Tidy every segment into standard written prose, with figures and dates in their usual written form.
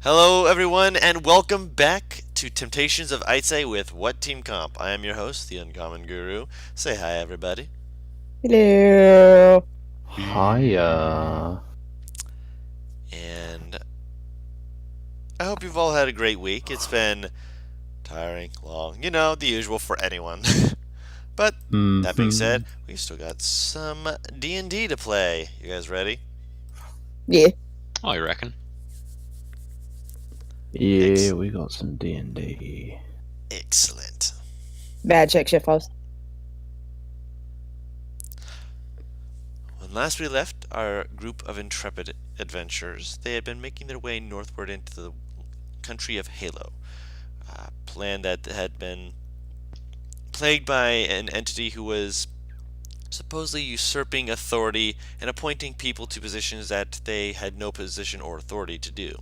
Hello, everyone, and welcome back to Temptations of Aitseh with What Team Comp. I am your host, the Uncommon Guru. Say hi, everybody. Hello. Hiya. And I hope you've all had a great week. It's been tiring, long, the usual for anyone. But that being said, Mm-hmm. we've still got some D&D to play. You guys ready? Yeah. Oh, you reckon? Yeah, Ex- we got some D&D. Excellent. Bad check shift house. When last we left our group of intrepid adventurers, they had been making their way northward into the country of Halo, a land that had been plagued by an entity who was supposedly usurping authority and appointing people to positions that they had no position or authority to do.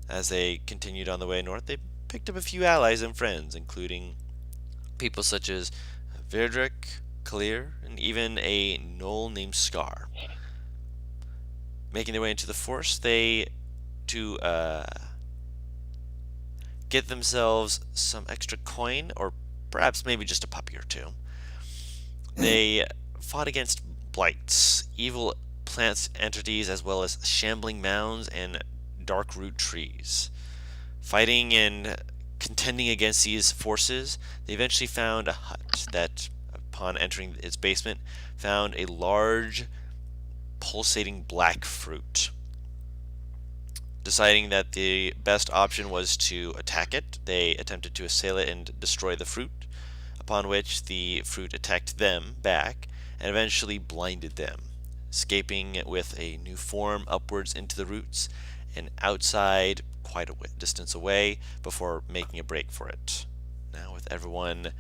As they continued on the way north, they picked up a few allies and friends, including people such as Verdrick, Kalir, and even a gnoll named Scar. Making their way into the forest, they to get themselves some extra coin, or perhaps maybe just a puppy or two. They fought against blights, evil plant entities, as well as shambling mounds and dark root trees. Fighting and contending against these forces, they eventually found a hut that, upon entering its basement, found a large, pulsating black fruit. Deciding that the best option was to attack it, they attempted to assail it and destroy the fruit, upon which the fruit attacked them back and eventually blinded them, escaping with a new form upwards into the roots and outside quite a distance away before making a break for it. Now, with everyone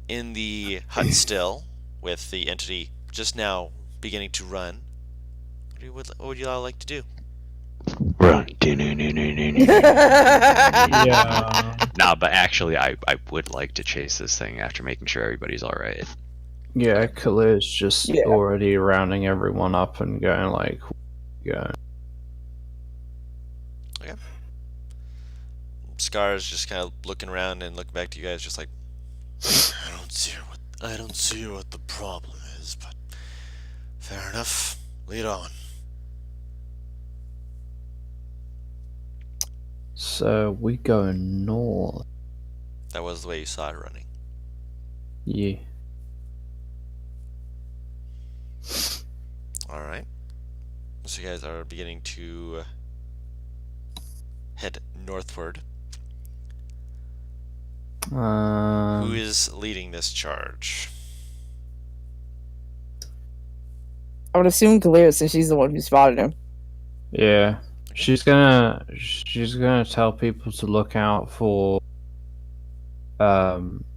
in the hut still, with the entity just now beginning to run, what would you all like to do? Run. Yeah. Nah, but actually, I would like to chase this thing after making sure everybody's alright. Yeah, Okay. Khalid's just Yeah. already rounding everyone up and going like, yeah. Okay. Scar's just kind of looking around and looking back to you guys, just like, I don't see what the problem is, but fair enough. Lead on. So we go north. That was the way you saw it running. Yeah. All right. So you guys are beginning to head northward. Who is leading this charge? I would assume Kalia since she's the one who spotted him. Yeah. She's gonna tell people to look out for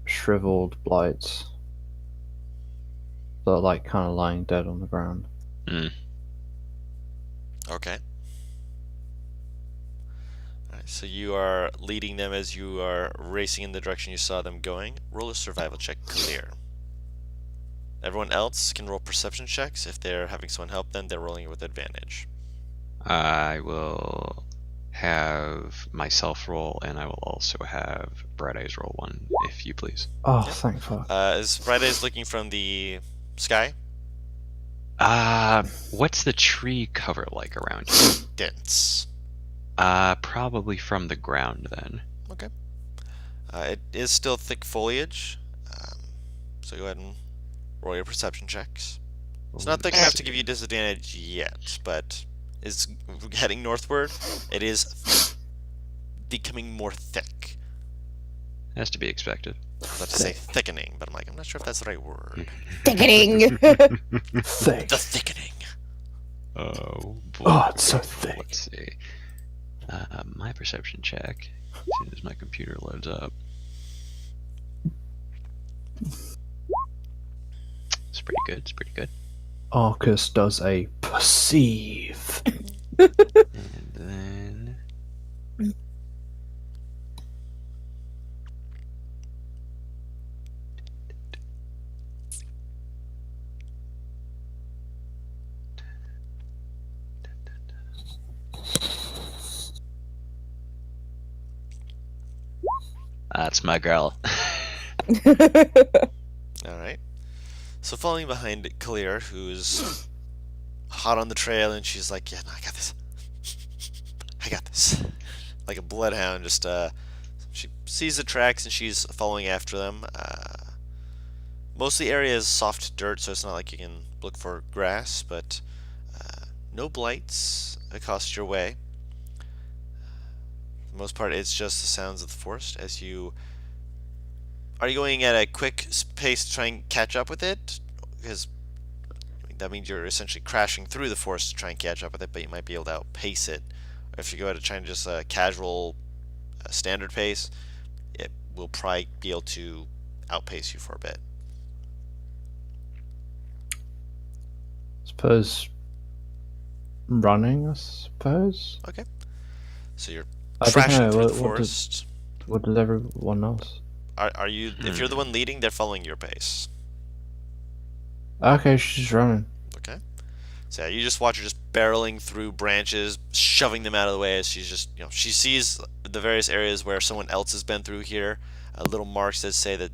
shriveled blights. That are like kind of lying dead on the ground. Okay. All right. So you are leading them as you are racing in the direction you saw them going. Roll a survival check, clear. Everyone else can roll perception checks. If they're having someone help them, they're rolling it with advantage. I will have myself roll, and I will also have Bright Eyes roll one, if you please. Oh, Yeah. thank fuck. Is Friday looking from the sky? What's the tree cover like around you? Dense. Probably from the ground then. Okay. It is still thick foliage, so go ahead and roll your perception checks. It's not thick enough to give you disadvantage yet, but it's heading northward. It is becoming more thick. Has to be expected. I was about to say thickening, but I'm not sure if that's the right word. Thickening. Thick. The thickening. Oh boy. Oh, it's so thick. Let's see. My perception check, as soon as my computer loads up. It's pretty good, it's pretty good. Arcus does a perceive. And then... That's my girl. All right. So following behind Kalir, who's hot on the trail, and she's like, "Yeah, no, I got this. I got this." Like a bloodhound, just she sees the tracks and she's following after them. Most of the area is soft dirt, so it's not like you can look for grass, but no blights across your way. For the most part, it's just the sounds of the forest as you. Are you going at a quick pace to try and catch up with it? Because that means you're essentially crashing through the forest to try and catch up with it, but you might be able to outpace it. Or if you go at a try and just a casual, standard pace, it will probably be able to outpace you for a bit. Suppose running, I suppose. Okay. So you're I don't crashing know. through the What forest. does everyone else? Are you? If you're the one leading, they're following your pace. Okay, she's running. Okay. So yeah, you just watch her just barreling through branches, shoving them out of the way as she's just, she sees the various areas where someone else has been through here. Little marks that say that,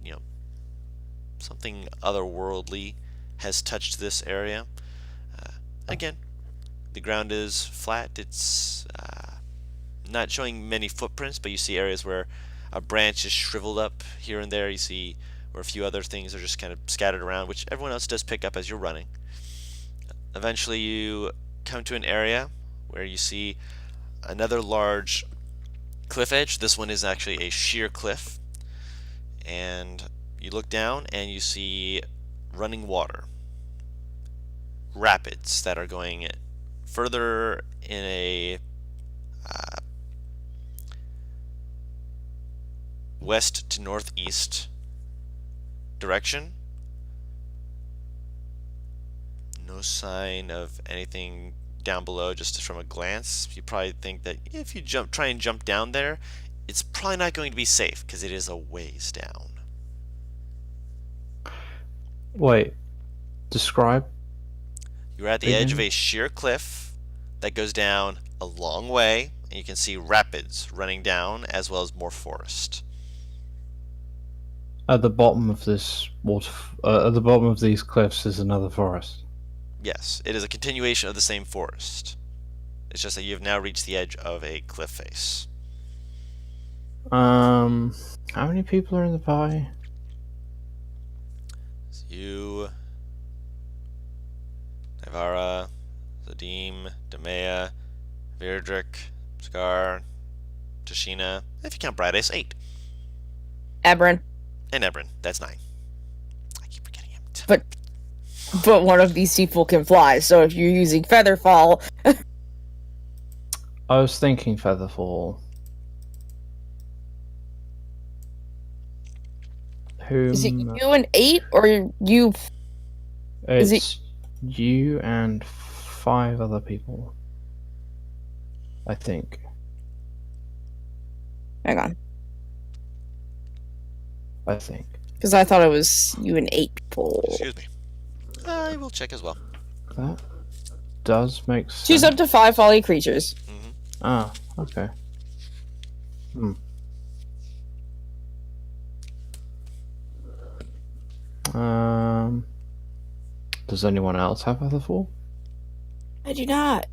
something otherworldly has touched this area. Again, the ground is flat. It's not showing many footprints, but you see areas where a branch is shriveled up here and there. You see where a few other things are just kind of scattered around, which everyone else does pick up as you're running. Eventually you come to an area where you see another large cliff edge. This one is actually a sheer cliff. And you look down and you see running water. Rapids that are going further in a west to northeast direction. No sign of anything down below, just from a glance. You probably think that if you try and jump down there, it's probably not going to be safe because it is a ways down. Wait, describe. You're at the edge of a sheer cliff that goes down a long way, and you can see rapids running down as well as more forest. At the bottom of this at the bottom of these cliffs is another forest. Yes, it is a continuation of the same forest. It's just that you have now reached the edge of a cliff face. How many people are in the party? It's you, Ivara, Zadim, Demea, Virdrick, Scar, Tashina. If you count Brightest, 8. Abrin. And Ebrin, that's 9. I keep forgetting him. But one of these people can fly, so if you're using Featherfall... I was thinking Featherfall. Is it you and 8, or you... It's you and 5 other people. I think. Hang on. I think. Because I thought it was you and 8 people. Excuse me. I will check as well. That does make sense. Choose up to 5 folly creatures. Mm-hmm. Ah, okay. Does anyone else have Featherfall? I do not.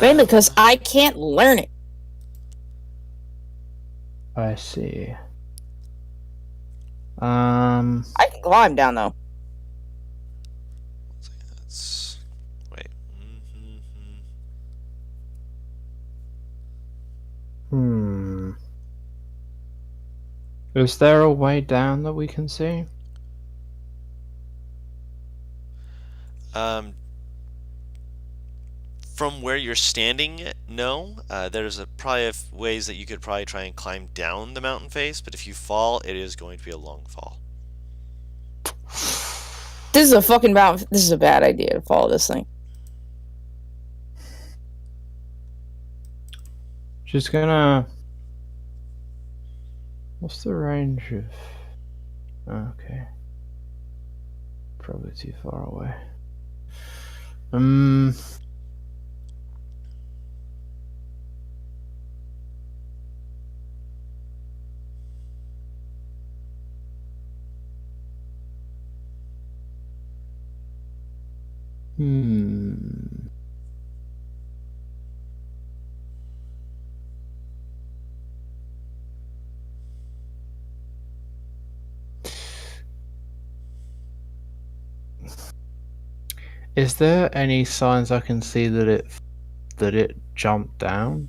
Mainly because I can't learn it. I see. I can climb down, though. That's... Wait. Is there a way down that we can see? From where you're standing, no. There's probably ways that you could probably try and climb down the mountain face, but if you fall, it is going to be a long fall. This is a fucking mountain. This is a bad idea to follow this thing. Just gonna... What's the range of... Okay. Probably too far away. Hmm. Is there any signs I can see that it jumped down?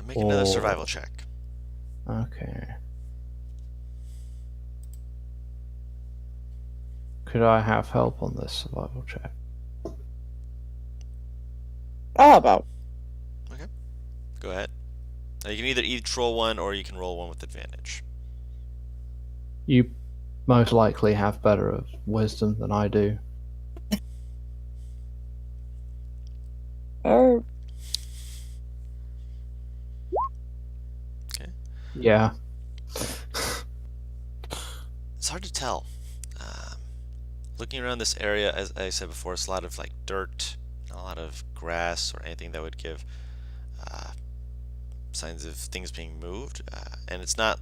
Make another survival Or check. okay. Could I have help on this survival check? How about? Go ahead. You can either each roll one, or you can roll one with advantage. You most likely have better of wisdom than I do. Or Yeah. It's hard to tell. Looking around this area, as I said before, it's a lot of like dirt, not a lot of grass or anything that would give signs of things being moved. And it's not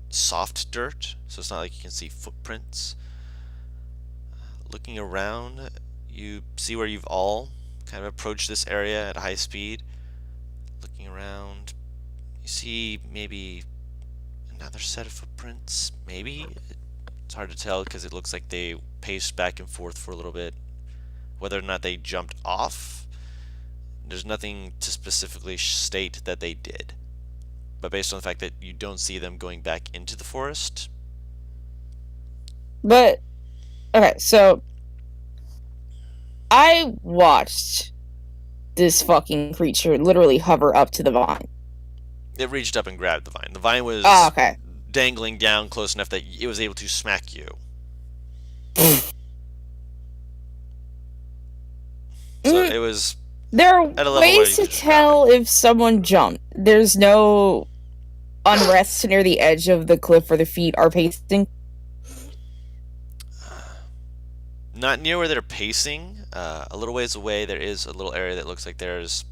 soft dirt, so it's not like you can see footprints. Looking around, you see where you've all kind of approached this area at high speed. Looking around, you see maybe another set of footprints, maybe? It's hard to tell because it looks like they paced back and forth for a little bit. Whether or not they jumped off, there's nothing to specifically state that they did. But based on the fact that you don't see them going back into the forest. but okay, so I watched this fucking creature literally hover up to the vine. It reached up and grabbed the vine. The vine was Oh, okay. dangling down close enough that it was able to smack you. So it was. There are At a level where ways you to can just tell if someone jumped. There's no unrest near the edge of the cliff where the feet are pacing. Not near where they're pacing. A little ways away, there is a little area that looks like there's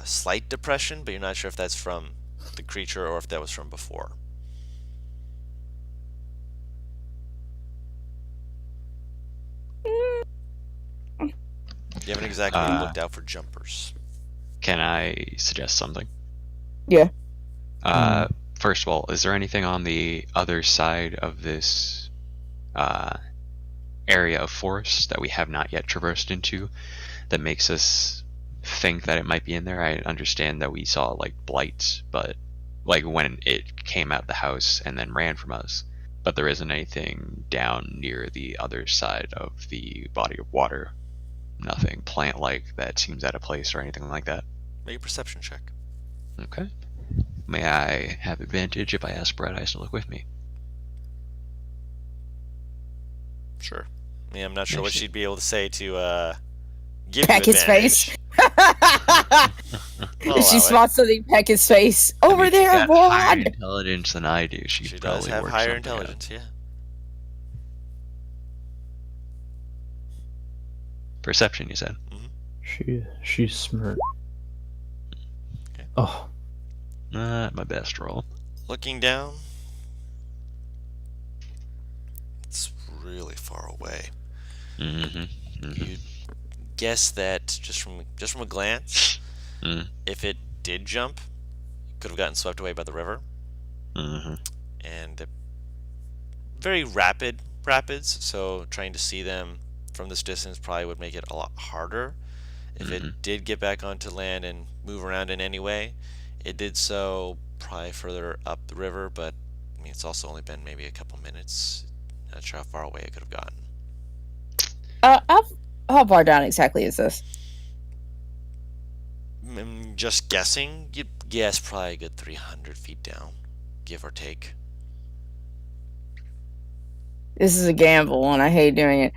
slight depression, but you're not sure if that's from the creature or if that was from before. You haven't exactly looked out for jumpers. Can I suggest something? Yeah. First of all, is there anything on the other side of this area of forest that we have not yet traversed into that makes us think that it might be in there? I understand that we saw like blights, but like when it came out of the house and then ran from us, but there isn't anything down near the other side of the body of water. Nothing plant-like that seems out of place or anything like that. Make a perception check. Okay. May I have advantage if I ask Bright Eyes to look with me? Sure. I mean, I'm not sure what Actually- she'd be able to say to give Peck you his advantage. face. I'll If she allow it. spots something, peck his face. Over I mean, there, she's got higher boy. intelligence than I do. She, She does probably have works higher something out. intelligence, yeah. Perception, you said. She's smart. Okay. Oh, Not my best roll. Looking down, it's really far away. Mm-hmm. You guess that just from a glance, Mm. if it did jump, it could have gotten swept away by the river, Mm-hmm. and very rapid rapids. So trying to see them from this distance probably would make it a lot harder. If it did get back onto land and move around in any way, it did so probably further up the river, but I mean, it's also only been maybe a couple minutes. Not sure how far away it could have gotten. How far down exactly is this? Just guessing, you'd guess probably a good 300 feet down, give or take. This is a gamble, and I hate doing it.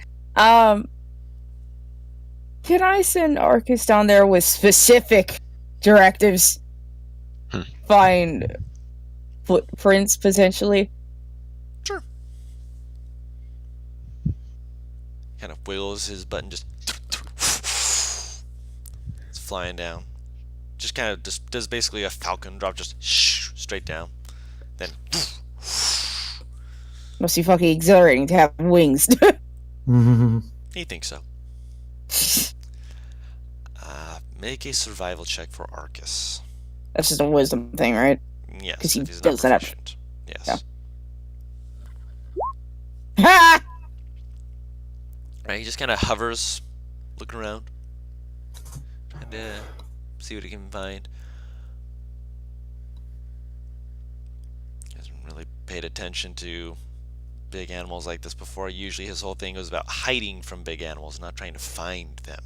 Can I send Arcus down there with specific directives? Find footprints, potentially? Sure. Kind of wiggles his button, just it's flying down. Just kind of just does basically a falcon drop, just straight down. Then Must be fucking exhilarating to have wings. Mhm. He thinks so. Make a survival check for Arcus. That's just a wisdom thing, right? Yes, 'Cause he if he's not doesn't have- proficient. Yes. Yeah. Ha! Right, he just kind of hovers, looking around, trying to see what he can find. He hasn't really paid attention to big animals like this before. Usually his whole thing was about hiding from big animals, not trying to find them.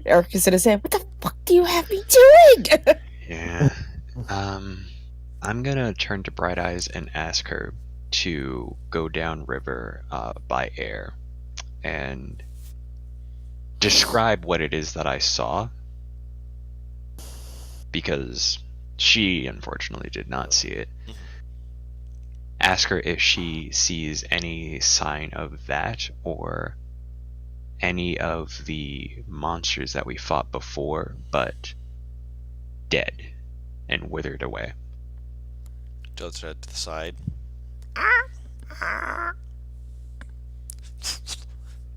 Eric is gonna say, "What the fuck do you have me doing?" Yeah. I'm gonna turn to Bright Eyes and ask her to go down river by air and describe what it is that I saw, because she unfortunately did not see it. Ask her if she sees any sign of that or any of the monsters that we fought before, but dead and withered away. Tilts her head to the side.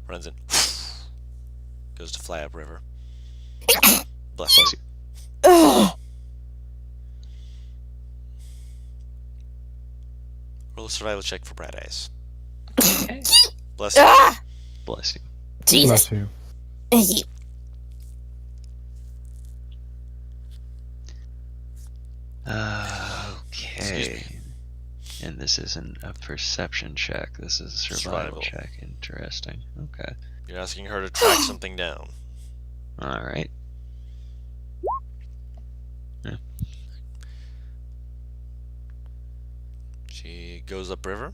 Runs in. Goes to fly upriver. Bless you. Ugh. Roll a survival check for Bright Eyes. Bless you. Ah! Bless you. Jesus. Bless you. Thank you. Excuse Okay. And this isn't a perception check. This is a survival Survival. check. Interesting. Okay. You're asking her to track something down. All right. She goes upriver.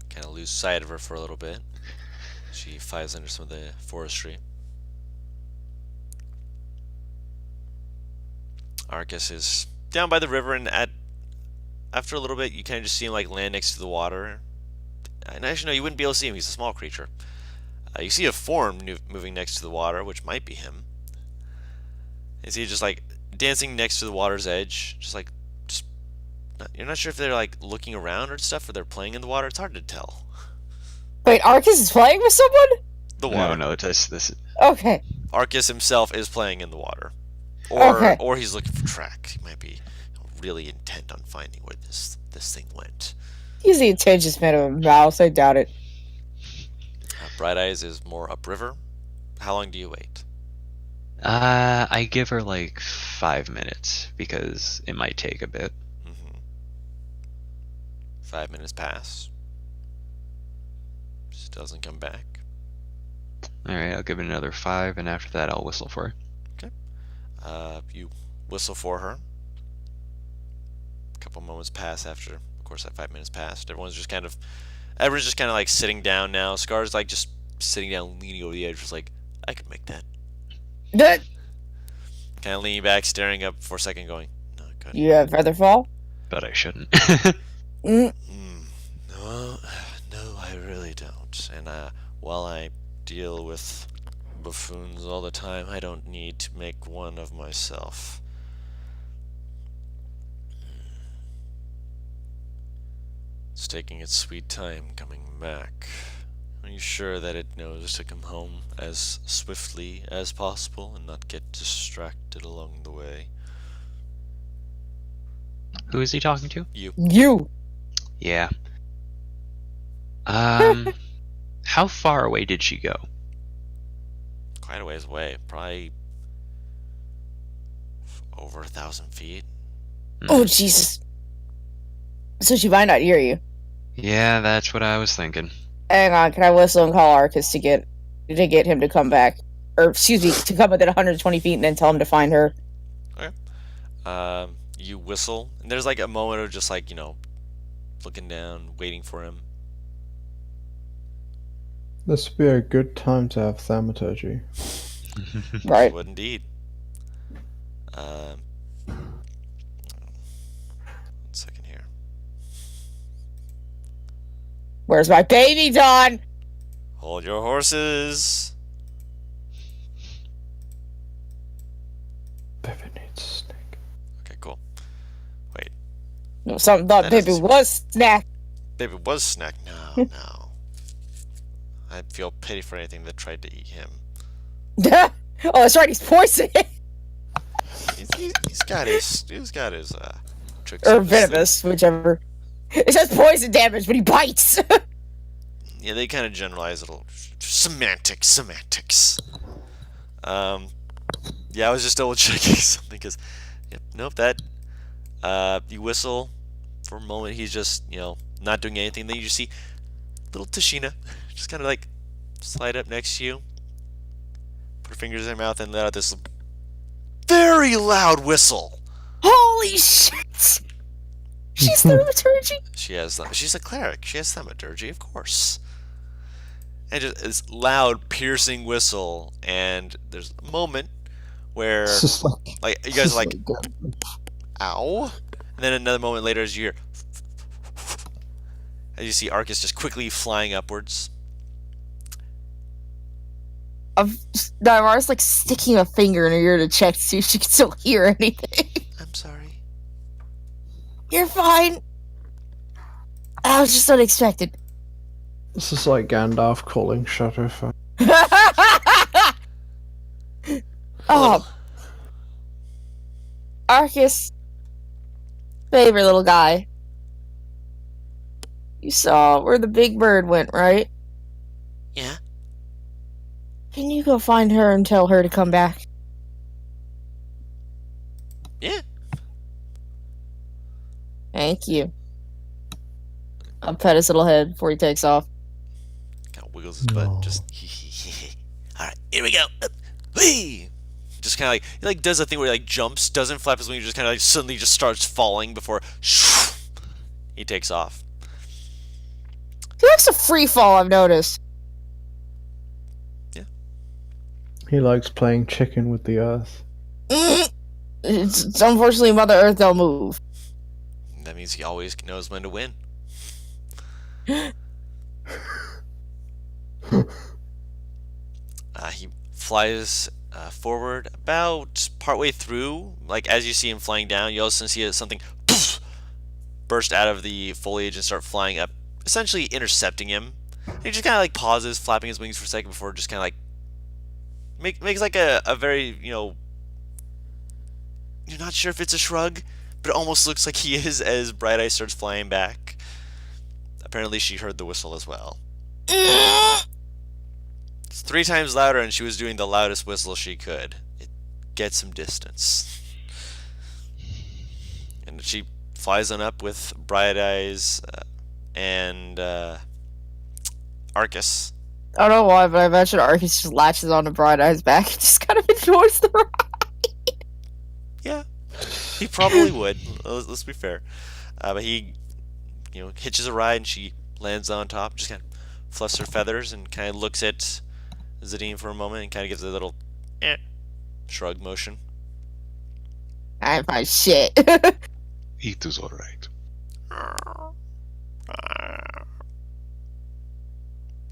Kind of lose sight of her for a little bit. She flies under some of the forestry. Arcus is down by the river, and after a little bit, you kind of just see him like land next to the water. And actually, no, you wouldn't be able to see him. He's a small creature. You see a form moving next to the water, which might be him. You see just like dancing next to the water's edge, you're not sure if they're like looking around or stuff, or they're playing in the water. It's hard to tell. Wait, Arcus is playing with someone? The water. No, this. Okay. Arcus himself is playing in the water, or Okay. or he's looking for tracks. He might be really intent on finding where this thing went. He's the attention span of a mouse. I doubt it. Bright Eyes is more upriver. How long do you wait? I give her like 5 minutes because it might take a bit. 5 minutes pass. She doesn't come back. All right, I'll give it another 5, and after that, I'll whistle for her. You whistle for her. A couple moments pass after, of course, that 5 minutes passed. Everyone's just kind of like sitting down now. Scar's like just sitting down, leaning over the edge, just like, I could make that. That Kind of leaning back, staring up for a second, going, no, I couldn't. you have Featherfall? But I shouldn't. Mm. No, I really don't. And while I deal with buffoons all the time, I don't need to make one of myself. It's taking its sweet time coming back. Are you sure that it knows to come home as swiftly as possible and not get distracted along the way? Who is he talking to? You. Yeah. How far away did she go? Quite a ways away. Probably over 1,000 feet. Oh, Jesus. So she might not hear you. Yeah, that's what I was thinking. Hang on, can I whistle and call Arcus to get him to come back? Or, excuse me, to come within 120 feet and then tell him to find her? You whistle, and there's like a moment of just like, looking down, waiting for him. This would be a good time to have thaumaturgy. Right. Would indeed. One second here. Where's my baby, Dawn? Hold your horses. Baby needs snake. Okay, cool. No, something thought That baby doesn't- was snack. Baby was snack. No, no. I feel pity for anything that tried to eat him. Oh, that's right. He's poisoned. He's got his tricks Or up his sleeve. venomous, whichever. It says poison damage, but he bites. Yeah, they kind of generalize it a little. Semantics. Yeah, I was just double checking something because, yep, nope, that, you whistle for a moment, he's just, not doing anything. Then you just see little Tashina just kind of like slide up next to you, put her fingers in her mouth, and let out this very loud whistle. Holy shit! She's thaumaturgy. She's a cleric. She has thaumaturgy, of course. And just this loud, piercing whistle, and there's a moment where, It's just like, you guys are like, ow, and then another moment later, as you see Arcus just quickly flying upwards. Nymara's like sticking a finger in her ear to check to see if she can still hear anything. I'm sorry. You're fine. That was just unexpected. This is like Gandalf calling Shadowfang. Oh, Arcus, favorite little guy. You saw where the big bird went, right? Yeah. Can you go find her and tell her to come back? Yeah. Thank you. I'll pet his little head before he takes off. Kind of wiggles his butt. No. Just. All right, here we go. Whee! Just kind of like he like does a thing where he like jumps, doesn't flap his wings, just kind of like suddenly just starts falling before he takes off. He likes a free fall, I've noticed. He likes playing chicken with the earth. It's unfortunately Mother Earth don't move. That means he always knows when to win. He flies forward about partway through. Like as you see him flying down, you also see something poof, burst out of the foliage and start flying up, essentially intercepting him. And he just kind of like pauses, flapping his wings for a second before just kind of like makes like a very, you're not sure if it's a shrug, but it almost looks like he is as Bright Eye starts flying back. Apparently she heard the whistle as well. It's 3 times louder, and she was doing the loudest whistle she could. It gets some distance. And she flies on up with Bright Eyes and Arcus. I don't know why, but I imagine Arcus just latches onto Bright Eye's back and just kind of enjoys the ride. Yeah, he probably would. Let's be fair. But he, hitches a ride, and she lands on top, just kind of fluffs her feathers, and kind of looks at Zadine for a moment, and kind of gives a little shrug motion. I'm fine shit. It is alright.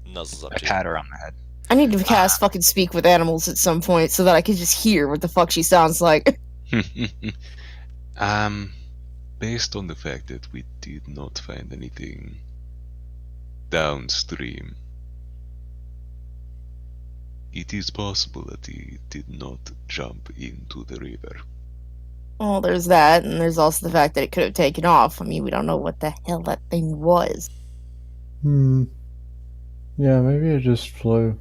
Nuzzles up I to you. pat her on the head. I need to cast fucking speak with animals at some point so that I can just hear what the fuck she sounds like. Based on the fact that we did not find anything downstream, it is possible that he did not jump into the river. Well, there's that, and there's also the fact that it could have taken off. I mean, we don't know what the hell that thing was. Yeah, maybe it just flew.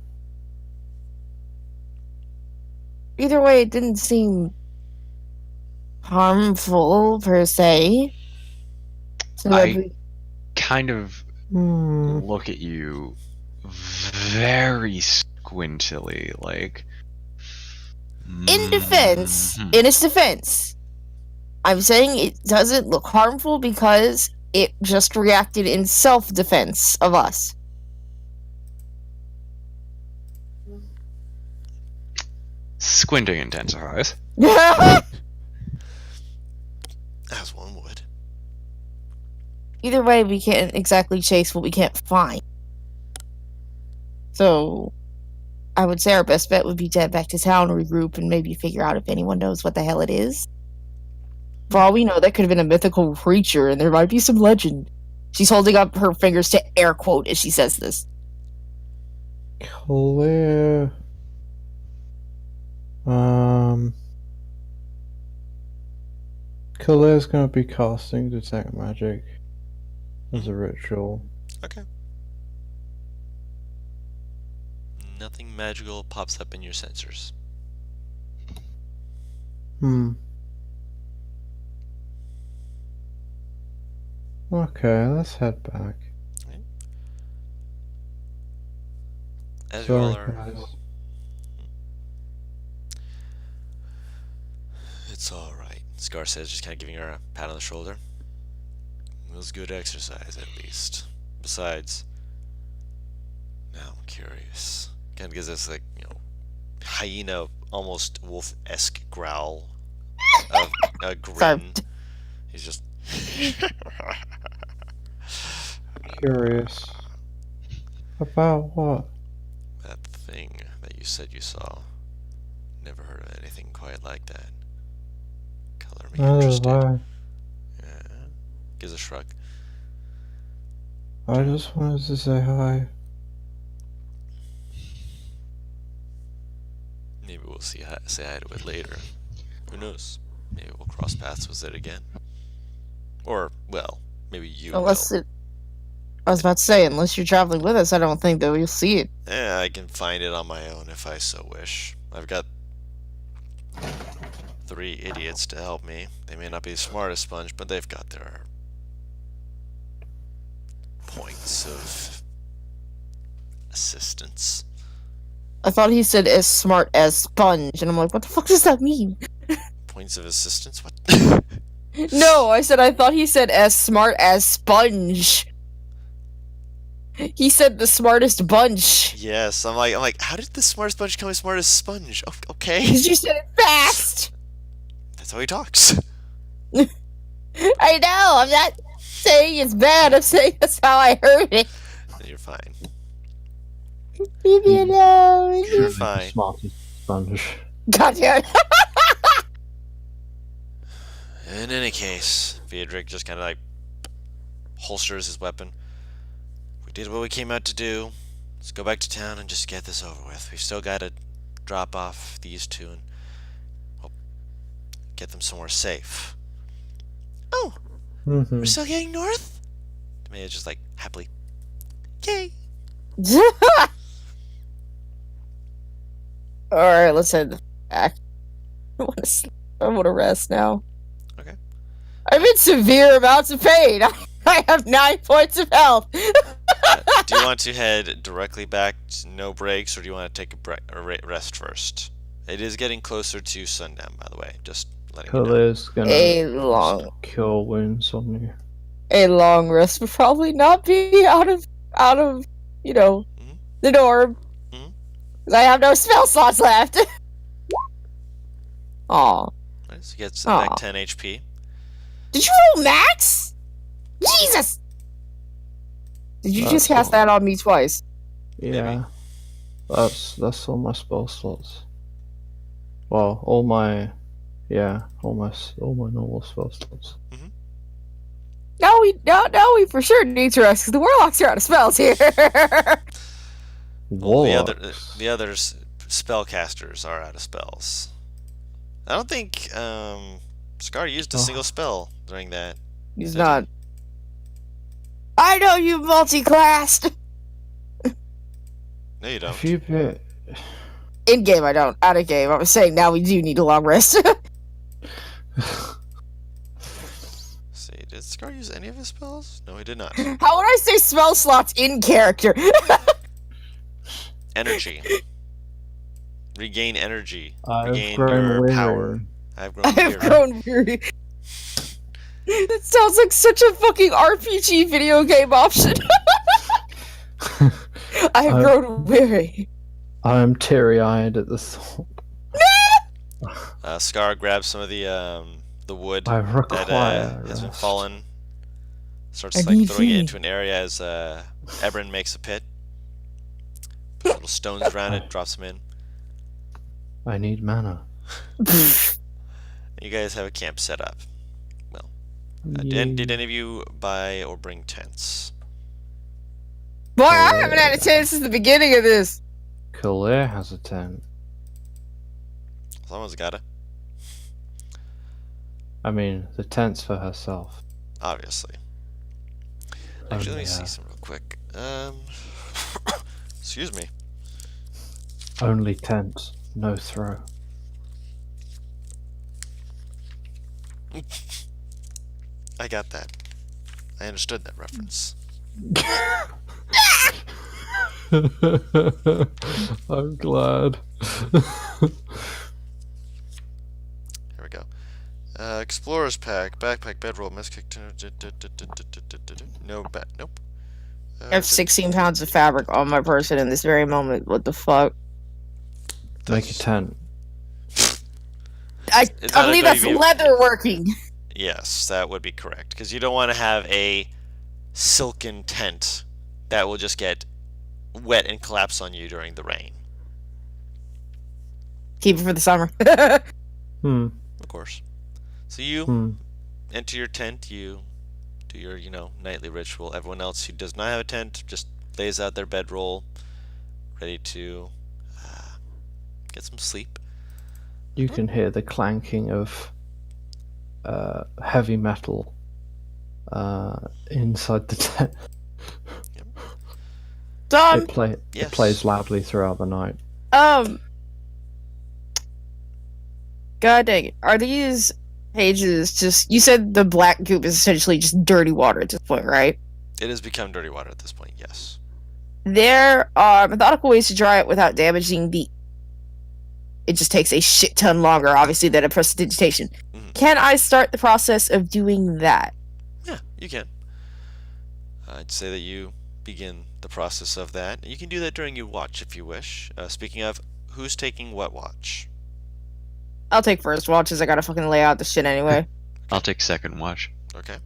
Either way, it didn't seem harmful, per se. So I kind of Hmm. look at you very squintily, like. in defense, Mhm. in its defense, I'm saying it doesn't look harmful because it just reacted in self-defense of us. Squinting intensifies. As one would. Either way, we can't exactly chase what we can't find. So, I would say our best bet would be to head back to town, regroup, and maybe figure out if anyone knows what the hell it is. For all we know, that could have been a mythical creature, and there might be some legend. She's holding up her fingers to air quote as she says this. Clear. Clear's gonna be casting Detect Magic as a ritual. Okay. Nothing magical pops up in your sensors. Okay, let's head back. As you all Sorry, are. guys. It's alright, Scar says, just kind of giving her a pat on the shoulder. It was good exercise, at least. Besides, now I'm curious. Kind of gives us, like, hyena, almost wolf-esque growl of a Sorry. grin. He's just. Curious. About what? That thing that you said you saw. Never heard of anything quite like that. Color me Neither interested. have I. Yeah. Gives a shrug. I just wanted to say hi. Maybe we'll say hi to it later. Who knows? Maybe we'll cross paths with it again. Or, well, maybe you Unless will. it. I was about to say, unless you're traveling with us, I don't think that we'll see it. I can find it on my own if I so wish. I've got 3 idiots to help me. They may not be the smartest sponge, but they've got their points of assistance. I thought he said as smart as sponge, and I'm like, what the fuck does that mean? Points of assistance? What? No, I said I thought he said as smart as sponge. He said the smartest bunch. Yes, I'm like, how did the smartest sponge become as smart as sponge? Okay. Because you said it fast. That's how he talks. I know. I'm not saying it's bad. I'm saying that's how I heard it. You're fine. Leave me alone. You're fine. Smartest sponge. God damn it. In any case, Viedric just kind of like holsters his weapon. We did what we came out to do. Let's go back to town and just get this over with. We've still got to drop off these two and get them somewhere safe. Oh, we're still getting north? Maybe just like happily. Yay! Alright, let's head back. I want to sleep. I want to rest now. Okay. I'm in severe amounts of pain. I have 9 points of health. Do you want to head directly back, no breaks, or do you want to take a rest first? It is getting closer to sundown, by the way. Just letting you know. Clear's gonna A long, cure wounds on you. a long rest would probably not be out of the norm. Mhm. 'Cause I have no spell slots left. Aw. Nice. He gets Aw. back 10 HP. Did you roll max? Jesus! Did you just That's cast that on me twice? Yeah. That's all my spell slots. Well, all my normal spell slots. Now we for sure need to rest because the warlocks are out of spells here. Well, Warlocks. the others spellcasters are out of spells. I don't think Scar used a single spell during that. He's not. I know you multi-classed. No, you don't. If you bit. In game, I don't. Out of game, I was saying now we do need a long rest. See, did Scar use any of his spells? No, he did not. How would I say spell slots in character? Energy. Regain energy. I've Regain grown your weary. power. I've grown I have weary. grown weary. That sounds like such a fucking RPG video game option. I have grown weary. I am teary-eyed at the thought. Scar grabs some of the wood I that require has been rest. fallen. Starts I like need throwing it food. into an area as Ebron makes a pit. Puts little stones around it, drops them in. I need mana. You guys have a camp set up. Well, Yay. did any of you buy or bring tents? Boy, I haven't had a chance since the beginning of this. Khalil has a tent. Someone's gotta. I mean, the tent's for herself. Obviously. Actually, let me Only see her. some real quick. Excuse me. Only tent, no throw. I got that. I understood that reference. I'm glad. Here we go. Explorer's pack, backpack, bedroll, mess kit. No bat. Nope. I have 16 pounds of fabric on my person in this very moment. What the fuck? Make a tent. I It's not a believe that's WB leather working. Yes, that would be correct. Because you don't want to have a silken tent that will just get wet and collapse on you during the rain. Keep it for the summer. Of course. So you enter your tent, you do your, nightly ritual. Everyone else who does not have a tent just lays out their bedroll, ready to get some sleep. You can hear the clanking of heavy metal inside the tent. Dom, It Yes. plays loudly throughout the night. God dang it. Are these pages just... You said the black goop is essentially just dirty water at this point, right? It has become dirty water at this point, yes. There are methodical ways to dry it without damaging the... It just takes a shit ton longer, obviously, than a prestidigitation. Mhm. Can I start the process of doing that? Yeah, you can. I'd say that you begin the process of that. You can do that during your watch if you wish. Speaking of, who's taking what watch? I'll take first watch, as I gotta fucking lay out the shit anyway. I'll take second watch. Okay.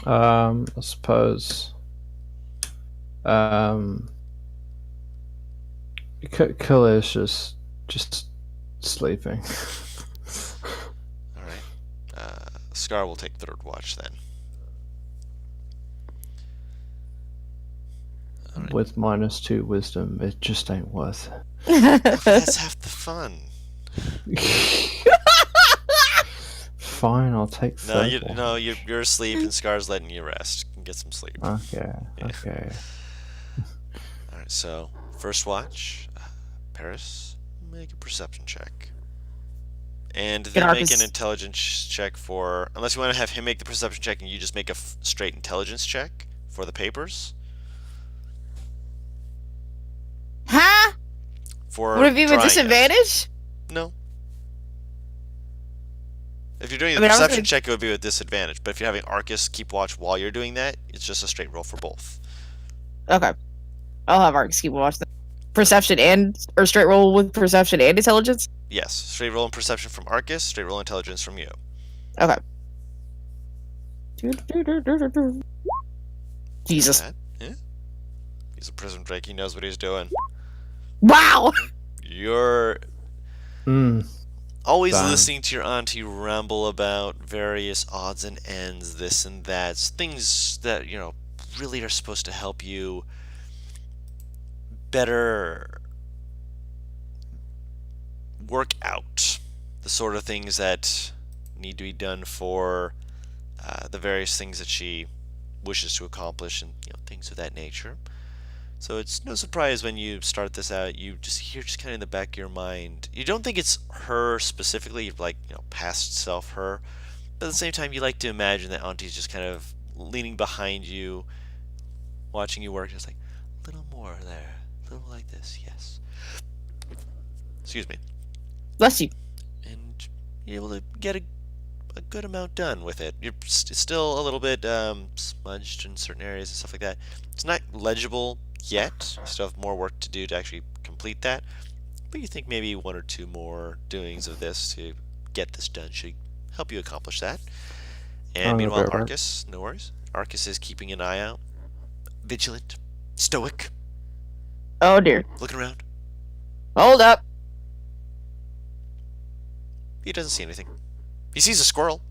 I suppose. Khalil's just sleeping. All right. Scar will take third watch then. All right. With -2 wisdom, it just ain't worth it. That's half the fun. Fine, I'll take third one. You're asleep and Scar's letting you rest. You can get some sleep. Okay, Yeah. okay. All right. So first watch, Paris, make a perception check, and then make an Arcus. intelligence check for. Unless you want to have him make the perception check and you just make a straight intelligence check for the papers. Huh? For Would it be with drying it. disadvantage? No. If you're doing the I was perception gonna- check, it would be with disadvantage. But if you're having Arcus keep watch while you're doing that, it's just a straight roll for both. Okay. I'll have Arcus keep watch then. Perception or straight roll with perception and intelligence? Yes, straight roll and perception from Arcus, straight roll intelligence from you. Okay. Jesus. That, yeah. He's a prison break. He knows what he's doing. Wow! You're Mm. always Bang. listening to your auntie ramble about various odds and ends, this and that, things that really are supposed to help you better work out the sort of things that need to be done for the various things that she wishes to accomplish, and things of that nature. So it's no surprise when you start this out, you just hear just kind of in the back of your mind. You don't think it's her specifically, like past self her, but at the same time you like to imagine that auntie's just kind of leaning behind you, watching you work, just like a little more there, a little like this, yes. Excuse me. Bless you. And you're able to get a good amount done with it. You're still a little bit smudged in certain areas and stuff like that. It's not legible yet. You still have more work to do to actually complete that. But you think maybe one or two more doings of this to get this done should help you accomplish that. And Oh, meanwhile, right. Arcus, no worries. Arcus is keeping an eye out. Vigilant. Stoic. Oh dear. Looking around. Hold up. He doesn't see anything. He sees a squirrel.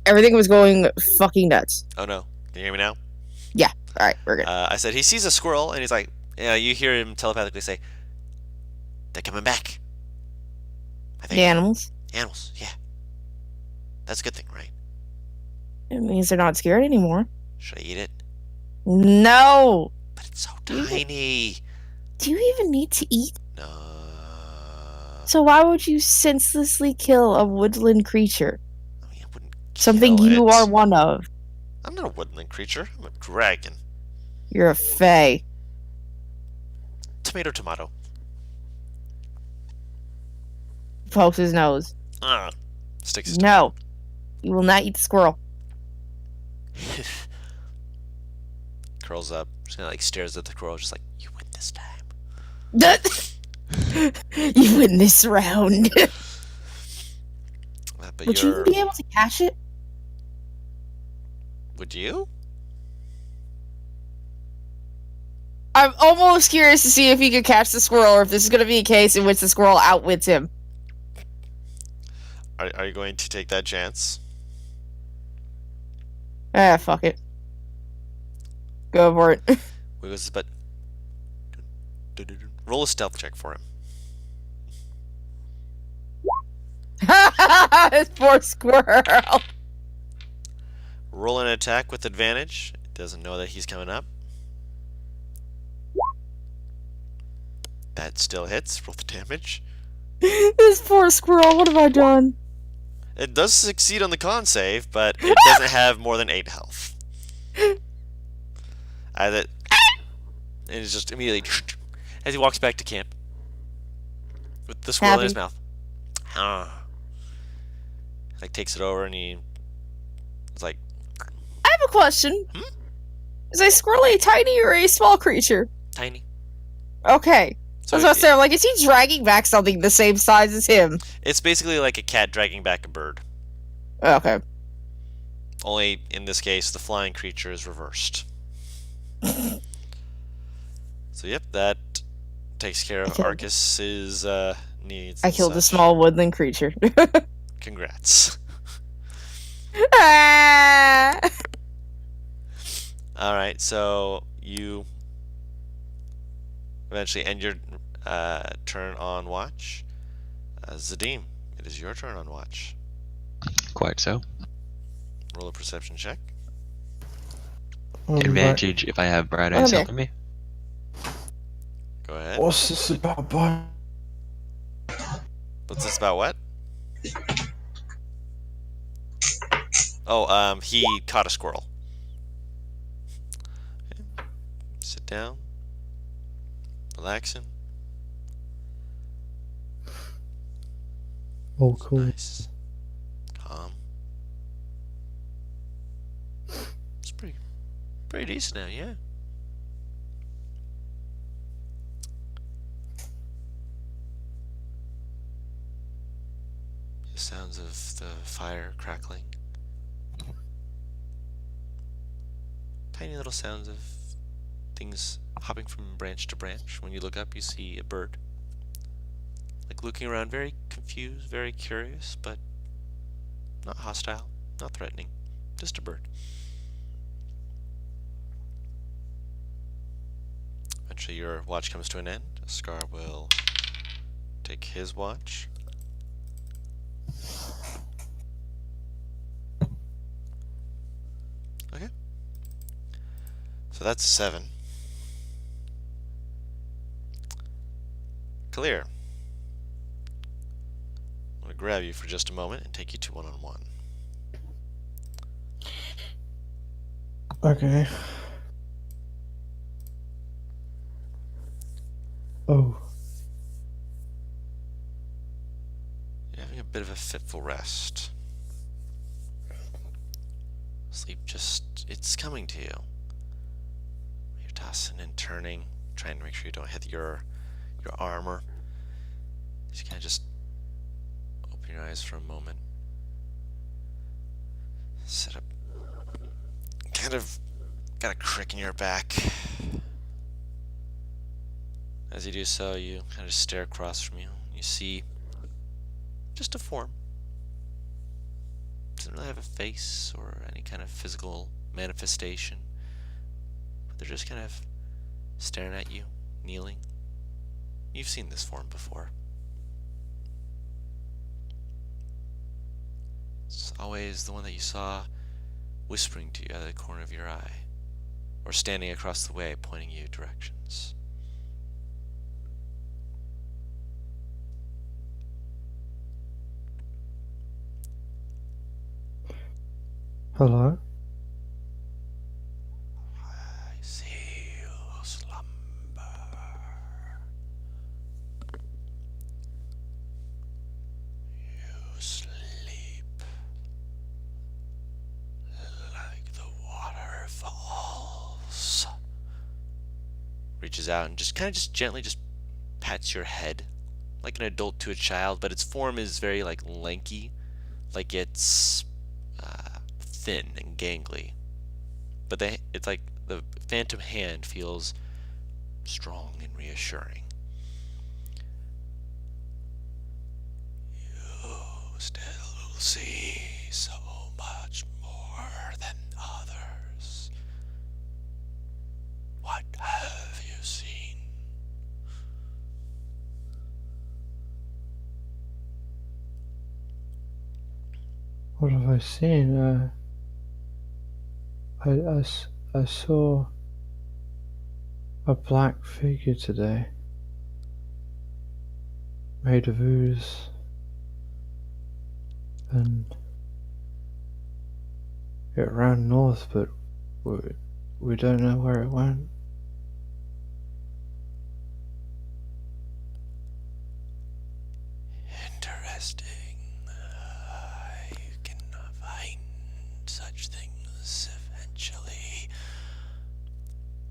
Everything was going fucking nuts. Oh no. Can you hear me now? Yeah. All right, we're good. I said he sees a squirrel, and he's like, yeah, you hear him telepathically say, "They're coming back." I The think animals. animals. Yeah, that's a good thing, right? It means they're not scared anymore. Should I eat it? No. But it's so You- tiny. Do you even need to eat? No. So why would you senselessly kill a woodland creature? I mean, I wouldn't Something kill you it. are one of. I'm not a woodland creature. I'm a dragon. You're a fae. Tomato, tomato. Pokes his nose. Sticks his No. You will not eat the squirrel. Curls up. Just kinda like stares at the squirrel, just like, you win this time. You win this round. But Would you you're. even be able to catch it? Would you? I'm almost curious to see if he could catch the squirrel, or if this is going to be a case in which the squirrel outwits him. Are you going to take that chance? Ah, fuck it. Go for it. Wiggles his butt. Roll a stealth check for him. This poor squirrel. Roll an attack with advantage. It doesn't know that he's coming up. That still hits. Roll the damage. This poor squirrel, what have I done? It does succeed on the con save, but it doesn't have more than 8 health. And it's just immediately as he walks back to camp with the squirrel in his mouth. Like takes it over and he's like, I have a question. Hmm? Is a squirrel a tiny or a small creature? tiny. Okay. So I was about to say, like, is he dragging back something the same size as him? it's basically like a cat dragging back a bird. Okay. Only in this case, the flying creature is reversed. So yep, that takes care of Arcus's needs. I and killed a such. small woodland creature. Congrats. Ah! All right, so you eventually end your turn on watch. Zadim, it is your turn on watch. Quite so. Roll a perception check. Advantage if I have bright eyes Okay. helping me. Go ahead. What's this about, boy? What's this about? What? Oh, he caught a squirrel. Okay. Sit down. Relaxing. Oh, cool. Nice. Calm. It's pretty decent now, yeah. The sounds of the fire crackling. Tiny little sounds of things hopping from branch to branch. When you look up, you see a bird. Like looking around, very confused, very curious, but not hostile, not threatening. Just a bird. Eventually your watch comes to an end. Scar will take his watch. Okay. So that's 7. Clear. I'm going to grab you for just a moment and take you to one-on-one. Okay. Oh. You're having a bit of a fitful rest. Sleep it's coming to you. You're tossing and turning, trying to make sure you don't hit your armor. You kind of just open your eyes for a moment. Sit up. Kind of got a crick in your back. As you do so, you kind of stare across from you. You see just a form. Doesn't really have a face or any kind of physical manifestation. They're just kind of staring at you, kneeling. You've seen this form before. It's always the one that you saw whispering to you out of the corner of your eye, or standing across the way pointing you directions. Hello? I see you slumber. You sleep like the waterfalls. Reaches out and just kind of just gently just pats your head like an adult to a child, but its form is very like lanky, like it's thin and gangly. But it's like the phantom hand feels strong and reassuring. You still see so much more than others. What have you seen? What have I seen? I saw a black figure today, made of ooze, and it ran north, but we don't know where it went. Interesting. You can find such things eventually,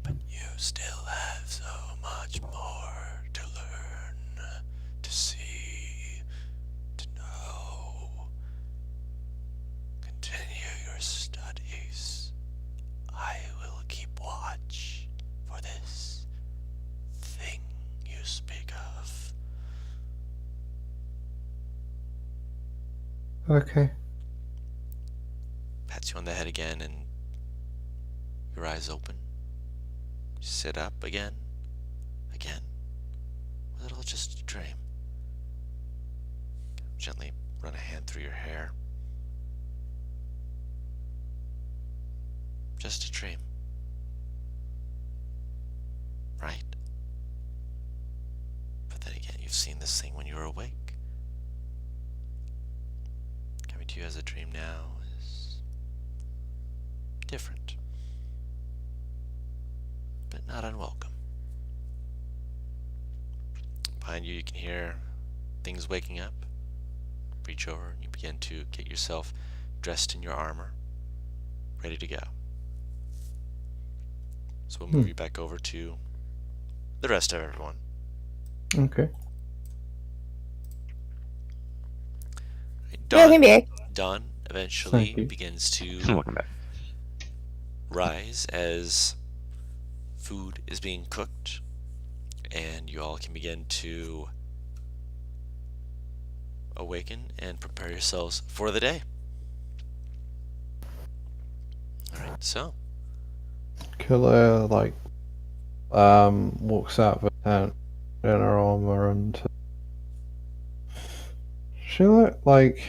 but you still have so much more to learn, to see, to know. Continue your studies. I will keep watch for this thing you speak of. Okay. Pats you on the head again, and your eyes open. You sit up again. Was it all just a dream? Gently run a hand through your hair. Just a dream. Right? But then again, you've seen this thing when you were awake. Coming to you as a dream now is different, but not unwelcome. Behind you, you can hear things waking up. Reach over and you begin to get yourself dressed in your armor, ready to go. So we'll move you back over to the rest of everyone. Okay. Welcome back. Dawn eventually Thank you. begins to Welcome back. rise as food is being cooked, and you all can begin to awaken and prepare yourselves for the day. Alright, so Killer walks out of her tent in her armor, and she looked like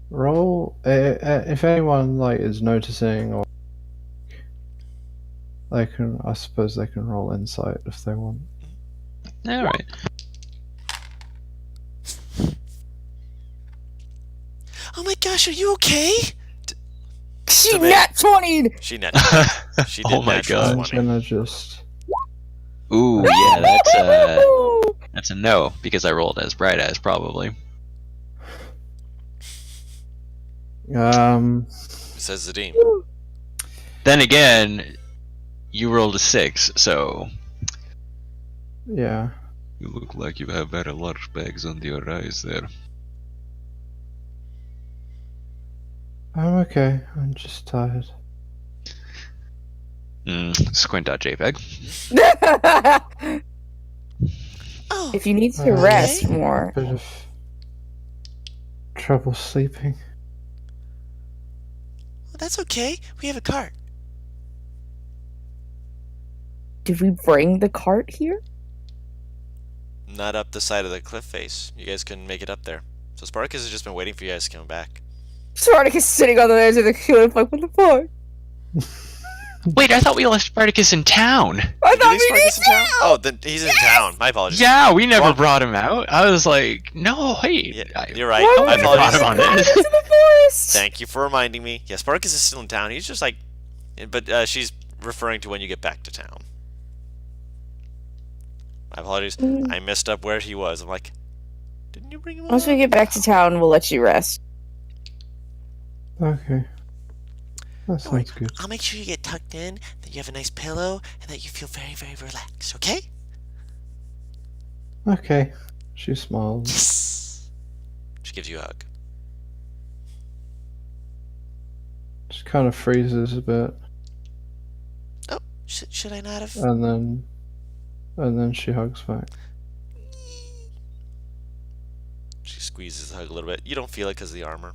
roll if anyone is noticing, or I suppose they can roll insight if they want. All right. oh my gosh, are you okay? She Tomato. nat 20'd! She did Oh my natural God. I'm 20. gonna just Ooh, yeah, that's a no because I rolled as bright as probably. Says the dean. Then again, you rolled a 6, so yeah. You look like you have very large bags under your eyes there. I'm okay. I'm just tired. squint.jpg. Oh, If you need to Okay. rest more, Bit of trouble sleeping. Well, that's okay. We have a cart. Did we bring the cart here? Not up the side of the cliff face. You guys couldn't make it up there. So Spartacus has just been waiting for you guys to come back. Spartacus sitting on the edge of the cliff like, what the fuck? Wait, I thought we left Spartacus in town. I Did thought you leave we did Spartacus in town? too! Oh, then he's in town. My apologies. Yeah, we never Wrong. brought him out. I was like, no, wait. Yeah, you're right. Why I would we apologize. brought him on bring this. him into the forest? Thank you for reminding me. Yeah, Spartacus is still in town. He's just like, but she's referring to when you get back to town. My apologies. I messed up where he was. I'm like, didn't you bring him Once we along? get back to town, we'll let you rest. Okay. That sounds good. I'll make sure you get tucked in, that you have a nice pillow, and that you feel very, very relaxed, okay? Okay. She smiles. Yes! She gives you a hug. She kind of freezes a bit, Oh, should I not have? and then she hugs back. She squeezes the hug a little bit. You don't feel it because of the armor.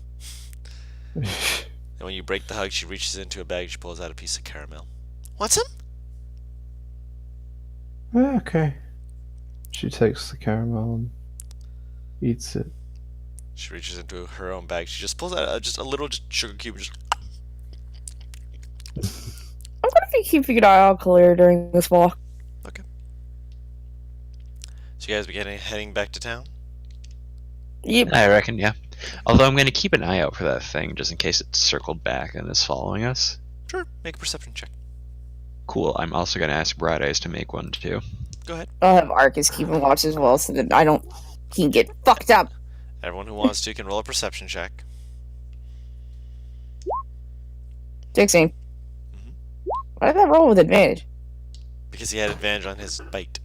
And when you break the hug, she reaches into a bag. She pulls out a piece of caramel. Want some? Okay. She takes the caramel and eats it. She reaches into her own bag. She just pulls out just a little sugar cube. Just I'm gonna be keeping an eye on Kalir during this walk. so you guys begin heading back to town. Yep. I reckon, yeah. Although I'm going to keep an eye out for that thing just in case it's circled back and is following us. Sure. Make a perception check. Cool. I'm also going to ask Bright Eyes to make one too. Go ahead. I'll have Arcus keeping watch as well so that he can get fucked up. Everyone who wants to can roll a perception check. 16. Mhm. Why did that roll with advantage? Because he had advantage on his bite.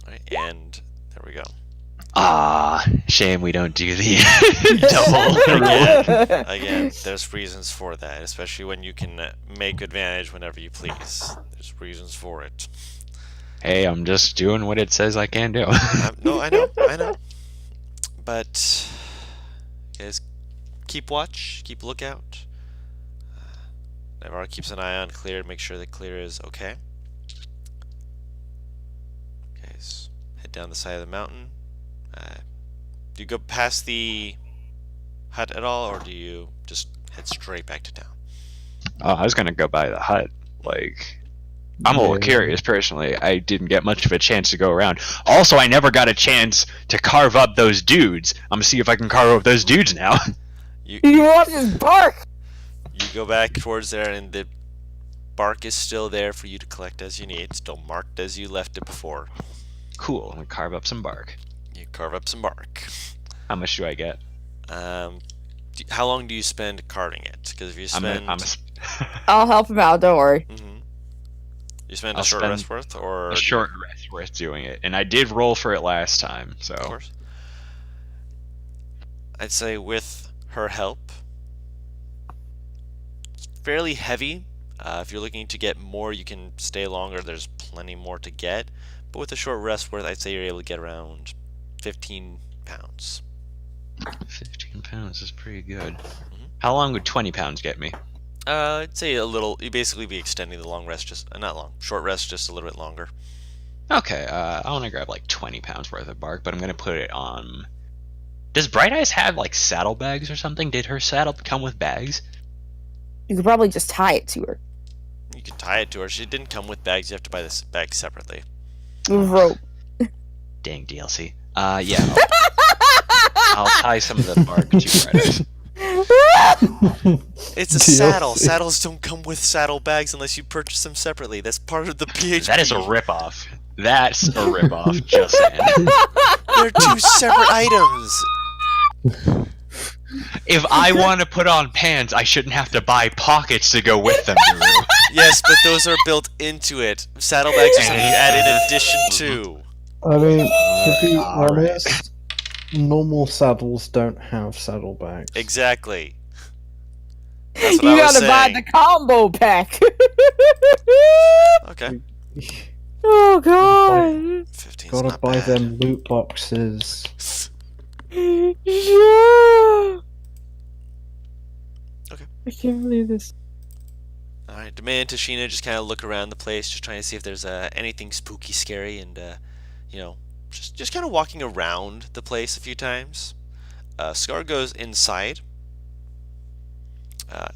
Alright, and there we go. Ah, shame we don't do the double. Again, there's reasons for that, especially when you can make advantage whenever you please. There's reasons for it. Hey, I'm just doing what it says I can do. No, I know. But, guys, keep watch, keep lookout. Navarro keeps an eye on Clear to make sure that Clear is okay. Guys, head down the side of the mountain. Do you go past the hut at all, or do you just head straight back to town? Oh, I was going to go by the hut. Like, I'm a little curious personally. I didn't get much of a chance to go around. Also, I never got a chance to carve up those dudes. I'm gonna see if I can carve up those dudes now. You want his bark! You go back towards there, and the bark is still there for you to collect as you need. Still marked as you left it before. Cool. I'm gonna carve up some bark. You carve up some bark. How much do I get? How long do you spend carving it? Because if you spend, I'll help him out, don't worry. You spend I'll a short spend rest worth, or a short rest worth doing it, and I did roll for it last time, so. Of course. I'd say with her help, it's fairly heavy. If you're looking to get more, you can stay longer. There's plenty more to get. But with a short rest worth, I'd say you're able to get around 15 pounds. 15 pounds is pretty good. How long would 20 pounds get me? I'd say a little. You basically be extending the long rest, just not long, short rest, just a little bit longer. Okay, I want to grab like 20 pounds worth of bark, but I'm gonna put it on. Does Bright Eyes have like saddlebags or something? Did her saddle come with bags? You could probably just tie it to her. You can tie it to her. She didn't come with bags. You have to buy this bag separately. With rope. Dang DLC. Yeah. I'll tie some of the bark to Bright Eyes. It's a saddle. Saddles don't come with saddle bags unless you purchase them separately. That's part of the PHP. That is a ripoff. That's a ripoff. Just saying. They're two separate items. If I want to put on pants, I shouldn't have to buy pockets to go with them. Yes, but those are built into it. Saddlebags are something you add in addition to. I mean, to be Alright. honest, normal saddles don't have saddlebags. Exactly. That's what You I was gotta buy saying. the combo pack. Okay. Oh god. 15's Gotta not buy bad. them loot boxes. Yeah. Okay. I can't believe this. Alright, Demay and Tashina just kind of look around the place, just trying to see if there's anything spooky, scary, and, you know, just kind of walking around the place a few times. Scar goes inside.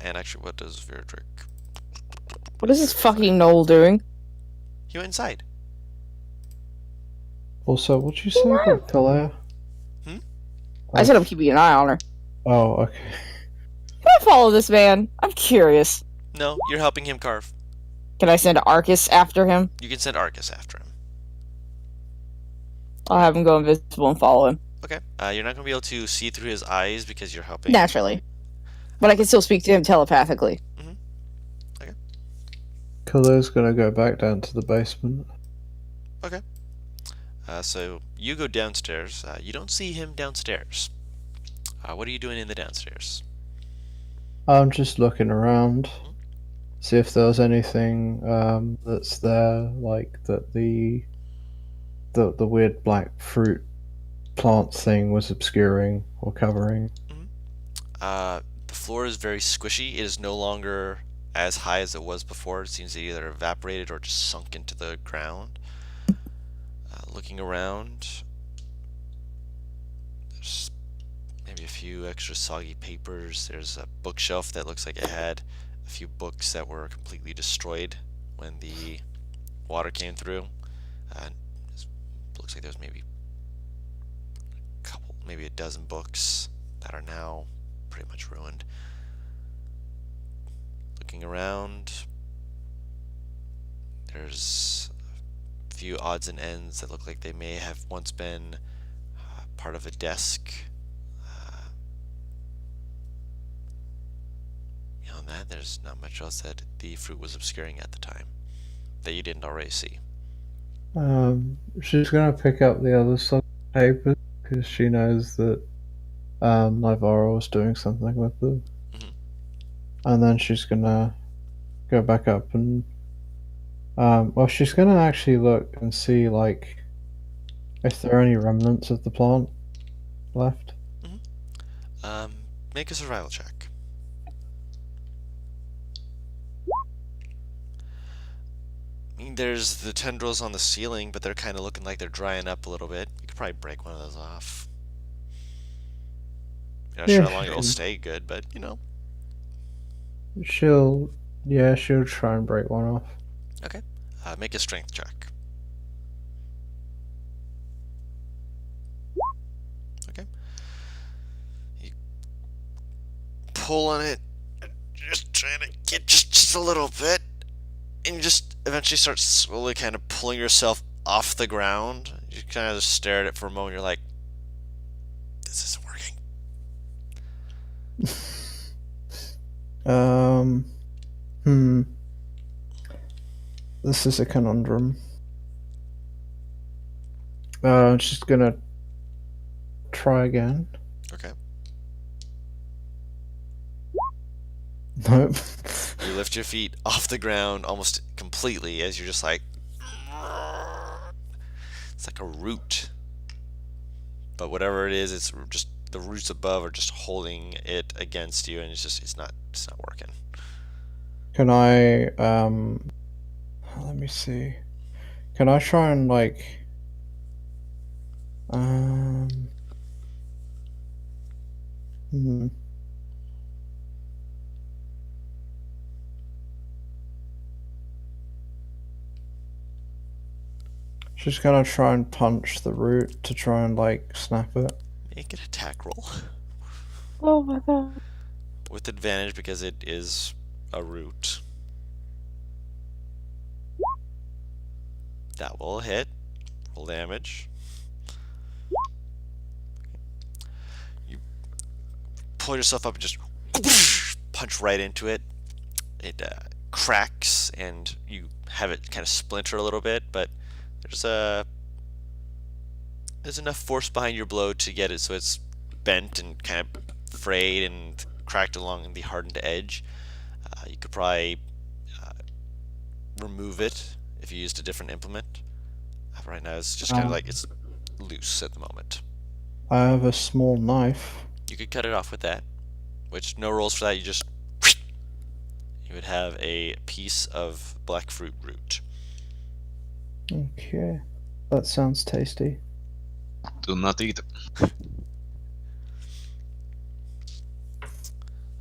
And actually, what does Verdrick? What is this fucking Noel doing? He went inside. Also, what'd you say about Kalea? I said I'm keeping an eye on her. Oh, okay. Can I follow this man? I'm curious. No, you're helping him carve. Can I send Arcus after him? You can send Arcus after him. I'll have him go invisible and follow him. Okay. You're not going to be able to see through his eyes because you're helping. Naturally. But I can still speak to him telepathically. Kalea's gonna go back down to the basement. Okay. So you go downstairs. You don't see him downstairs. What are you doing in the downstairs? I'm just looking around, see if there's anything that's there, like that the weird black fruit plant thing was obscuring or covering. The floor is very squishy. It is no longer as high as it was before. It seems to either evaporated or just sunk into the ground. Looking around, there's maybe a few extra soggy papers. There's a bookshelf that looks like it had a few books that were completely destroyed when the water came through. Looks like there's maybe maybe a dozen books that are now pretty much ruined. Looking around, there's a few odds and ends that look like they may have once been part of a desk. Beyond that, there's not much else that the fruit was obscuring at the time that you didn't already see. She's gonna pick up the other side of the paper because she knows that Nivara was doing something with them. And then she's gonna go back up and well, she's gonna actually look and see like if there are any remnants of the plant left. Make a survival check. I mean, there's the tendrils on the ceiling, but they're kind of looking like they're drying up a little bit. You could probably break one of those off. You're not sure how long it'll stay good, but you know. She'll try and break one off. Okay. Make a strength check. Okay. You pull on it, just trying to get just a little bit, and you just eventually start slowly kind of pulling yourself off the ground. You kind of just stare at it for a moment. You're like, this isn't working. This is a conundrum. She's gonna try again. Okay. Nope. You lift your feet off the ground almost completely as you're just like, it's like a root. But whatever it is, it's just the roots above are just holding it against you, and it's not working. Can I let me see. Can I try and like She's gonna try and punch the root to try and like snap it. Make an attack roll. Oh my god. With advantage because it is a root. That will hit. Roll damage. You pull yourself up and just punch right into it. It cracks and you have it kind of splinter a little bit, but there's enough force behind your blow to get it so it's bent and kind of frayed and cracked along the hardened edge. You could probably remove it if you used a different implement. Right now, it's just kind of like it's loose at the moment. I have a small knife. You could cut it off with that, which no rolls for that. You would have a piece of black fruit root. Okay, that sounds tasty. Do not eat. All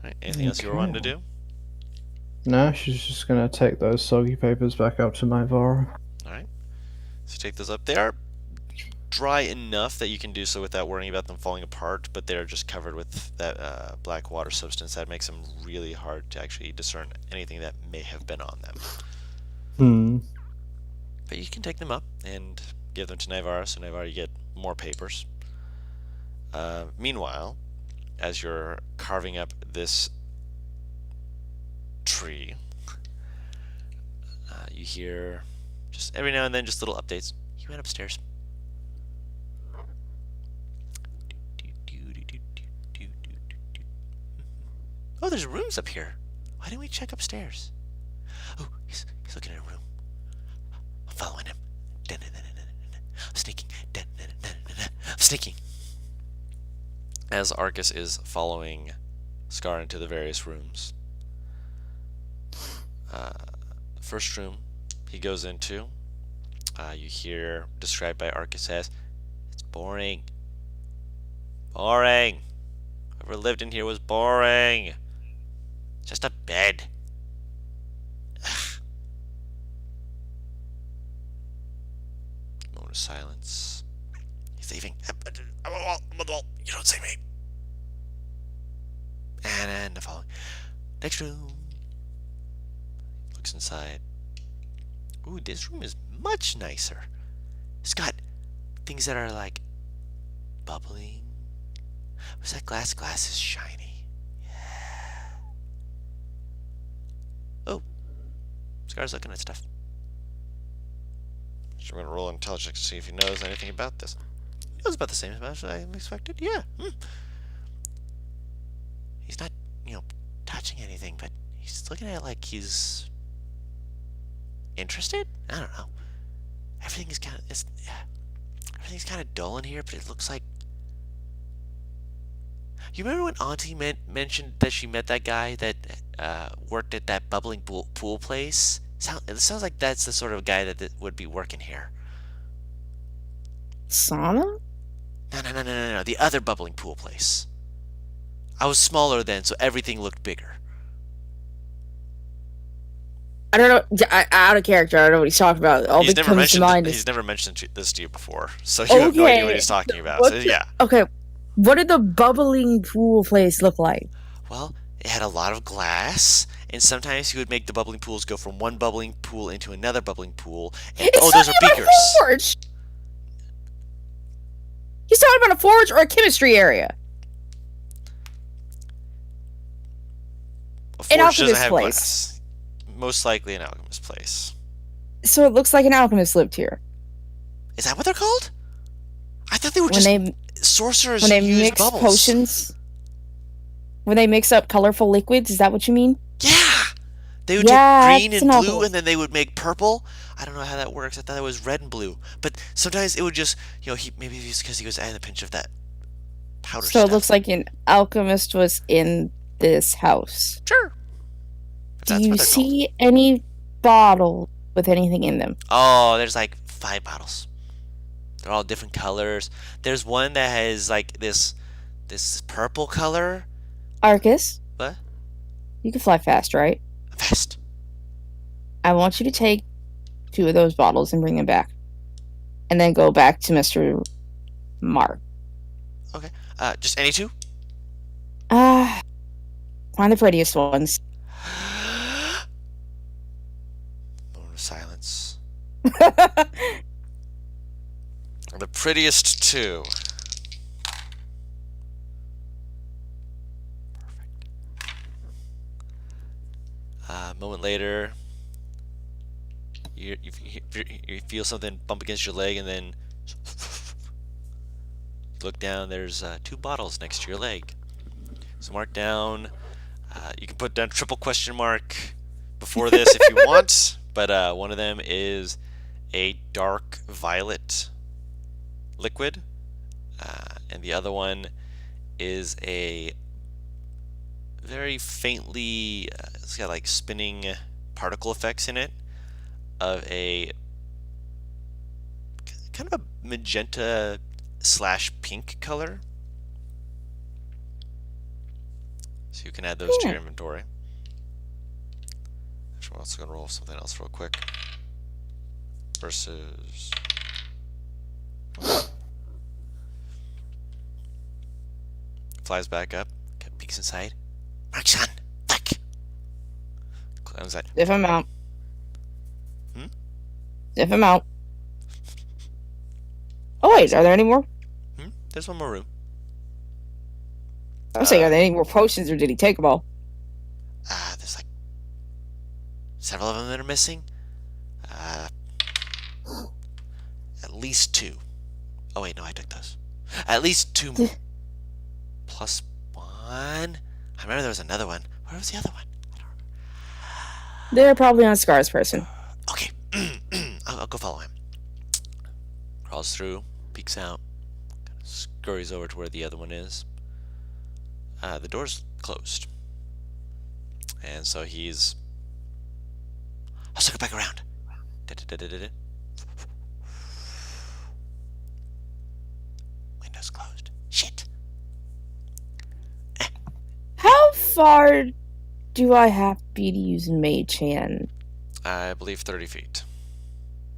right, anything else you were wanting to do? No, she's just gonna take those soggy papers back up to Naivara. All right. So take those up. They are dry enough that you can do so without worrying about them falling apart, but they're just covered with that black water substance that makes them really hard to actually discern anything that may have been on them. But you can take them up and give them to Naivara, so Naivara, you get more papers. Meanwhile, as you're carving up this tree, you hear just every now and then just little updates. He went upstairs. Oh, there's rooms up here. Why didn't we check upstairs? Oh, he's looking at a room. I'm following him. I'm sneaking. I'm sneaking. As Arcus is following Scar into the various rooms. First room he goes into, you hear described by Arcus as, it's boring. Boring. Whoever lived in here was boring. Just a bed. Ugh. Moment of silence. He's leaving. I'm on the wall. I'm on the wall. You don't see me. And the following. Next room. Looks inside. Ooh, this room is much nicer. It's got things that are like bubbling. What's that glass? Glass is shiny. Yeah. Oh. Scar's looking at stuff. So we're going to roll intelligence to see if he knows anything about this. He knows about the same as I expected. Yeah. He's not, touching anything, but he's looking at it like he's interested? I don't know. Everything's kind of dull in here, but it looks like. You remember when Auntie mentioned that she met that guy that worked at that bubbling pool place? It sounds like that's the sort of guy that would be working here. Sauna? No. The other bubbling pool place. I was smaller then, so everything looked bigger. I don't know. Out of character. I don't know what he's talking about. All that comes to mind is. He's never mentioned this to you before, so you have no idea what he's talking about. So, yeah. Okay. What did the bubbling pool place look like? Well, it had a lot of glass, and sometimes he would make the bubbling pools go from one bubbling pool into another bubbling pool. And, those are beakers. A forge. He's talking about a forge or a chemistry area. A forge doesn't have glass. Most likely an alchemist place. So it looks like an alchemist lived here. Is that what they're called? I thought they were sorcerers when they use mix bubbles. Potions. When they mix up colorful liquids, is that what you mean? Yeah! They would do green and blue, and then they would make purple. I don't know how that works. I thought it was red and blue. But sometimes it would just, maybe it's because he was adding a pinch of that powder stuff. So it looks like an alchemist was in this house. Sure. Do you see any bottles with anything in them? Oh, there's like 5 bottles. They're all different colors. There's one that has like this purple color. Arcus? What? You can fly fast, right? Fast. I want you to take 2 of those bottles and bring them back. And then go back to Mr. Mark. Okay. Just any 2? Find the prettiest ones. Moment of silence. The prettiest 2. A moment later, you feel something bump against your leg, and then look down. There's 2 bottles next to your leg. So mark down. You can put down triple question mark before this if you want, but one of them is a dark violet liquid, and the other one is a very faintly, it's got like spinning particle effects in it, of a kind of a magenta / pink color. So you can add those to your inventory. Actually, I'm also going to roll something else real quick. Versus... Flies back up. Peeks inside. Markson! Look! Climbs inside. If I'm out. Hmm? If I'm out. Oh wait, are there any more? There's one more room. I'm saying, are there any more potions, or did he take them all? There's like several of them that are missing. At least 2. Oh wait, no, I took those. At least 2 more. Plus 1. I remember there was another one. Where was the other one? I don't remember. They're probably on Scar's person. Okay, I'll go follow him. Crawls through, peeks out, kind of scurries over to where the other one is. The door's closed, and so he's. I'll circle back around. Window's closed. Shit. How far do I have to be to use Mage Hand? I believe 30 feet.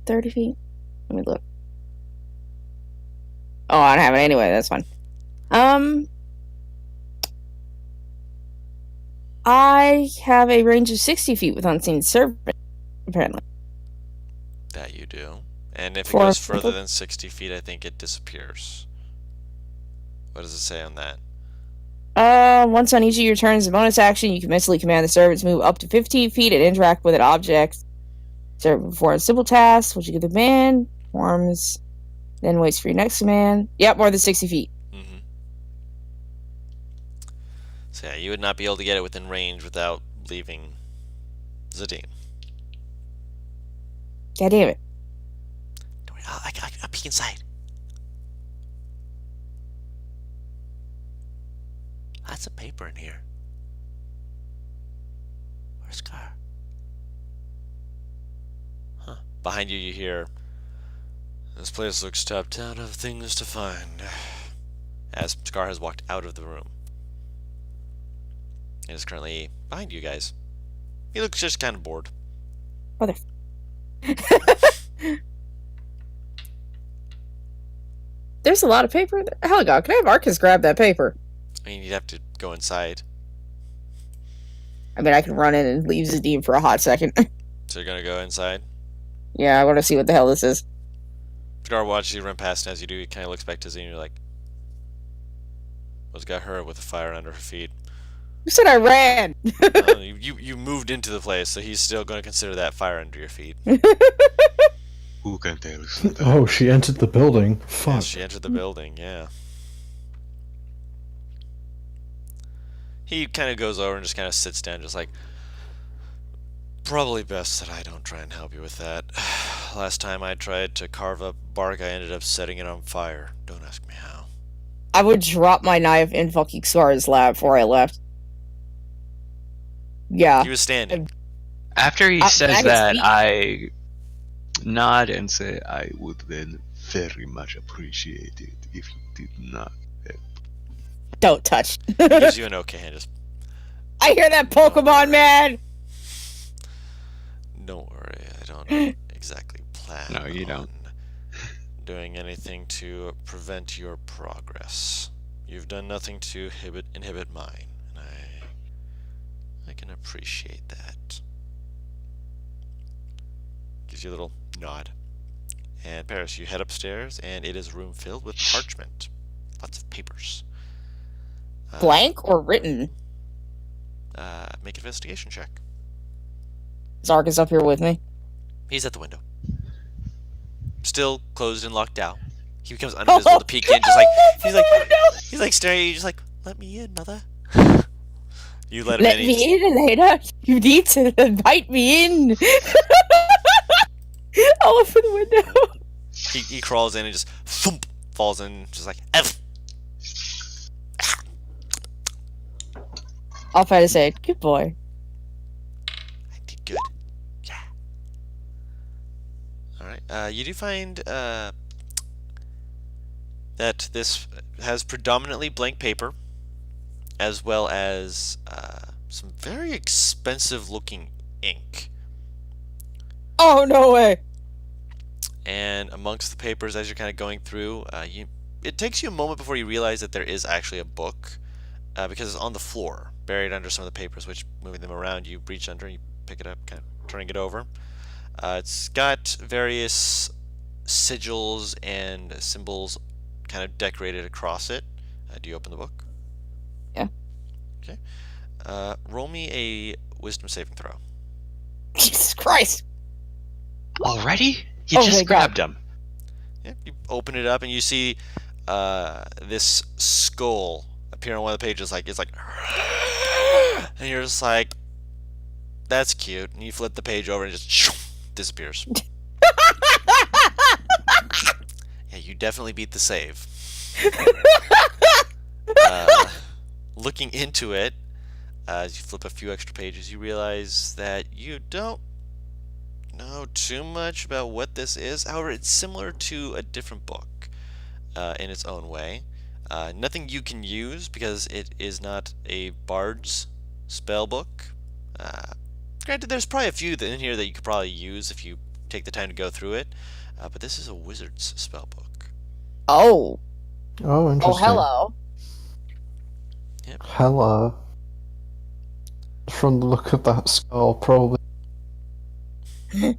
30 feet? Let me look. Oh, I don't have it anyway. That's fine. I have a range of 60 feet with Unseen Serpent, apparently. That you do. And if it For- goes further than 60 feet, I think it disappears. What does it say on that? Once on each of your turns, as a bonus action, you can mentally command the servant to move up to 15 feet and interact with an object. Servant performs simple tasks, which you can command, performs, then waits for your next command. Yep, more than 60 feet. Mm-hmm. So yeah, you would not be able to get it within range without leaving Zadine. God damn it. Don't worry, I'll peek inside. Lots of paper in here. Where's Scar? Huh. Behind you, you hear, "This place looks tapped out of things to find," as Scar has walked out of the room. And is currently behind you guys. He looks just kind of bored. Mother. There's a lot of paper. Hell, God, can I have Arcus grab that paper? I mean, you'd have to go inside. I mean, I can run in and leave Zadine for a hot second. So you're gonna go inside? Yeah, I want to see what the hell this is. Scar watches you run past, and as you do, he kind of looks back to Z, and you're like, "What's got her with a fire under her feet?" Who said I ran? You moved into the place, so he's still going to consider that fire under your feet. Who can tell us that? Oh, she entered the building. Fuck. Yes, she entered the building, yeah. He kind of goes over and just kind of sits down, just like, "Probably best that I don't try and help you with that. Last time I tried to carve up bark, I ended up setting it on fire. Don't ask me how." I would drop my knife in fucking Scar's lap before I left. Yeah. He was standing. After he At says his that, feet. I nod and say, I would then very much appreciate it if you did not. Don't touch. He gives you an okay hand, just, I hear that Pokemon, man! "Don't worry, I don't exactly plan No, you don't. on doing anything to prevent your progress. You've done nothing to inhibit mine, and I can appreciate that." Gives you a little nod. And Paris, you head upstairs, and it is a room filled with parchment. Lots of papers. Blank or written? Make an investigation check. Is Arcus up here with me? He's at the window. Still closed and locked out. He becomes invisible to peek in, just like, he's like staring at you, just like, "Let me in, mother." You let him Let in. me in, Elena. You need to invite me in. I'll open the window. He crawls in and just thump, falls in, just like F. I'll try to say, good boy. I did good. Yeah. All right. You do find that this has predominantly blank paper, as well as some very expensive-looking ink. Oh, no way. And amongst the papers, as you're kind of going through, it takes you a moment before you realize that there is actually a book, because it's on the floor, buried under some of the papers, which, moving them around, you reach under and you pick it up, kind of turning it over. It's got various sigils and symbols kind of decorated across it. Do you open the book? Yeah. Okay. Roll me a wisdom saving throw. Jesus Christ. Already? You Oh just my God. grabbed him. Yeah, you open it up and you see this skull appear on one of the pages. Like it's like, and you're just like, that's cute. And you flip the page over and it just disappears. Yeah, you definitely beat the save. Looking into it, as you flip a few extra pages, you realize that you don't know too much about what this is. However, it's similar to a different book in its own way. Nothing you can use because it is not a bard's spell book. Granted, there's probably a few in here that you could probably use if you take the time to go through it, but this is a wizard's spell book. Oh. Oh, Oh, interesting. hello. Yep. Hello. From the look of that skull, probably. You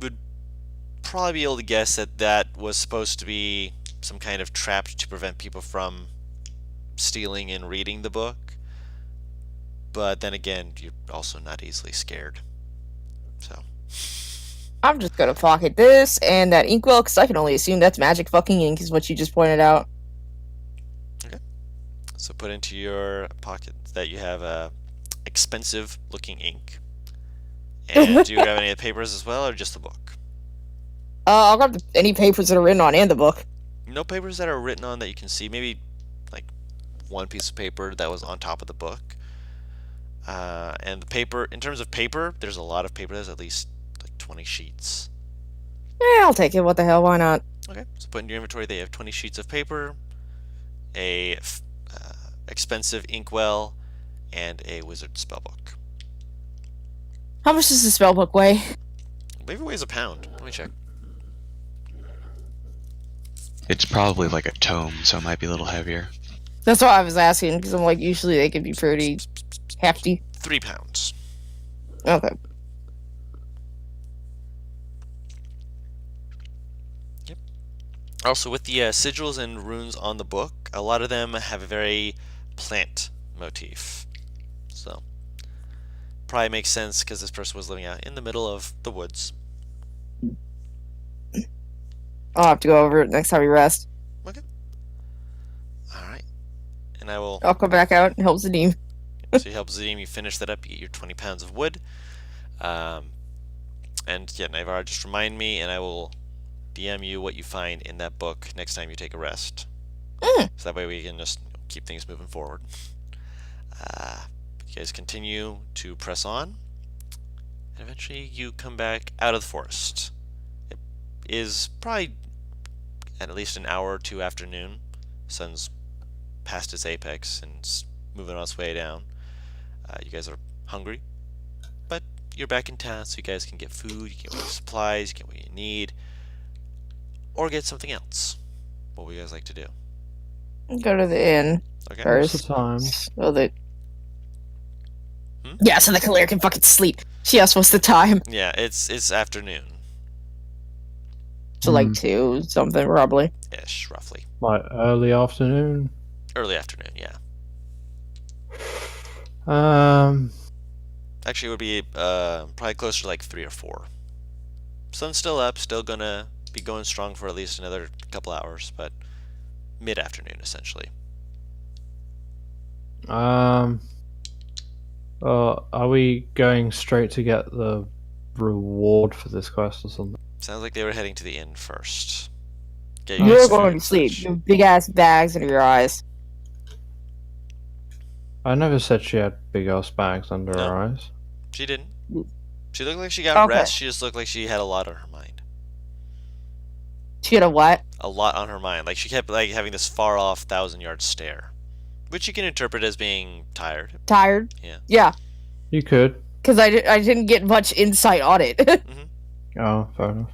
would probably be able to guess that that was supposed to be some kind of trap to prevent people from stealing and reading the book. But then again, you're also not easily scared. So, I'm just gonna pocket this and that inkwell, because I can only assume that's magic fucking ink, is what you just pointed out. so put into your pocket that you have a expensive looking ink. And do you have any of the papers as well, or just the book? I'll grab any papers that are written on and the book. No papers that are written on that you can see. Maybe like one piece of paper that was on top of the book. And the paper, in terms of paper, there's a lot of paper. There's at least like 20 sheets. I'll take it. What the hell? Why not? Okay, so put in your inventory they have 20 sheets of paper, a expensive inkwell, and a wizard spellbook. How much does the spell book weigh? I believe it weighs a pound. Let me check. It's probably like a tome, so it might be a little heavier. That's what I was asking, because I'm like, usually they can be pretty hefty. 3 pounds. Okay. Also, with the sigils and runes on the book, a lot of them have a very plant motif. So, probably makes sense because this person was living out in the middle of the woods. I'll have to go over it next time we rest. Okay. Alright. And I will. I'll come back out and help Zadim. So you help Zadim, you finish that up, you get your 20 pounds of wood. And yeah, Navar, just remind me, and I will DM you what you find in that book next time you take a rest. So that way we can just keep things moving forward. You guys continue to press on, and eventually you come back out of the forest. It is probably at least an hour or two after noon. Sun's past its apex and it's moving on its way down. You guys are hungry, but you're back in town, so you guys can get food, you get supplies, you get what you need, or get something else. What would you guys like to do? Go to the inn Okay. What's first. the time? So that... Hmm? Yeah, so the Clear can fucking sleep. She asked what's the time. Yeah, it's afternoon. So like 2 something probably. Ish, roughly. Like early afternoon? Early afternoon, yeah. Actually, it would be probably closer to like 3 or 4. Sun's still up, still gonna be going strong for at least another couple hours, but mid-afternoon essentially. Are we going straight to get the reward for this quest or something? Sounds like they were heading to the inn first. Get Oh, you You're some okay. food going and to sleep. such. You have big ass bags under your eyes. I never said she had big ass bags under No. her eyes. She didn't. She looked like she got Okay. rest. She just looked like she had a lot on her mind. She had a what? A lot on her mind. Like she kept like having this far off 1,000-yard stare, which you can interpret as being tired. Tired? Yeah. Yeah, You could. because I didn't get much insight on it. Oh, fair enough.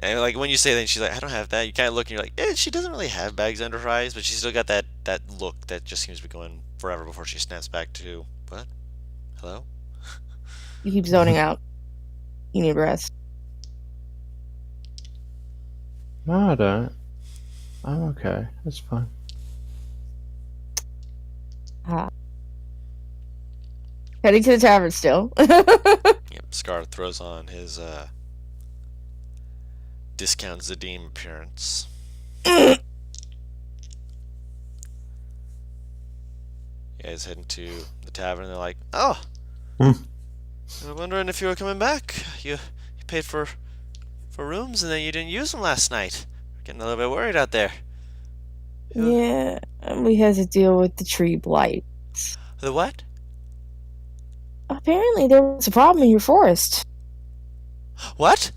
And like when you say that, she's like, I don't have that. You kind of look and you're like, she doesn't really have bags under her eyes, but she's still got that look that just seems to be going forever before she snaps back to, what? Hello? You keep zoning out. You need rest. No, I don't. I'm okay. It's fine. Heading to the tavern still. Yep, Scar throws on his discount Zadim appearance. Yeah, he's heading to the tavern and they're like, oh, Hmm. I was wondering if you were coming back. You paid for rooms and then you didn't use them last night. Getting a little bit worried out there. Yeah, we had to deal with the tree blight. The what? Apparently, there was a problem in your forest. What?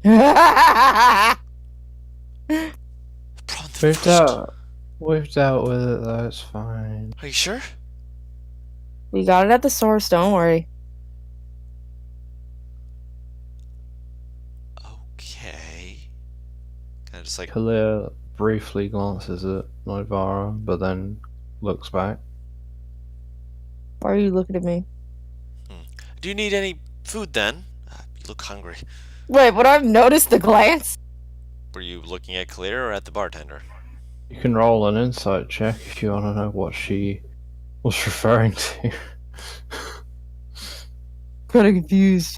We Problem the We've first. dealt with it though, it's fine. Are you sure? got it at the source, don't worry. Okay. Kind of just like, Kalia briefly glances at Nivara, but then looks back. Why are you looking at me? do you need any food then? You look hungry. Wait, would I've noticed the glance? Were you looking at Clear or at the bartender? You can roll an insight check if you want to know what she was referring to. Kinda confused.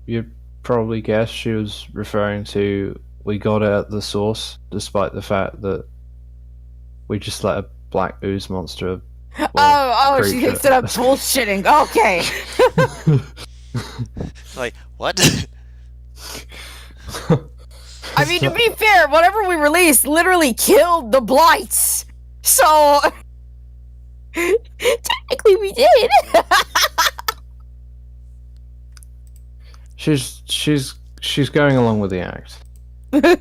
You'd probably guess she was referring to we got it at the source, despite the fact that we just let a black ooze monster. Oh, she creature. thinks that I'm bullshitting. Okay. Like, what? I mean, to be fair, whatever we released literally killed the blights. So, technically we did. She's going along with the act. Fair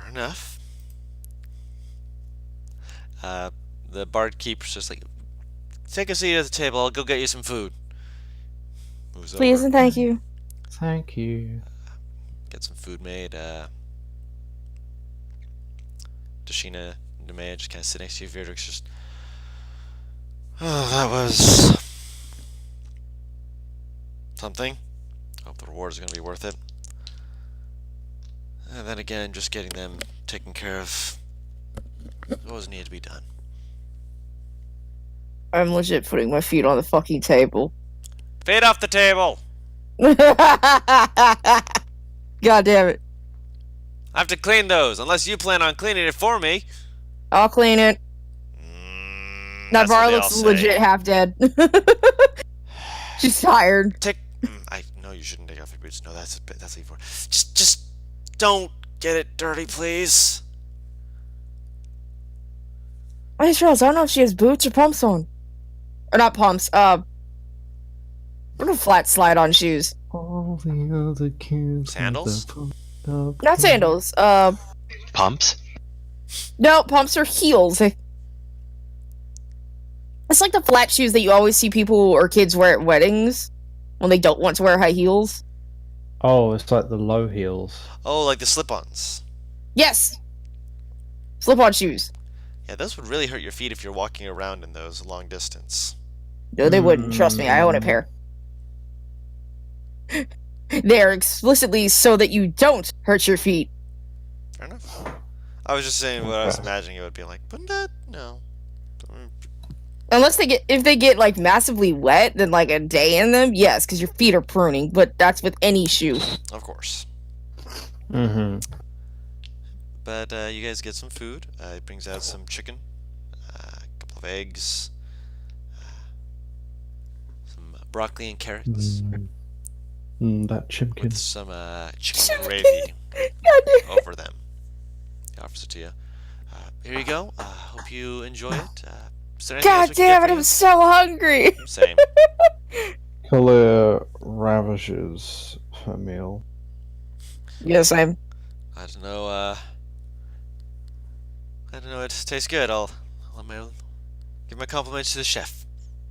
enough. The barkeeper's just like, take a seat at the table. I'll go get you some food. Moves Please over, and thank you. Thank you. get some food made. Dashina and Nemea just kind of sit next to you. Virdrix just, oh, that was something. Hope the reward is going to be worth it. And then again, just getting them taken care of. What was needed to be done. I'm legit putting my feet on the fucking table. Feet off the table! God damn it. I have to clean those, unless you plan on cleaning it for me. I'll clean it. That's what Navarre they all looks say. legit half dead. She's tired. I know you shouldn't take off your boots. No, that's evil. Just don't get it dirty, please. I just don't know if she has boots or pumps on. Or not pumps, what are flat slide-on shoes? All the other kids. Sandals? Not sandals, Pumps? no, pumps are heels. It's like the flat shoes that you always see people or kids wear at weddings when they don't want to wear high heels. Oh, it's like the low heels. Oh, like the slip-ons. Yes! Slip-on shoes. Yeah, those would really hurt your feet if you're walking around in those long distance. No, they wouldn't. Trust me, I own a pair. They're explicitly so that you don't hurt your feet. Fair enough. I was just saying what I was imagining it would be like, but no. Unless if they get like massively wet, then like a day in them, yes, because your feet are pruning. But that's with any shoe. Of course. Mm-hmm. But you guys get some food. It brings out some chicken, a couple of eggs, some broccoli and carrots, That with chimkin. some chicken gravy over them. He offers it to you. Here you go. Hope you enjoy it. Is there anything else God we can get damn for it! you? I'm so hungry. Same. Kalia ravishes her meal. Yes, I'm. I don't know. I don't know. It tastes good. I'll give my compliments to the chef.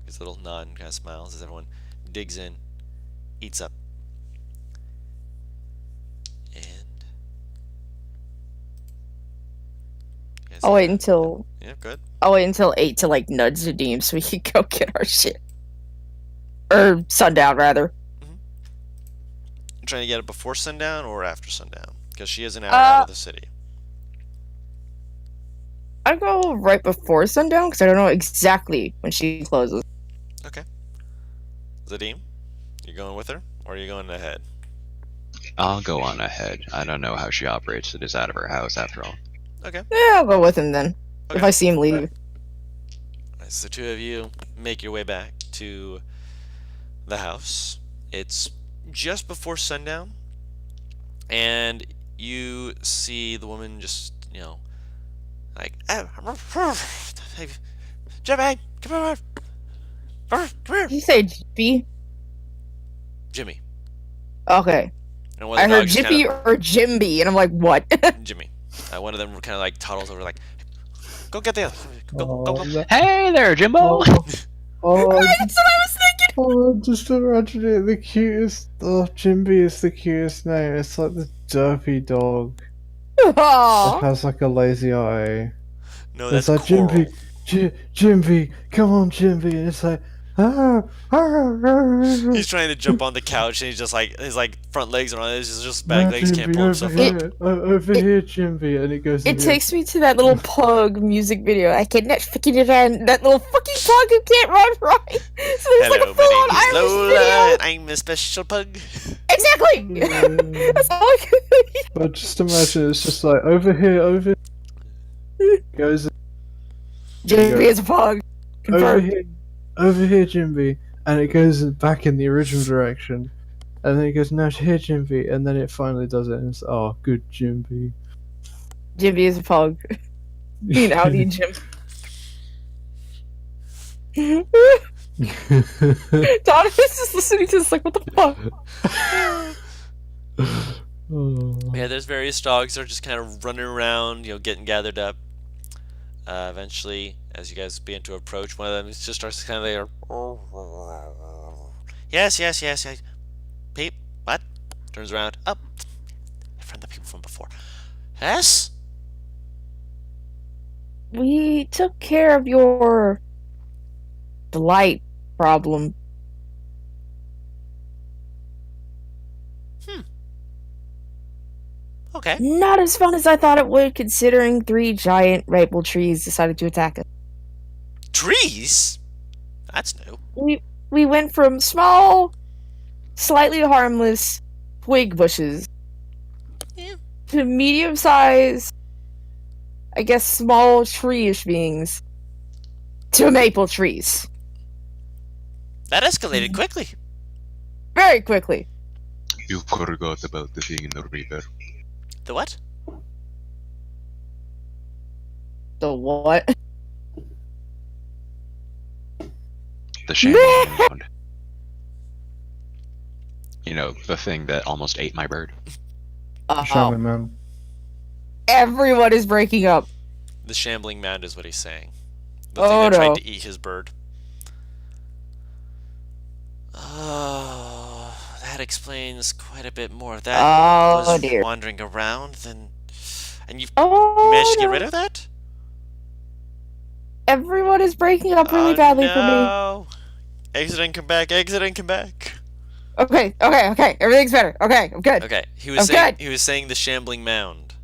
Gives a little nod and kind of smiles as everyone digs in, eats up, and yes, I'll wait until yeah, good. 8 to like nudge Nadim so we can go get our shit. Or sundown, rather. You trying to get it before sundown or after sundown? Because she is an hour out of the city. I'd go right before sundown because I don't know exactly when she closes. Okay. Zadim, you going with her or are you going ahead? I'll go on ahead. I don't know how she operates. It is out of her house after all. Okay. Yeah, I'll go with him then. Okay. If I see him leave. So the two of you make your way back to the house. It's just before sundown, and you see the woman just, like, hey, Jimmy, come on, come Did here, you say Jippy? Jimmy. Okay. And one of I the heard dogs Jippy kind or Jimby, and I'm like, what? of, Jimmy. One of them kind of like toddles over, like, go get the other, go. Hey there, Jimbo! Oh, oh, That's what I was thinking! oh, just imagine it. The cutest. Oh, Jimby is the cutest name. It's like the derpy dog that Aww. has like a lazy eye. No, It's that's like Coral. Jimby, come on, Jimby, and it's like, He's trying to jump on the couch, and he's like front legs are on it. His just back no, legs can't Jimby, pull over himself up. here, over here, Jimby, and it goes. It takes me to that little pug music video. I cannot fucking run. That little fucking pug who can't run right. So there's like Hello, a full-on my name is Irish Lola, video. and I'm a special pug. Exactly. That's all I could think. But just imagine it's just like over here, goes Jimmy is a pug. over Confirmed. here, Jimby, and it goes back in the original direction, and then it goes now here, Jimby, and then it finally does it, and it's good, Jimby. Jimmy is a pug. Being Audi Jim. Don is just listening to this like, what the fuck? Oh. Yeah, there's various dogs that are just kind of running around, getting gathered up. Eventually, as you guys begin to approach, one of them just starts kind of like, yes. Peep, what? Turns around, up. From the people from before. Yes? We took care of your blight problem. Okay. Not as fun as I thought it would, considering 3 giant maple trees decided to attack us. Trees? That's new. We went from small, slightly harmless twig bushes Yeah. to medium-sized, I guess, small tree-ish beings to maple trees. That escalated quickly. Very quickly. You forgot about the thing in the river. The what? The what? The shambling mound. The thing that almost ate my bird. Shaman man. Everyone is breaking up. The shambling mound is what he's saying. The Oh, thing that no. tried to eat his bird. Oh, that explains quite a bit more. That Oh, was dear. wandering around, and you Oh, managed to get no. rid of that? Everyone is breaking up really Oh, badly for me. no. Exit and come back. Exit and come back. Okay. Everything's better. Okay, I'm good. Okay, he was I'm saying good. he was saying the shambling mound.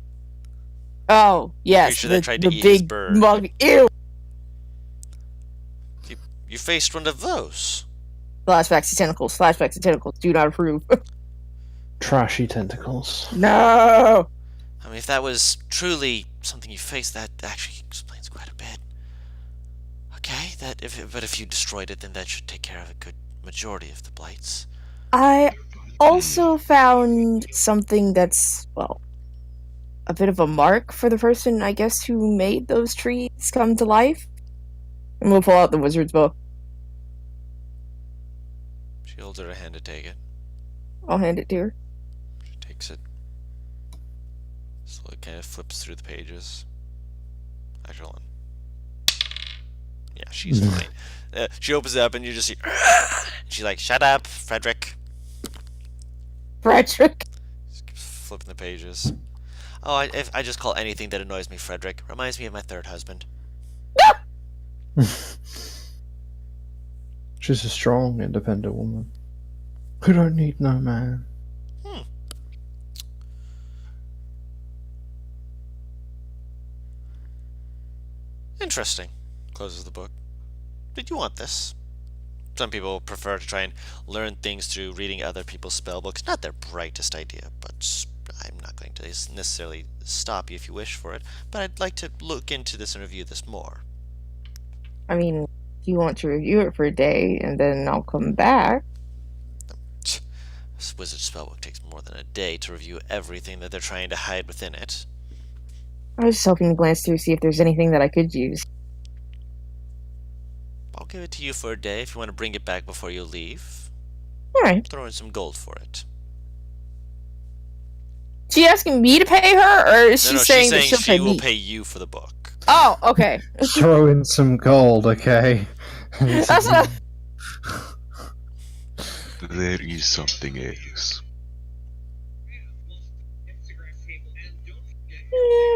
Oh, yes. Pretty sure they tried to the eat his big bird. mug. Ew. You faced one of those. Flashbacks to tentacles. Do not approve. trashy tentacles. No! I mean, if that was truly something you faced, that actually explains quite a bit. Okay, but if you destroyed it, then that should take care of a good majority of the blights. I also found something that's, well, a bit of a mark for the person, I guess, who made those trees come to life. And we'll pull out the wizard's book. She holds out her hand to take it. I'll hand it to her. She takes it. Slowly kind of flips through the pages. Actual one. Yeah, she's fine. She opens it up and you just see... She's like, shut up, Frederick. Frederick. Just keeps flipping the pages. Oh, I just call anything that annoys me Frederick. Reminds me of my third husband. She's a strong, independent woman who don't need no man. Interesting. Closes the book. Did you want this? Some people prefer to try and learn things through reading other people's spell books. Not their brightest idea, but I'm not going to necessarily stop you if you wish for it. But I'd like to look into this and review this more. I mean, if you want to review it for a day, and then I'll come back. This wizard spellbook takes more than a day to review everything that they're trying to hide within it. I was just hoping to glance through, see if there's anything that I could use. I'll give it to you for a day if you want to bring it back before you leave. Alright. Throw in some gold for it. She asking me to pay her, or is No, she saying that she'll she pay will me? pay you for the book. Oh, okay. Throw in some gold, okay? That's not... There is something else.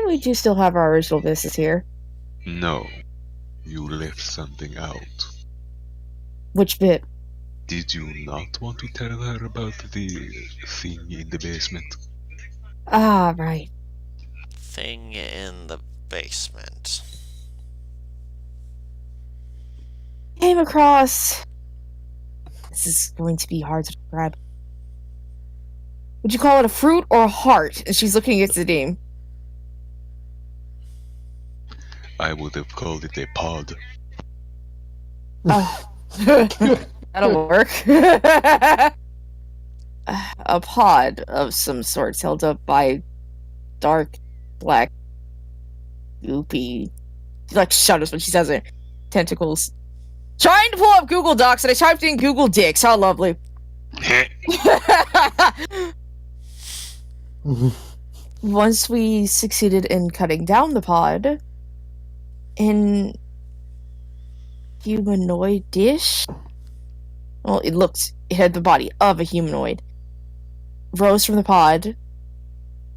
We do still have our original business here. No, you left something out. Which bit? Did you not want to tell her about the thing in the basement? Ah, right. Thing in the basement. Came across... This is going to be hard to describe. Would you call it a fruit or a heart? And she's looking at Zadim. I would have called it a pod. Oh. That'll work. A pod of some sorts held up by dark, black, goopy... She like shudders when she says it. Tentacles. Trying to pull up Google Docs and I typed in Google Dicks. How lovely. Once we succeeded in cutting down the pod, in humanoid dish? Well, it had the body of a humanoid. Rose from the pod,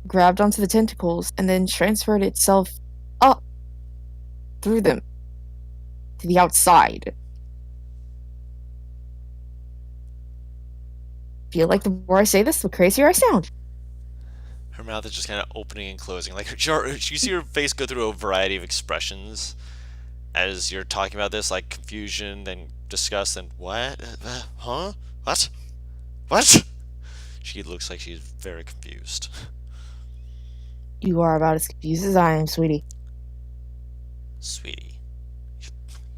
grabbed onto the tentacles, and then transferred itself up through them to the outside. Feel like the more I say this, the crazier I sound. Her mouth is just kind of opening and closing. Like you see her face go through a variety of expressions as you're talking about this, like confusion, then disgust, and what? Huh? What? What? She looks like she's very confused. You are about as confused as I am, sweetie. Sweetie,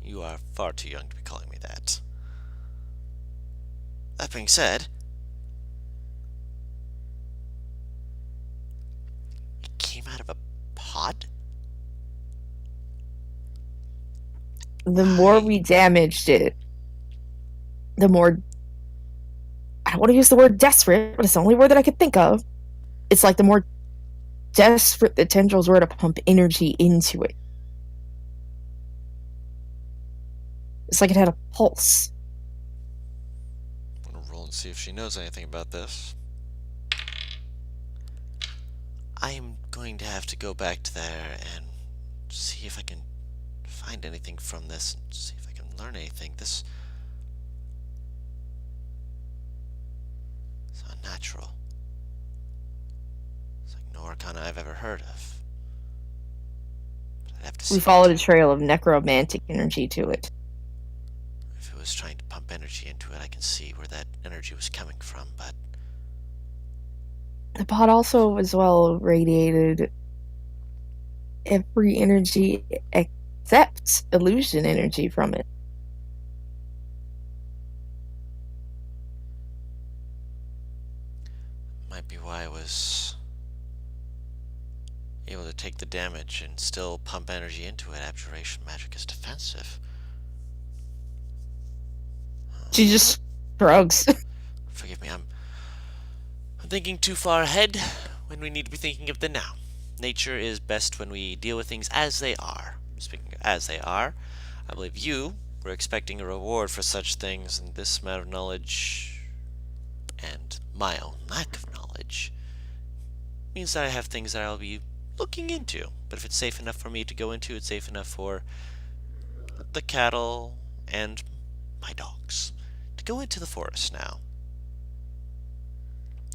you are far too young to be calling me that. That being said, it came out of a pod? The more we damaged it, the more... I don't want to use the word desperate, but it's the only word that I could think of. It's like the more desperate the tendrils were to pump energy into it. It's like it had a pulse. I'm gonna roll and see if she knows anything about this. I am going to have to go back to there and see if I can find anything from this and see if I can learn anything. This is unnatural. It's like no arcana I've ever heard of. But I'd have to see We followed a trail of necromantic energy to it. if it was trying to pump energy into it. I can see where that energy was coming from, but The pod also as well radiated every energy except illusion energy from it. Might be why I was able to take the damage and still pump energy into it. Abjuration magic is defensive. She just drugs. Forgive me, I'm thinking too far ahead when we need to be thinking of the now. Nature is best when we deal with things as they are. Speaking of as they are, I believe you were expecting a reward for such things, and this amount of knowledge and my own lack of knowledge means that I have things that I'll be looking into. But if it's safe enough for me to go into, it's safe enough for the cattle and my dogs to go into the forest now.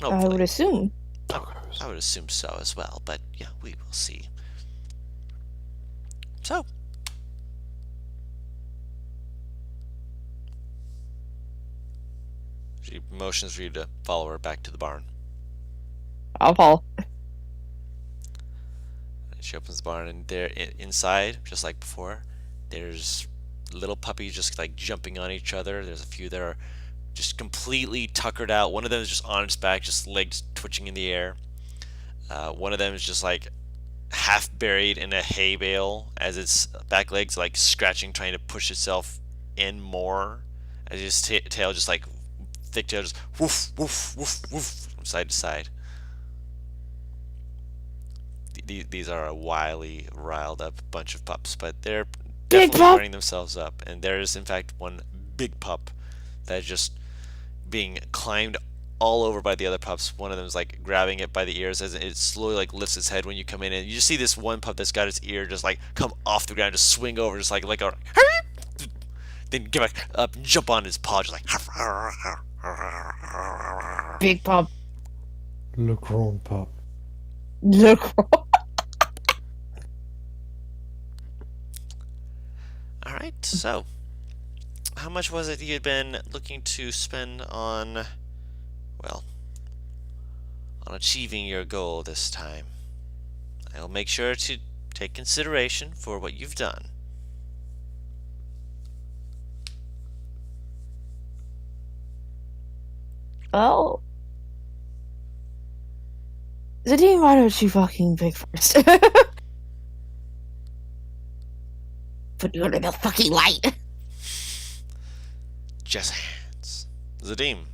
I would assume. I would assume so as well, but yeah, we will see. So, she motions for you to follow her back to the barn. I'll follow. She opens the barn, and there, inside, just like before, there's little puppies just like jumping on each other. There's a few that are just completely tuckered out. One of them is just on its back, just legs twitching in the air. One of them is just like half buried in a hay bale as its back legs like scratching, trying to push itself in more. As its tail just like thick tail just woof woof woof woof from side to side. These are a wily, riled up bunch of pups, but they're definitely running themselves up. And there is in fact one big pup that is just being climbed all over by the other pups. One of them is like grabbing it by the ears as it slowly like lifts its head when you come in, and you just see this one pup that's got its ear just like come off the ground, just swing over, just like a then get back up and jump on his paw, just like Big pup. Look wrong, pup. Look. Alright, so how much was it you had been looking to spend on, well, on achieving your goal this time? I'll make sure to take consideration for what you've done. Oh. Zadine, why don't you fucking pick first? Put you under the fucking light. Just hands. Zadim.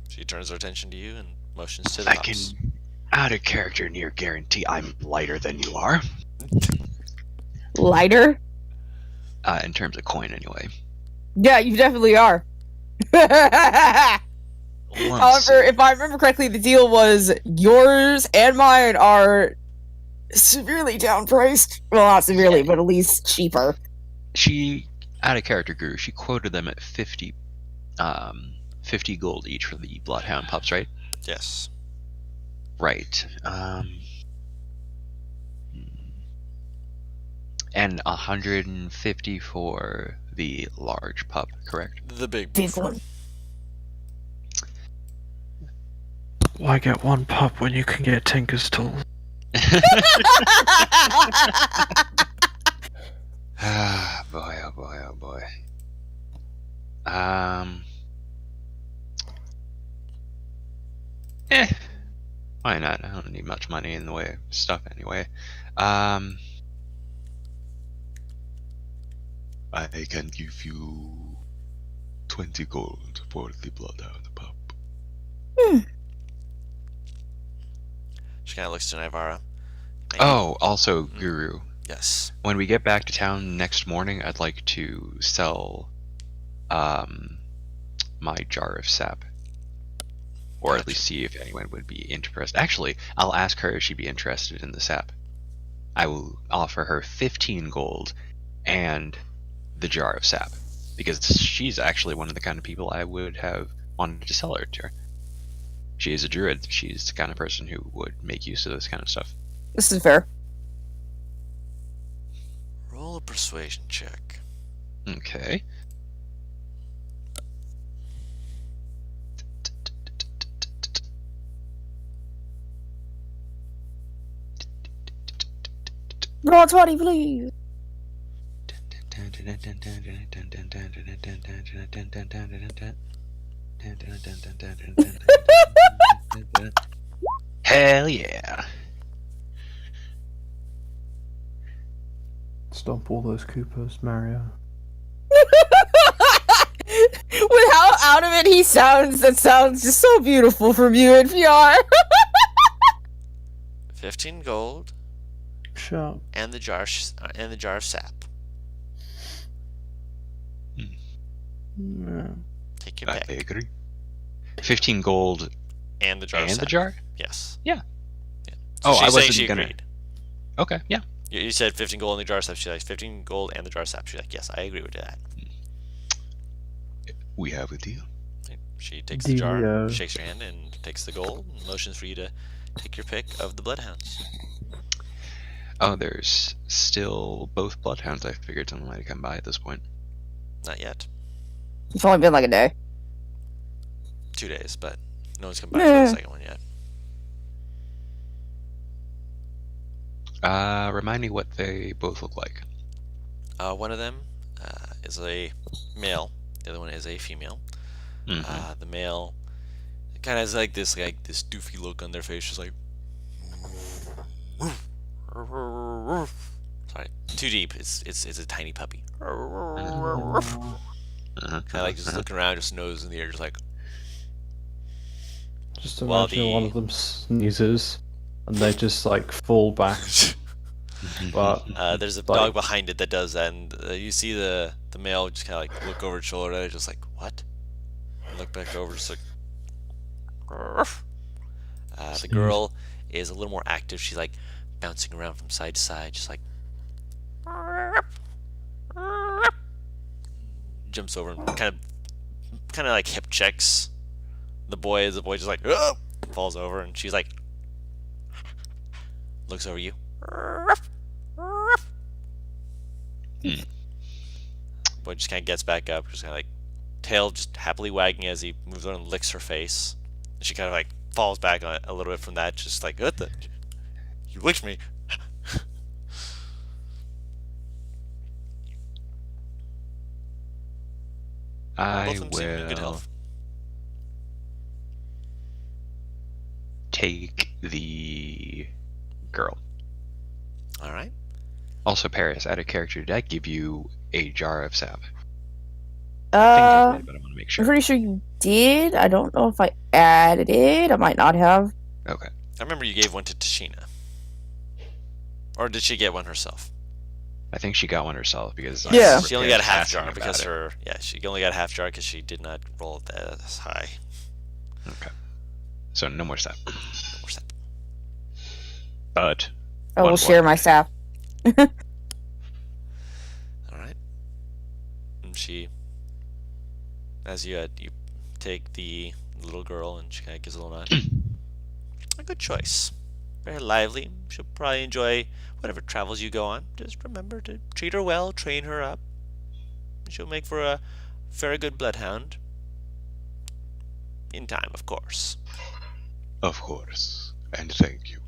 She turns her attention to you and motions to the I pups. can, out of character, near guarantee I'm lighter than you are. Lighter? In terms of coin, anyway. Yeah, you definitely are. However, if I remember correctly, the deal was yours and mine are severely downpriced. Well, not severely, but at least cheaper. She, out of character guru, she quoted them at 50 gold each for the Bloodhound pups, right? Yes. Right. And 150 for the large pup, correct? The big one. Why get one pup when you can get Tinker's tools? Ah, boy, oh boy, oh boy. Why not? I don't need much money in the way of stuff anyway. I can give you 20 gold for the Bloodhound pup. She kind of looks to Nivara. Oh, also, Guru. Yes. When we get back to town next morning, I'd like to sell my jar of sap. Or at least see if anyone would be interested. Actually, I'll ask her if she'd be interested in the sap. I will offer her 15 gold and the jar of sap. Because she's actually one of the kind of people I would have wanted to sell her to her. She is a druid. She's the kind of person who would make use of this kind of stuff. This is fair. Roll a persuasion check. Okay. Roll 20, please. Hell yeah. Stomp all those Koopas, Mario. With how out of it he sounds, that sounds just so beautiful from you, NPR. 15 gold Shut up. and the jar of sap. Yeah. Take your I pick. agree. 15 gold And the jar of and sap. the jar? Yes. Yeah. Yeah. Oh, she's I saying wasn't she gonna- agreed. Okay, yeah. You said 15 gold and the jar of sap. She's like, 15 gold and the jar of sap. She's like, yes, I agree with that. We have a deal. She takes the jar, Dealio. shakes your hand, and takes the gold, and motions for you to take your pick of the bloodhounds. Oh, there's still both bloodhounds. I figured someone might have come by at this point. Not yet. It's only been like a day. 2 days, but no one's come back for Yeah. the second one yet. Remind me what they both look like. One of them is a male. The other one is a female. Mhm. The male kind of has like this doofy look on their face, just like. Sorry, too deep. It's a tiny puppy. Kind of like just looking around, just nose in the air, just like. Just While imagine the- one of them sneezes and they just like fall back. But There's a Like- dog behind it that does that, and you see the male just kind of like look over its shoulder at it, just like what? And look back over, just like. The girl is a little more active. She's like bouncing around from side to side, just like. Jumps over and kind of like hip checks the boy. The boy just like falls over, and she's like looks over you. Boy just kind of gets back up, just kind of like tail just happily wagging as he moves on and licks her face. And she kind of like falls back a little bit from that, just like, what the? You licked me. I Both of them seem in good will health. take the girl. All right. Also, Paris, out of character, did I give you a jar of sap? I think I did, but I want to make I'm sure. pretty sure you did. I don't know if I added it. I might not have. Okay. I remember you gave one to Tashina. Or did she get one herself? I think she got one herself because I Yeah. remember She only got a Paris half asking jar about because it. she only got a half jar because she did not roll that high. Okay. So no more sap. No more sap. But I will One share blood. my sap. All right. And she, as you take the little girl, and she kind of gives a little nod. A good choice. Very lively. She'll probably enjoy whatever travels you go on. Just remember to treat her well, train her up. She'll make for a very good bloodhound. In time, of course. Of course. And thank you.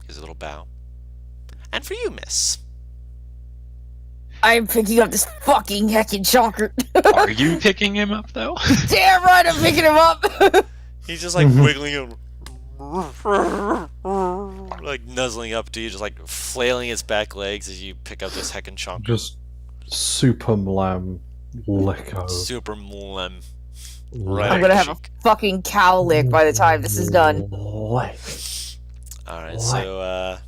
Gives a little bow. And for you, miss. I'm picking up this fucking heckin' chonker. are you picking him up though? Damn right, I'm picking him up. He's just like wiggling and like nuzzling up to you, just like flailing its back legs as you pick up this heckin' chonker. just super mlam lecco. Super mlem. I'm Right. gonna have a fucking cow lick by the time this is done. Lick. Alright, What? so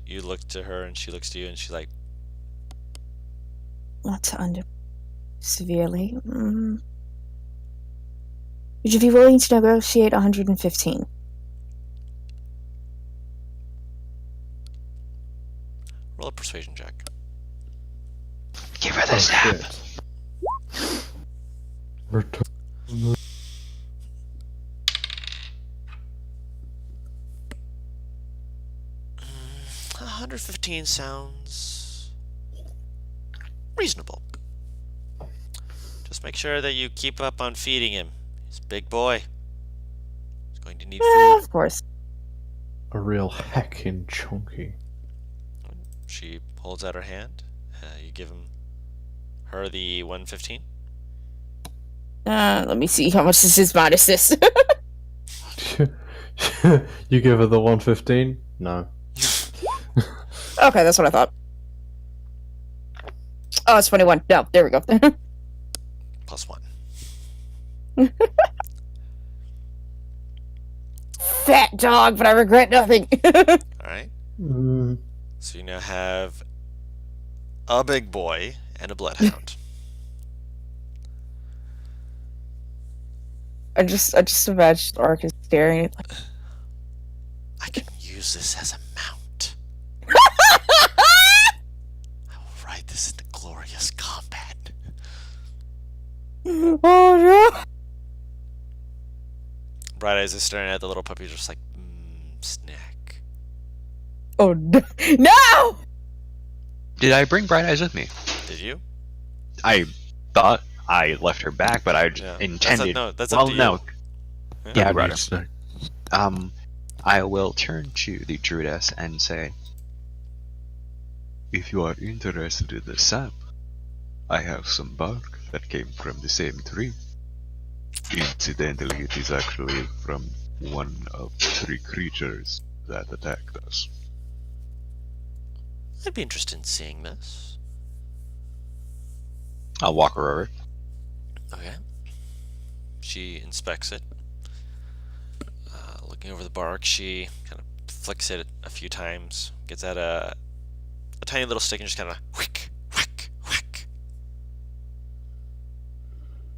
you look to her and she looks to you and she's like, Not to under severely. Would you be willing to negotiate 115? roll a persuasion check. Give her the Oh, sap. shit. Return. 115 sounds reasonable. Just make sure that you keep up on feeding him. He's a big boy. He's going to need food. Of course. A real heckin' chunky. She holds out her hand. You give her the 115. Let me see how much this is minus this. You give her the 115? No. Okay, that's what I thought. Oh, it's 21. No, there we go. +1. Fat dog, but I regret nothing. Alright. Mm. So you now have a big boy and a bloodhound. I just imagine Ark is staring at like, I can use this as a mount. I will ride this into glorious combat. oh no. Bright Eyes is staring at the little puppy, just like, snack. Oh no. No! Did I bring Bright Eyes with me? Did you? I thought I left her back, but I Yeah. intended. That's up to you. no. Yeah, I brought her. Snack. I will turn to the druidess and say, If you are interested in the sap, I have some bark that came from the same tree. Incidentally, it is actually from one of 3 creatures that attacked us. I'd be interested in seeing this. I'll walk her over. Okay. She inspects it. Looking over the bark, she kind of flicks it a few times, gets out a tiny little stick and just kind of whack, whack, whack.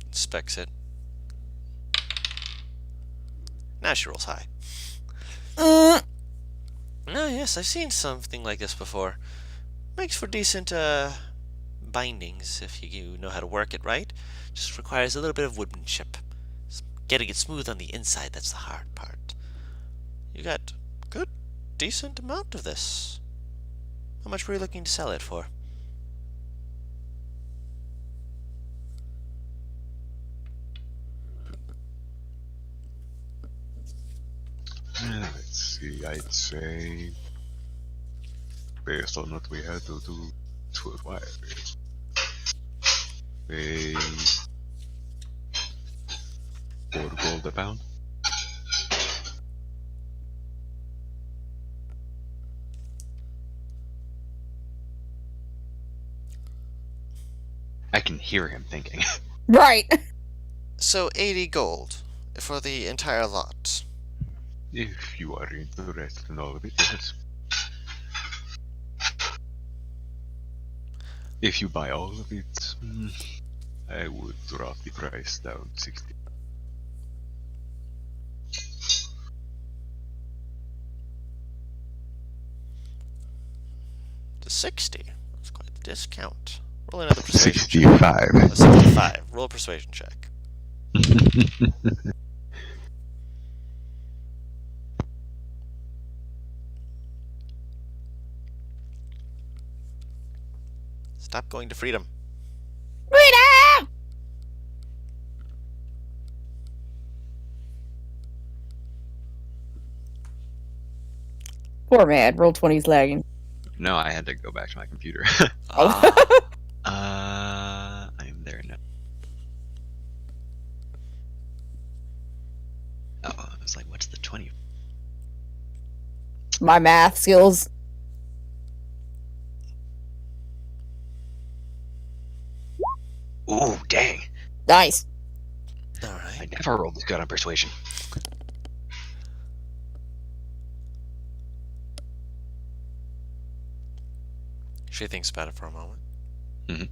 Inspects it. Now she rolls high. Oh, yes, I've seen something like this before. Makes for decent, bindings if you know how to work it right. Just requires a little bit of woodmanship. Getting it smooth on the inside, that's the hard part. You got a good, decent amount of this. How much were you looking to sell it for? Let's see, I'd say, based on what we had to do to acquire it, pay 4 gold a pound. I can hear him thinking. Right. So 80 gold for the entire lot. If you are interested in all of it, yes. If you buy all of it, I would drop the price down 60. To 60. That's quite the discount. Roll another persuasion check. 65. 65. Roll a persuasion check. Stop going to freedom. Freedom! Poor man. Roll 20's lagging. No, I had to go back to my computer. I'm there now. Oh, I was like, what's the 20? My math skills. Ooh, dang. Nice. All I right. never rolled this good on persuasion. She thinks about it for a moment. Mhm.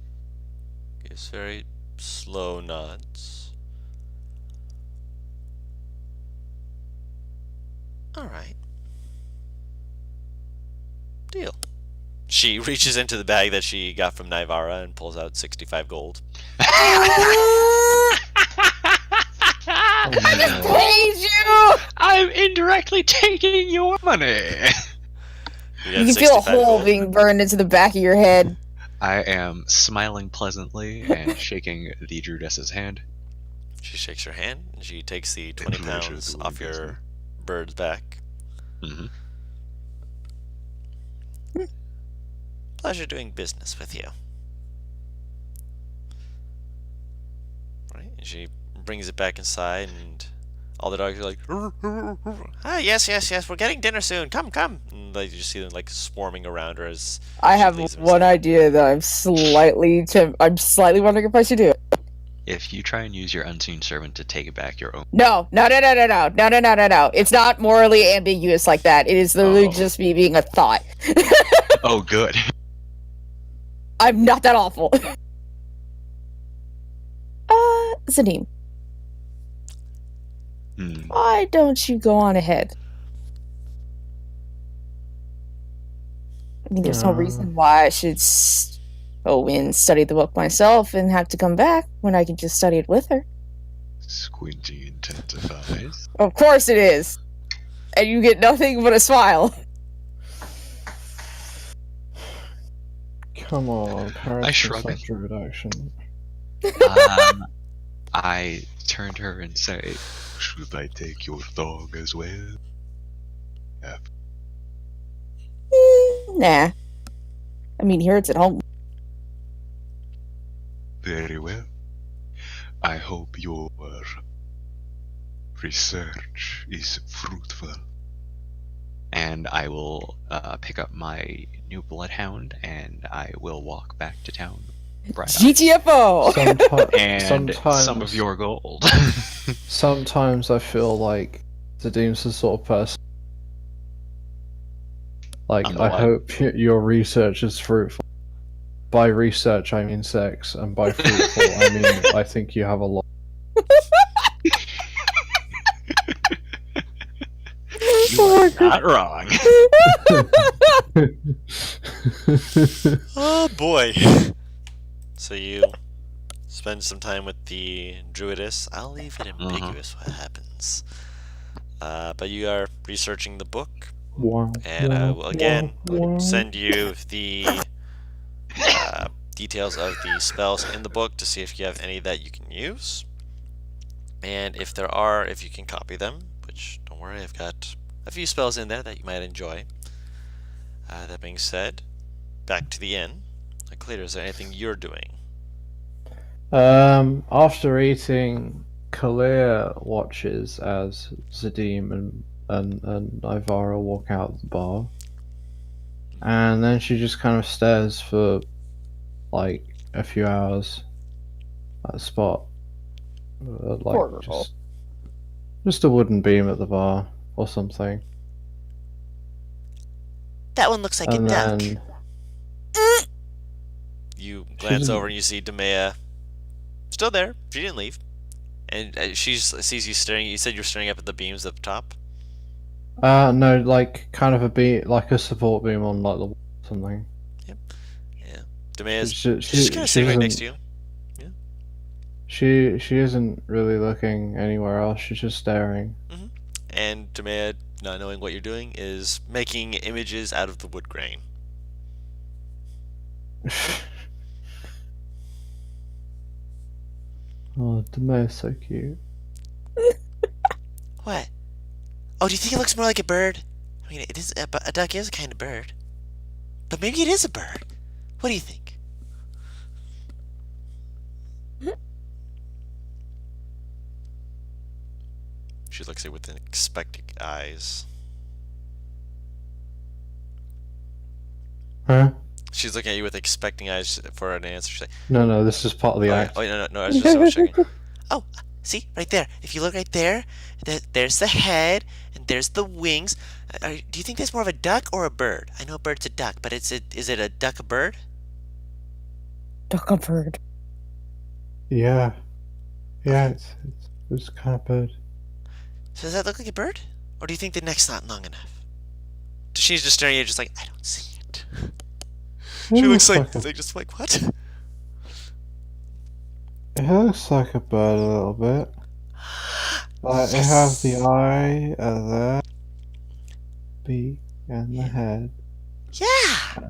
Gives very slow nods. All right. Deal. She reaches into the bag that she got from Naivara and pulls out 65 gold. Praise you! I'm indirectly taking your money. You You can feel a hole being burned into the back of your head. I am smiling pleasantly and shaking the druidess's hand. She shakes her hand and she takes the 20 pleasure pounds doing off your business. bird's back. Mm-hmm. pleasure doing business with you. Right? And she brings it back inside, and all the dogs are like, ah, yes, yes, yes, we're getting dinner soon. Come, come. And like, you just see them like swarming around her as I she have leaves them one inside. idea that I'm slightly wondering if I should do it. If you try and use your unseen servant to take back your own, No. It's not morally ambiguous like that. It is literally just me being a thought. oh, good. I'm not that awful. Zadim, why don't you go on ahead? I mean, there's no reason why I should go and study the book myself and have to come back when I can just study it with her. Squinty intensifies. Of course it is. And you get nothing but a smile. Come on, parents I can shrug. such druid action. I turn to her and say, Should I take your dog as well? Nah. I mean, here it's at home. Very well. I hope your research is fruitful. and I will pick up my new bloodhound and I will walk back to town. GTFO! And some of your gold. Sometimes I feel like Zadim's the sort of person. Like, I hope your research is fruitful. By research, I mean sex, and by fruitful, I mean I think you have a lot. You are not wrong. Oh boy. So you spend some time with the druidess. I'll leave it ambiguous what happens. But you are researching the book. Wow. And I will again send you the details of the spells in the book to see if you have any that you can use. And if there are, if you can copy them, which don't worry, I've got a few spells in there that you might enjoy. That being said, back to the inn. Clear, is there anything you're doing? After eating, Kalia watches as Zadim and Ivara walk out of the bar. And then she just kind of stares for like a few hours at a spot. Like just a wooden beam at the bar or something. That one looks like And a duck. then You glance over and you see Demea still there. She didn't leave. And she sees you staring. You said you're staring up at the beams up top? no, like kind of a beam, like a support beam on like the wall or something. Yep. Yeah. Demea's She just kind of sitting right next to you. Yeah. She isn't really looking anywhere else. She's just staring. And Demea, not knowing what you're doing, is making images out of the wood grain. Oh, Demea's so cute. What? Oh, do you think it looks more like a bird? I mean, it is a duck is a kind of bird, but maybe it is a bird. What do you think? She looks at it with expecting eyes. Huh? She's looking at you with expecting eyes for an answer. She's like, No, this is part of the act. oh, no, I was just checking. Oh, see, right there. If you look right there, there's the head, and there's the wings. Do you think that's more of a duck or a bird? I know a bird's a duck, but is it a duck a bird? Duck a bird. Yeah, it's kind of bird. So does that look like a bird? Or do you think the neck's not long enough? She's just staring at you just like, I don't see it. She looks like just like, what? It looks like a bird a little bit. Like, it has the eye, the beak, and the head. Yeah!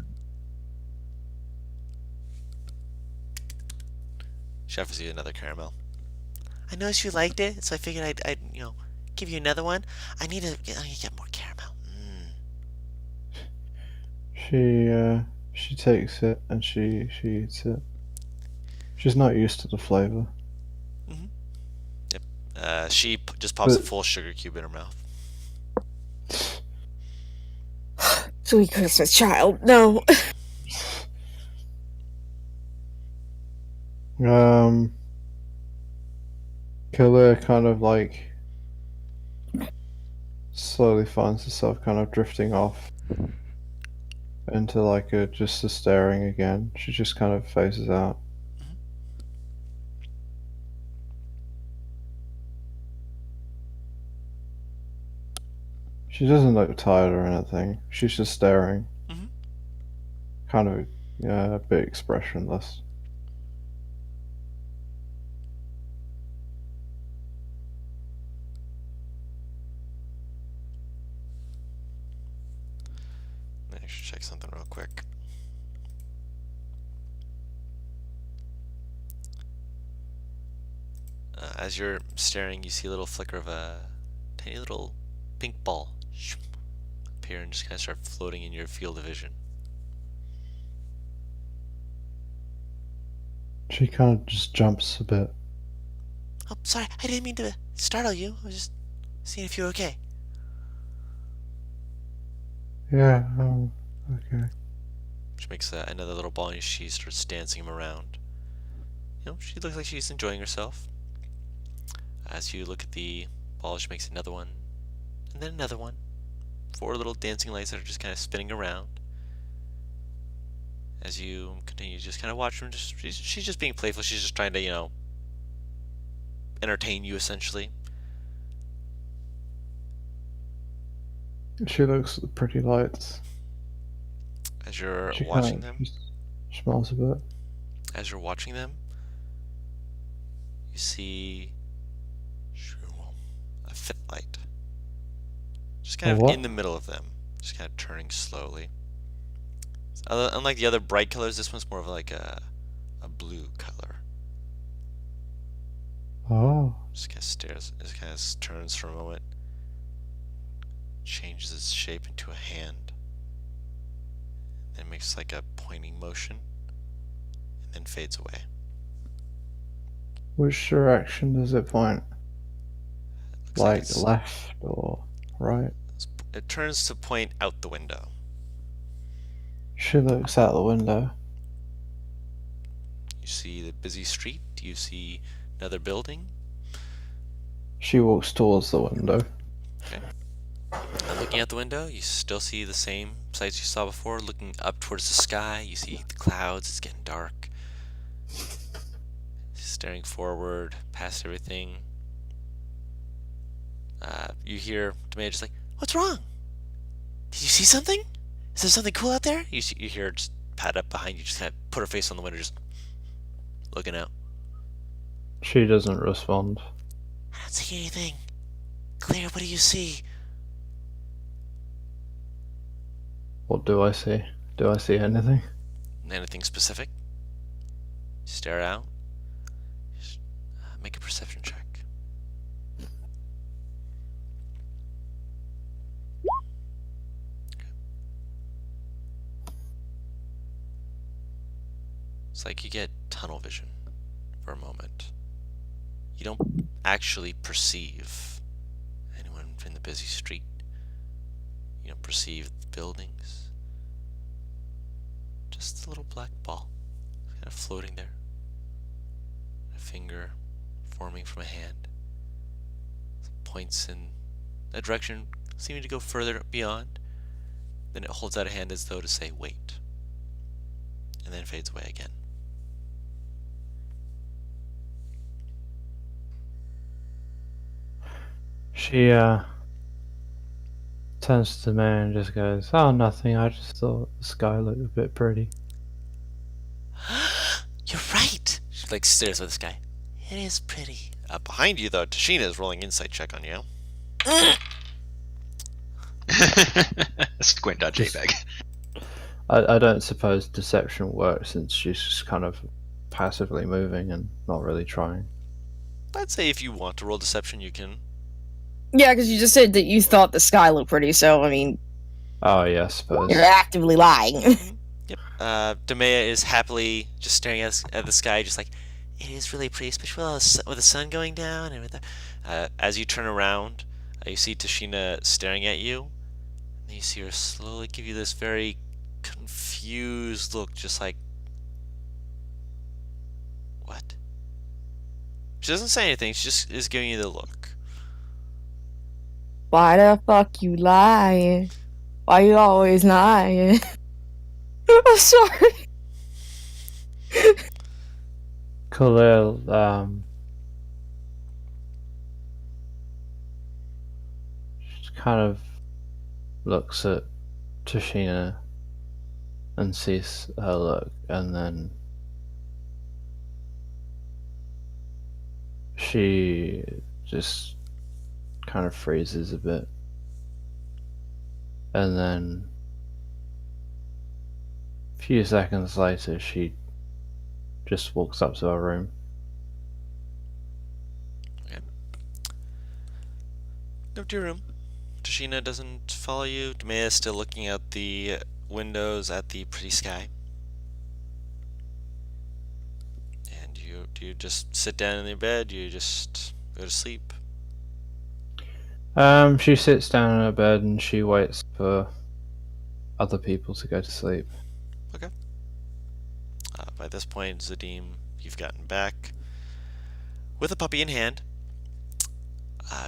She offers you another caramel. I noticed you liked it, so I figured I'd give you another one. I need to get more caramel. She takes it and she eats it. She's not used to the flavor. She just pops a But- full sugar cube in her mouth. Sweet Christmas child. No. Killer kind of like slowly finds herself kind of drifting off into like just a staring again. She just kind of phases out. She doesn't look tired or anything. She's just staring. Mhm. Kind of, yeah, a bit expressionless. I should check something real quick. As you're staring, you see a little flicker of a tiny little pink ball appear and just kind of start floating in your field of vision. She kind of just jumps a bit. Oh, sorry, I didn't mean to startle you. I was just seeing if you're okay. Yeah, okay. She makes another little ball and she starts dancing him around. You know, she looks like she's enjoying herself. As you look at the ball, she makes another one, and then another one. 4 little dancing lights that are just kind of spinning around. As you continue to just kind of watch her, she's just being playful. She's just trying to, you know, entertain you essentially. She looks at the pretty lights. As you're She watching kind them, of smells a bit. as you're watching them, you see a fit light. Just kind A of what? in the middle of them, just kind of turning slowly. Unlike the other bright colors, this one's more of like a blue color. Oh, Just kind of stares, just kind of turns for a moment, changes its shape into a hand, then makes like a pointing motion, and then fades away. which direction does it point? Looks Like it's- left or right? it turns to point out the window. She looks out the window. You see the busy street. You see another building. She walks towards the window. And looking out the window, you still see the same sights you saw before. Looking up towards the sky, you see the clouds. It's getting dark. Staring forward, past everything. You hear Demea just like, "What's wrong? Did you see something? Is there something cool out there?" You hear her just pat up behind you, just kind of put her face on the window, just looking out. She doesn't respond. I don't see anything. Claire, what do you see? What do I see? Do I see anything? Anything specific? Stare out. Just, make a perception check. It's like you get tunnel vision for a moment. You don't actually perceive anyone in the busy street. You don't perceive the buildings. Just a little black ball kind of floating there. A finger forming from a hand. Points in a direction seeming to go further beyond. Then it holds out a hand as though to say, "Wait." And then fades away again. She turns to me and just goes, "Oh, nothing. I just thought the sky looked a bit pretty." You're right. She like stares at the sky. It is pretty. Behind you though, Tashina is rolling insight check on you. Squint.jpg. I don't suppose deception works since she's just kind of passively moving and not really trying. I'd say if you want to roll deception, you can. Yeah, because you just said that you thought the sky looked pretty, so, I mean, Oh yeah, I suppose. you're actively lying. Yep. Demea is happily just staring at the sky, just like, it is really pretty, especially with the sun going down. And with as you turn around, you see Tashina staring at you. And you see her slowly give you this very confused look, just like, what? She doesn't say anything, she just is giving you the look. Why the fuck you lying? Why you always lying? I'm sorry. Khalil just kind of looks at Tashina and sees her look, and then she just kind of freezes a bit, and then a few seconds later she just walks up to her room. Okay. Go to your room. Tashina doesn't follow you. Demea is still looking out the windows at the pretty sky. And do you just sit down in your bed? Do you just go to sleep? She sits down in her bed and she waits for other people to go to sleep. Okay. By this point, Zadim, you've gotten back with a puppy in hand.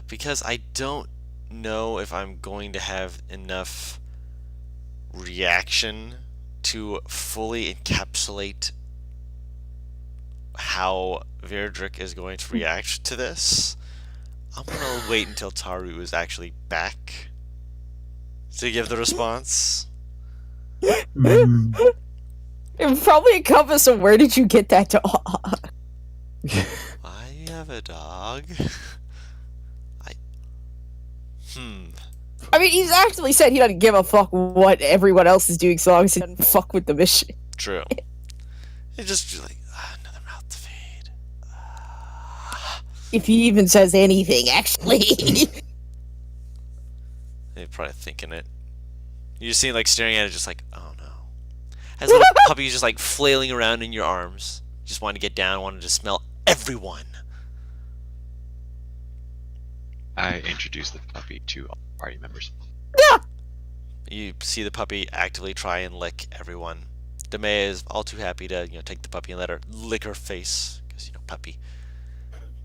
Because I don't know if I'm going to have enough reaction to fully encapsulate how Verdrick is going to react to this. I'm gonna wait until Taru is actually back to give the response. Mm. It would probably encompass of where did you get that dog? I have a dog. I mean, he's actually said he doesn't give a fuck what everyone else is doing so long as he doesn't fuck with the mission. True. It's just like, another mouth to feed. If he even says anything, actually. They're probably thinking it. You just see like staring at it, just like, oh no. As a little puppy is just like flailing around in your arms. Just wanted to get down, wanted to smell everyone. I introduced the puppy to all party members. You see the puppy actively try and lick everyone. Demea is all too happy to, take the puppy and let her lick her face, because, puppy.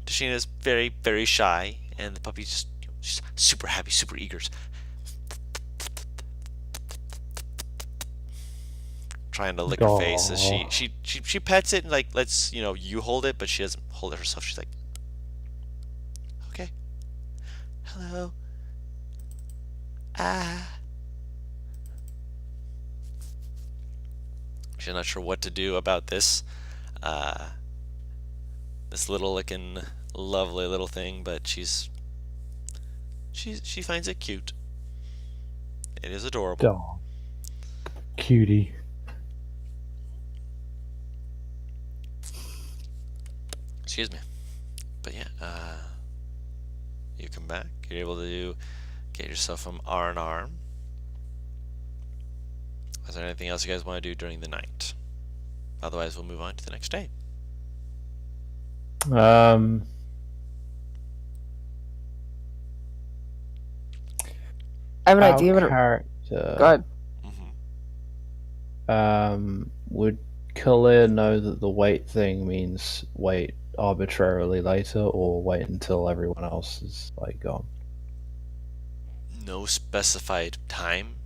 Tashina is very, very shy, and the puppy's just she's super happy, super eager. Trying to lick her face as she pets it and like lets you hold it, but she doesn't hold it herself. She's like, okay, hello, She's not sure what to do about this, this little looking lovely little thing, but she finds it cute. It is adorable. Dog. Cutie. Excuse me. But yeah, you come back. You're able to get yourself some R&R. Is there anything else you guys want to do during the night? Otherwise, we'll move on to the next day. I have an idea. Character. Go ahead. Would Kalir know that the wait thing means wait arbitrarily later, or wait until everyone else is like gone? No specified time.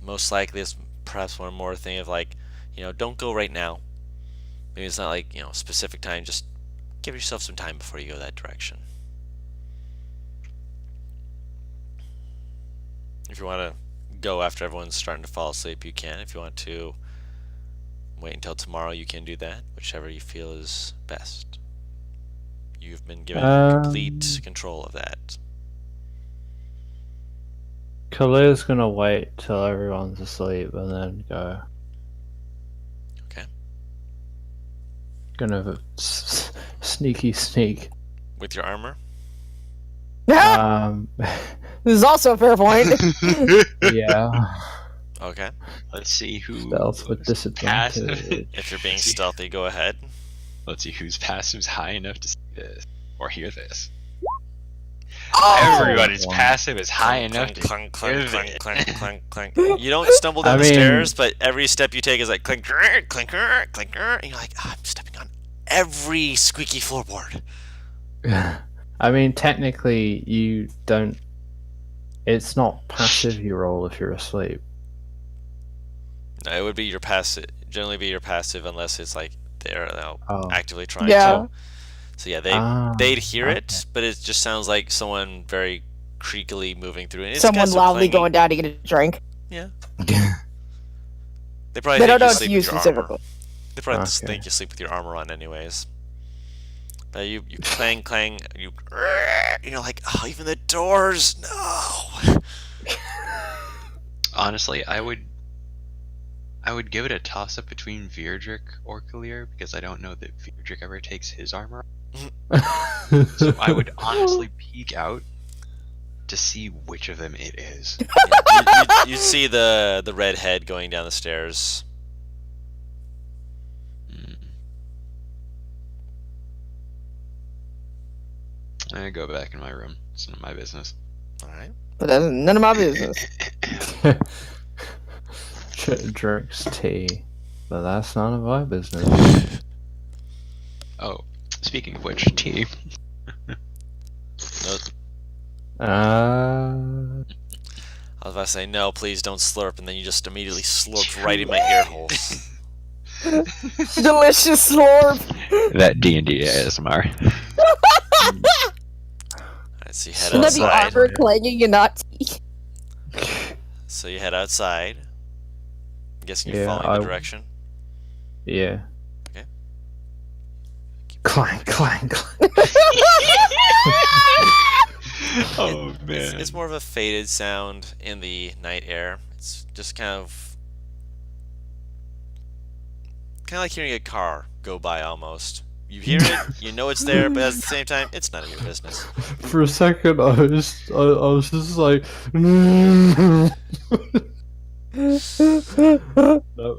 Most likely it's perhaps one more thing of like, don't go right now. Maybe it's not like, specific time, just give yourself some time before you go that direction. If you want to go after everyone's starting to fall asleep, you can. If you want to wait until tomorrow, you can do that, whichever you feel is best. You've been given complete control of that. Kalir's gonna wait till everyone's asleep and then go. Okay. Gonna sneaky sneak. With your armor? This is also a fair point. Yeah. Okay. Let's see who Stealth with disadvantage. If you're being Let's see. stealthy, go ahead. Let's see whose passive's high enough to see this or hear this. Oh! Everybody's One. passive is high Clunk, enough to clunk, clunk, hear clunk, it. clunk, clunk, clunk, clunk. You don't stumble down I the mean- stairs, but every step you take is like clink, clink, clink, clink, and you're like, I'm stepping on every squeaky floorboard. I mean, technically, you don't. It's not passive you roll if you're asleep. No, it would be your passive. Generally, be your passive unless it's like they're Oh. actively trying Yeah. to. So yeah, they'd hear okay. it, but it just sounds like someone very creakily moving through. And it's Someone got some loudly clangy- going down to get a drink. They probably They don't think know you what to sleep use with your armor. specifically. They probably just Okay. think you sleep with your armor on, anyways. But you clang, clang, you're like, oh, even the doors, no. Honestly, I would give it a toss up between Virdrick or Kalir because I don't know that Virdrick ever takes his armor. So I would honestly peek out to see which of them it is. You see the red head going down the stairs. I go back in my room. It's none of my business. All right. But that's none of my business. Drinks tea, but that's none of my business. Oh, speaking of which, tea. No, Uh, I was about to say no, please don't slurp, and then you just immediately slurped right in my ear holes. Delicious slurp. That D&D ASMR. Alright, so you head Wouldn't that be outside. armor clanging and not tea? So you head outside. I'm guessing you're Yeah, following the direction. yeah. Okay. Clang, clang, clang. Oh man. It's more of a faded sound in the night air. It's just kind of like hearing a car go by almost. You hear it, you know it's there, but at the same time, it's none of your business. For a second, I was just like, no,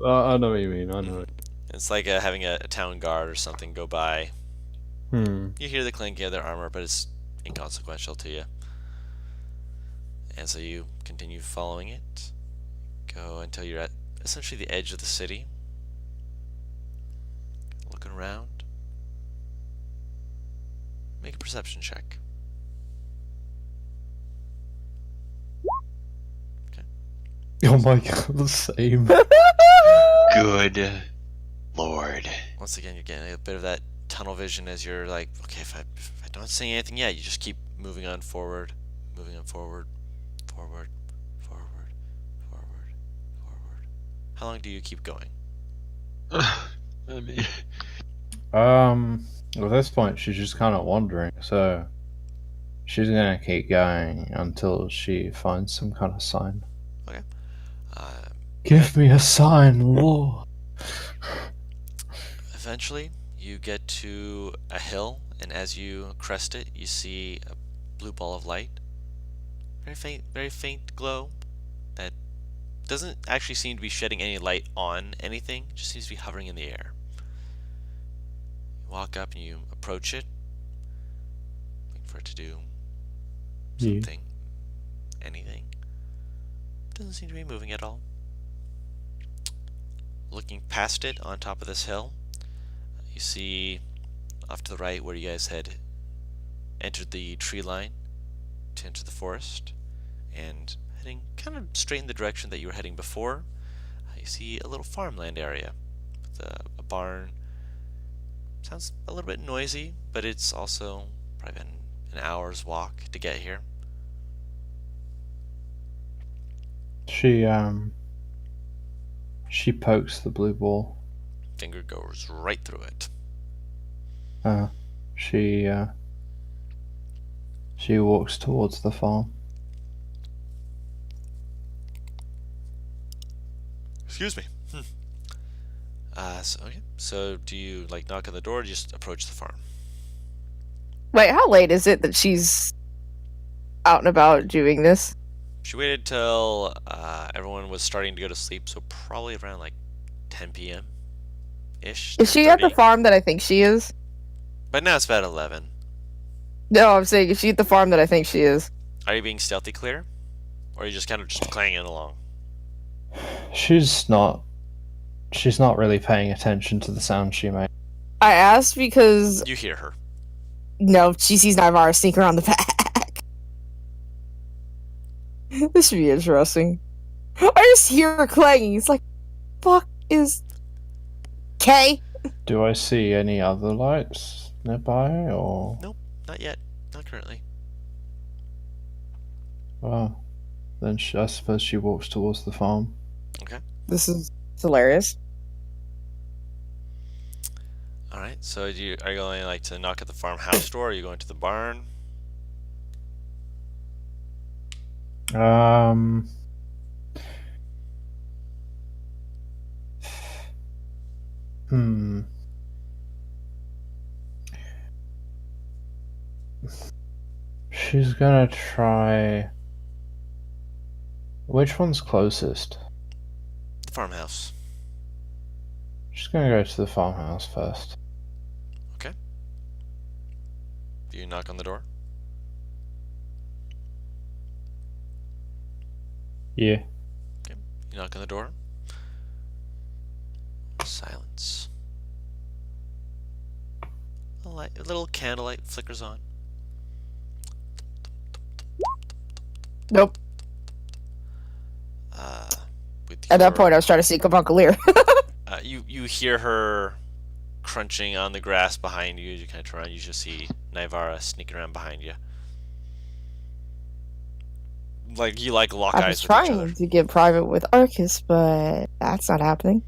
I know what you mean. I know. It's like having a town guard or something go by. You hear the clinking of their armor, but it's inconsequential to you. And so you continue following it. Go until you're at essentially the edge of the city. Looking around. Make a perception check. Oh my god, the same. Good lord. Once again, you're getting a bit of that tunnel vision as you're like, okay, if I don't see anything yet, you just keep moving on forward, forward, forward, forward, forward. How long do you keep going? I mean, At this point, she's just kind of wandering, so she's gonna keep going until she finds some kind of sign. Give me a sign, Lord. Eventually, you get to a hill, and as you crest it, you see a blue ball of light. Very faint glow that doesn't actually seem to be shedding any light on anything, just seems to be hovering in the air. You walk up and you approach it, wait for it to do something, anything. Doesn't seem to be moving at all. Looking past it on top of this hill, you see off to the right where you guys had entered the tree line to enter the forest, and heading kind of straight in the direction that you were heading before, you see a little farmland area with a barn. Sounds a little bit noisy, but it's also probably been an hour's walk to get here. She pokes the blue ball. Finger goes right through it. She walks towards the farm. Excuse me. So do you like knock on the door, or do you just approach the farm? Wait, how late is it that she's out and about doing this? She waited till everyone was starting to go to sleep, so probably around like 10 p.m. ish, Is she at the 10:30. farm that I think she is? But now it's about 11. No, I'm saying, is she at the farm that I think she is? Are you being stealthy clear? Or are you just kind of just clanging along? She's not. She's not really paying attention to the sound she made. I asked because You hear her. no, she sees Naivara sneak around the back. This should be interesting. I just hear her clanging. It's like, fuck is K? Do I see any other lights nearby, or? Nope, not yet. Not currently. Well, then I suppose she walks towards the farm. Okay. This is hilarious. Alright, so are you going like to knock at the farmhouse door, or are you going to the barn? Hmm. She's gonna try. Which one's closest? The farmhouse. She's gonna go to the farmhouse first. Do you knock on the door? Yeah. You knock on the door. Silence. A little candlelight flickers on. Nope. With At that your- point, I was trying to sneak up on Kalir. you hear her crunching on the grass behind you. You kind of turn around. You just see Naivara sneaking around behind you. Like you lock I eyes was with each other. trying to get private with Arcus, but that's not happening.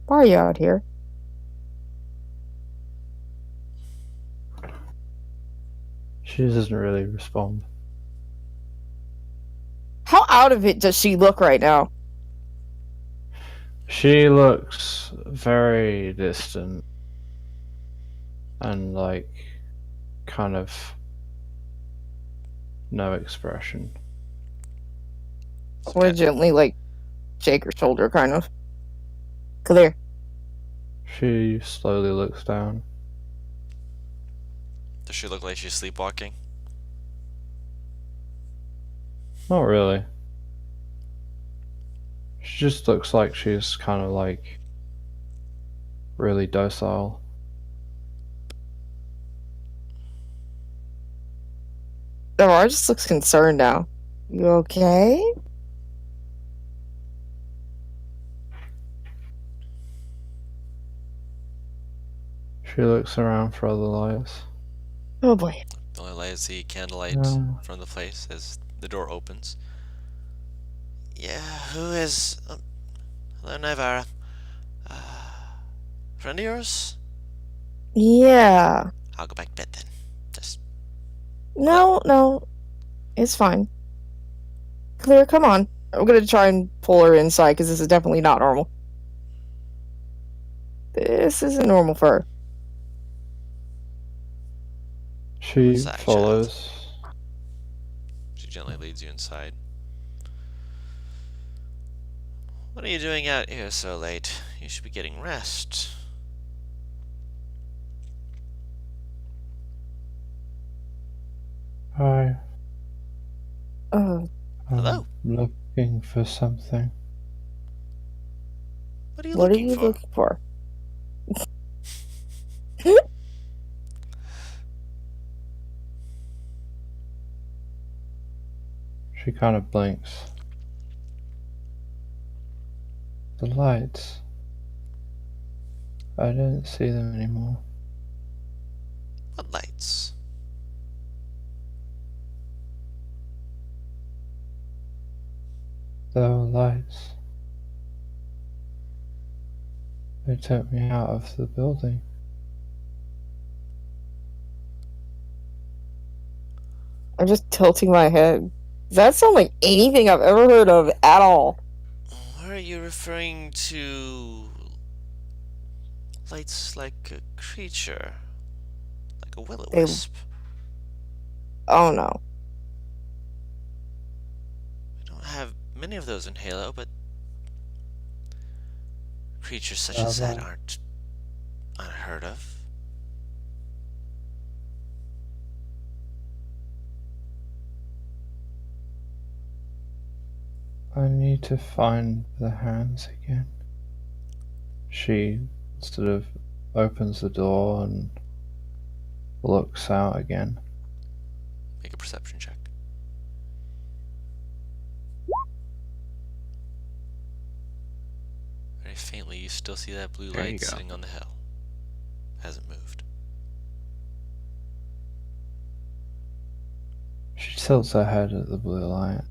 Why are you out here? She doesn't really respond. How out of it does she look right now? She looks very distant and like kind of no expression. Or gently, like, shake her shoulder, kind of. Kalir. She slowly looks down. Does she look like she's sleepwalking? Not really. She just looks like she's kind of like really docile. Naivara just looks concerned now. You okay? She looks around for other lights. Oh boy. The only light is the candlelight No. from the place as the door opens. Yeah, who is... hello, Naivara. Friend of yours? Yeah. I'll go back to bed then. Just... No. It's fine. Kalir, come on. I'm gonna try and pull her inside, because this is definitely not normal. This isn't normal for her. She What's that, follows. She gently leads you inside. What are you doing out here so late? You should be getting rest. Hi. Oh, Hello. I'm looking for something. What are you what are looking you for? looking for? She kind of blinks. The lights. I don't see them anymore. What lights? There were lights. They took me out of the building. I'm just tilting my head. Does that sound like anything I've ever heard of at all? Are you referring to lights like a creature? Like a They- will-o-wisp? Oh no. many of those in Halo, but creatures such Blah, as that blah. aren't unheard of. I need to find the hands again. She sort of opens the door and looks out again. Make a perception check. Very faintly, you still see that blue There you light go. sitting on the hill. Hasn't moved. She tilts her head at the blue light.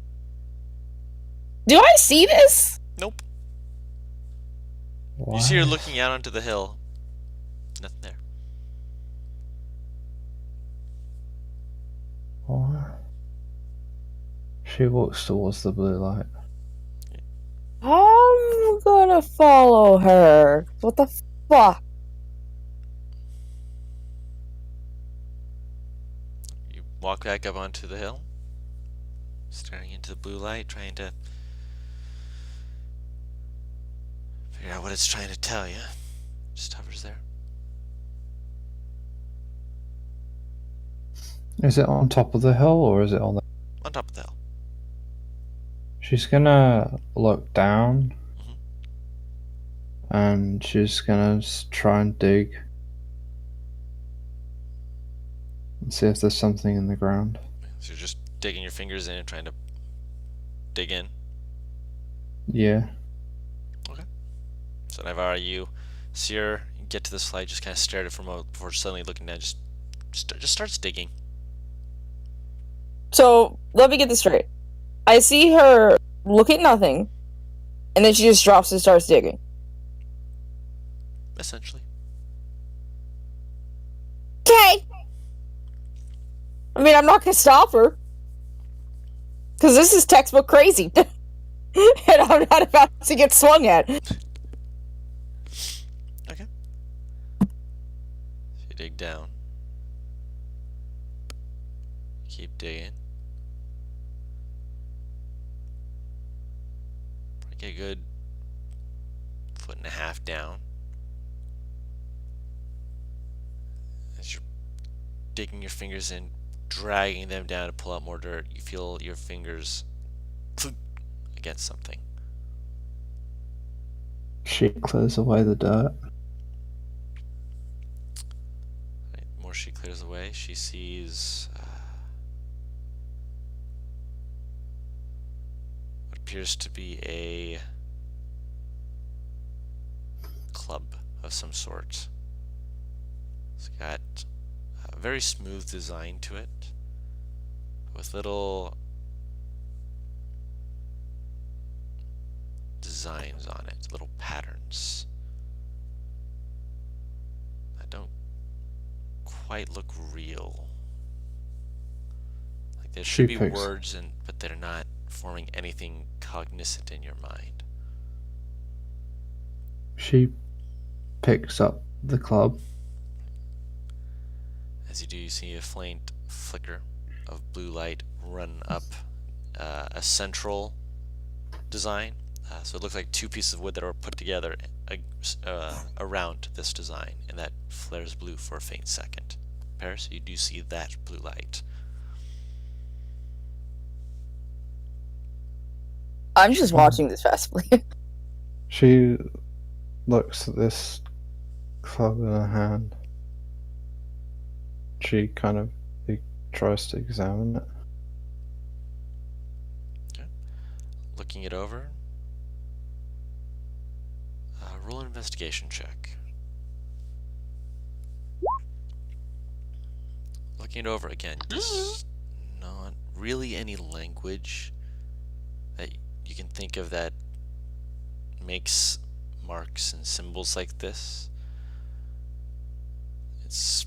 Do I see this? Nope. Why? You see her looking out onto the hill. Nothing there. Why? She walks towards the blue light. I'm gonna follow her. What the fuck? You walk back up onto the hill, staring into the blue light, trying to figure out what it's trying to tell you. Just hovers there. Is it on top of the hill or is it on the... On top of the hill. She's gonna look down Mhm. and she's gonna try and dig and see if there's something in the ground. So you're just digging your fingers in and trying to dig in. Yeah. So Navarra, you see her get to the slide, just kind of stare at it for a moment before suddenly looking down, just starts digging. So let me get this straight. I see her look at nothing, and then she just drops and starts digging. Essentially. Okay. I mean, I'm not gonna stop her, because this is textbook crazy, and I'm not about to get swung at. Okay. So you dig down. Keep digging. Get a good 1.5 feet down. As you're digging your fingers in, dragging them down to pull out more dirt, you feel your fingers against something. She clears away the dirt. Right, the more she clears away, she sees what appears to be a club of some sort. It's got a very smooth design to it, with little designs on it, little patterns that don't quite look real. Like there should be picks- words, but they're not forming anything cognizant in your mind. She picks up the club. As you do, you see a faint flicker of blue light run up a central design. So it looks like two pieces of wood that are put together around this design, and that flares blue for a faint second. Paris, you do see that blue light. I'm just watching this passively. She looks at this club in her hand. She kind of tries to examine it. Looking it over, roll an investigation check. Looking it over again, there's not really any language that you can think of that makes marks and symbols like this. It's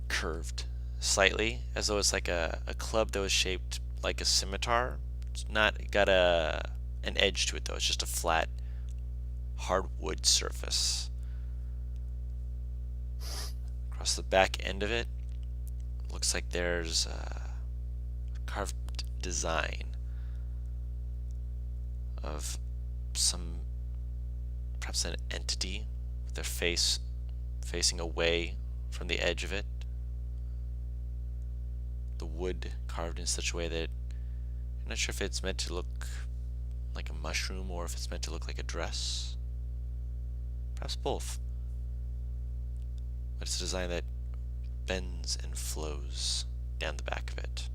curved slightly, as though it's like a club that was shaped like a scimitar. It's not got an edge to it though, it's just a flat hardwood surface. Across the back end of it, looks like there's a carved design of some, perhaps an entity with their face facing away from the edge of it. The wood carved in such a way that I'm not sure if it's meant to look like a mushroom or if it's meant to look like a dress. Perhaps both. But it's a design that bends and flows down the back of it.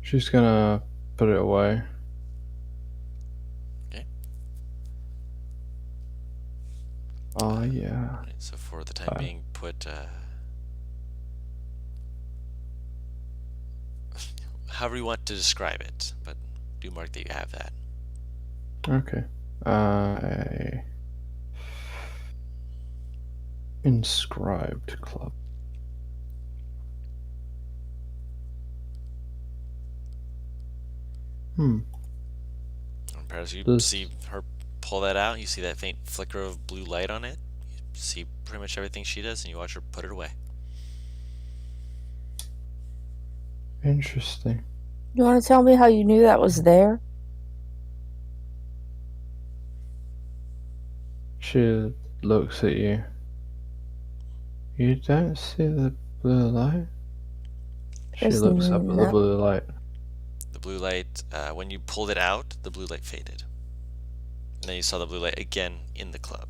She's gonna put it away. Okay. Oh yeah. Right, so for the time being, put however you want to describe it, but do mark that you have that. Okay. Inscribed club. And perhaps you Does- see her pull that out, you see that faint flicker of blue light on it, you see pretty much everything she does, and you watch her put it away. Interesting. You want to tell me how you knew that was there? She looks at you. You don't see the blue light? She There's looks up at the no- blue light. The blue light, when you pulled it out, the blue light faded. And then you saw the blue light again in the club.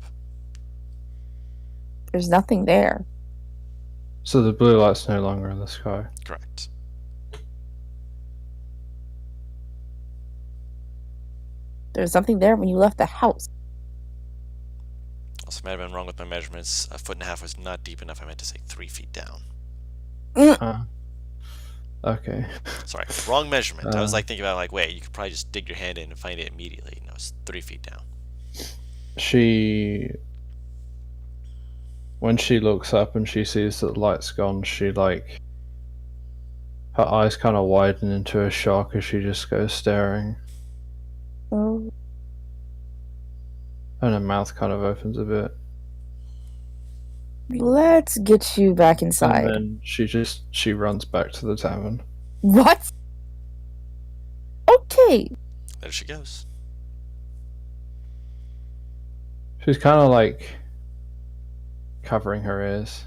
There's nothing there. So the blue light's no longer in the sky. Correct. There's nothing there when you left the house. Also, might have been wrong with my measurements. 1.5 feet was not deep enough. I meant to say 3 feet down. Okay. Sorry, wrong measurement. I was like thinking about like, wait, you could probably just dig your hand in and find it immediately. No, it's 3 feet down. When she looks up and she sees that the light's gone, her eyes kind of widen into a shock as she just goes staring, Oh, and her mouth kind of opens a bit. let's get you back inside. And then she runs back to the tavern. What? Okay. There she goes. She's kind of like covering her ears.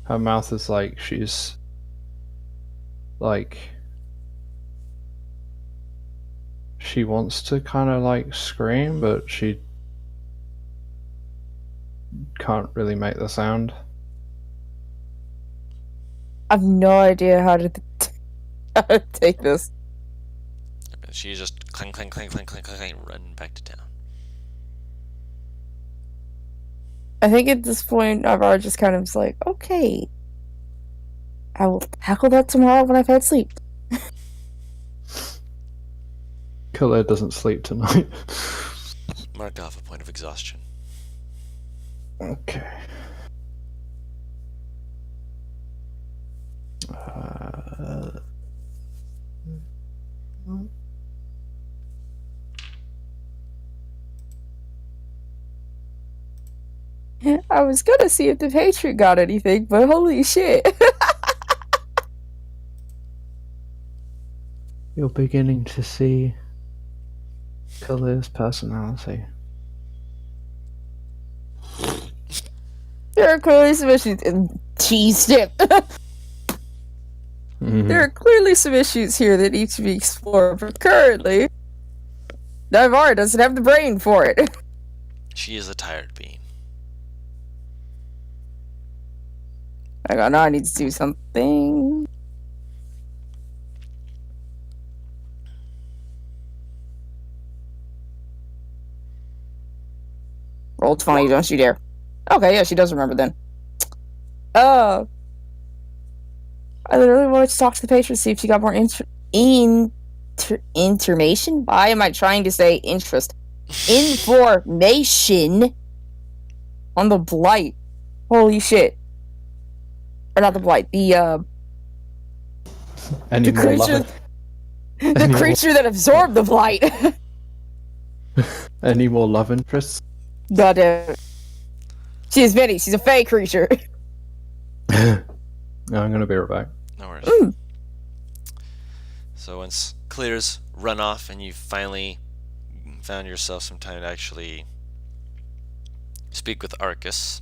Her mouth is like she's like she wants to kind of like scream, but she can't really make the sound. I have no idea how to take this. She's just clang, clang, clang, clang, clang, clang, clang, running back to town. I think at this point, Navarro just kind of is like, okay, I will tackle that tomorrow when I've had sleep. Khaled doesn't sleep tonight. Marked off a point of exhaustion. Okay. I was gonna see if the Patriot got anything, but holy shit. You're beginning to see Khaled's personality. There are clearly some issues. Cheese dip. There are clearly some issues here that need to be explored, but currently, Navarro doesn't have the brain for it. She is a tired being. I go, now I need to do something. Roll 20, don't you dare. Okay, yeah, she does remember then. I literally wanted to talk to the patron, see if she got more information? Why am I trying to say interest? Information on the blight. Holy shit. Or not the blight, the Any The more love? creature, the Any more- creature that absorbed the blight. Any more love interests? God damn it. She is many. She's a fey creature. I'm gonna be right back. No worries. Mm. So once Clear's run off and you finally found yourself some time to actually speak with Arcus.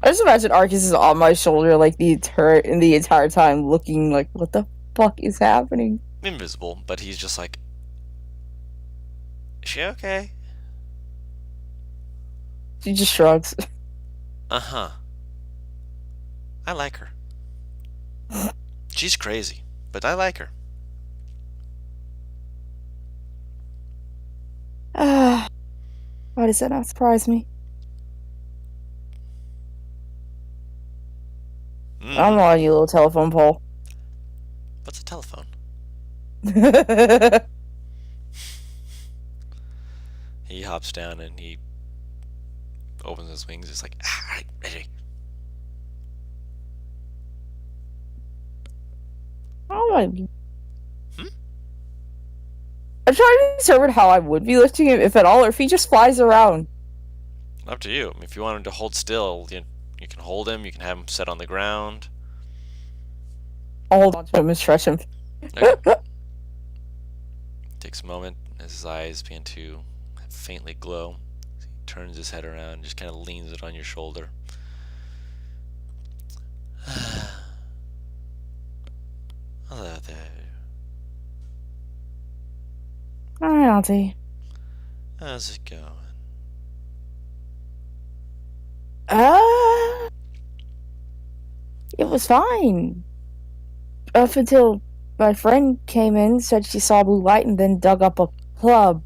I just imagine Arcus is on my shoulder like the entire time, looking like, what the fuck is happening? Invisible, but he's just like, is she okay? She just shrugs. Uh-huh. I like her. She's crazy, but I like her. Why does that not surprise me? I'm on you, little telephone pole. What's a telephone? I He hops down and he opens his wings. It's like, alright, ready. I'm trying to determine how I would be lifting him, if at all, or if he just flies around. Up to you. If you want him to hold still, you can hold him. You can have him set on the ground. I'll hold on to him and stretch him. Okay. Takes a moment as his eyes begin to faintly glow. He turns his head around and just kind of leans it on your shoulder. Hello there. Hi, Auntie. How's it going? It was fine. Up until my friend came in, said she saw blue light, and then dug up a club.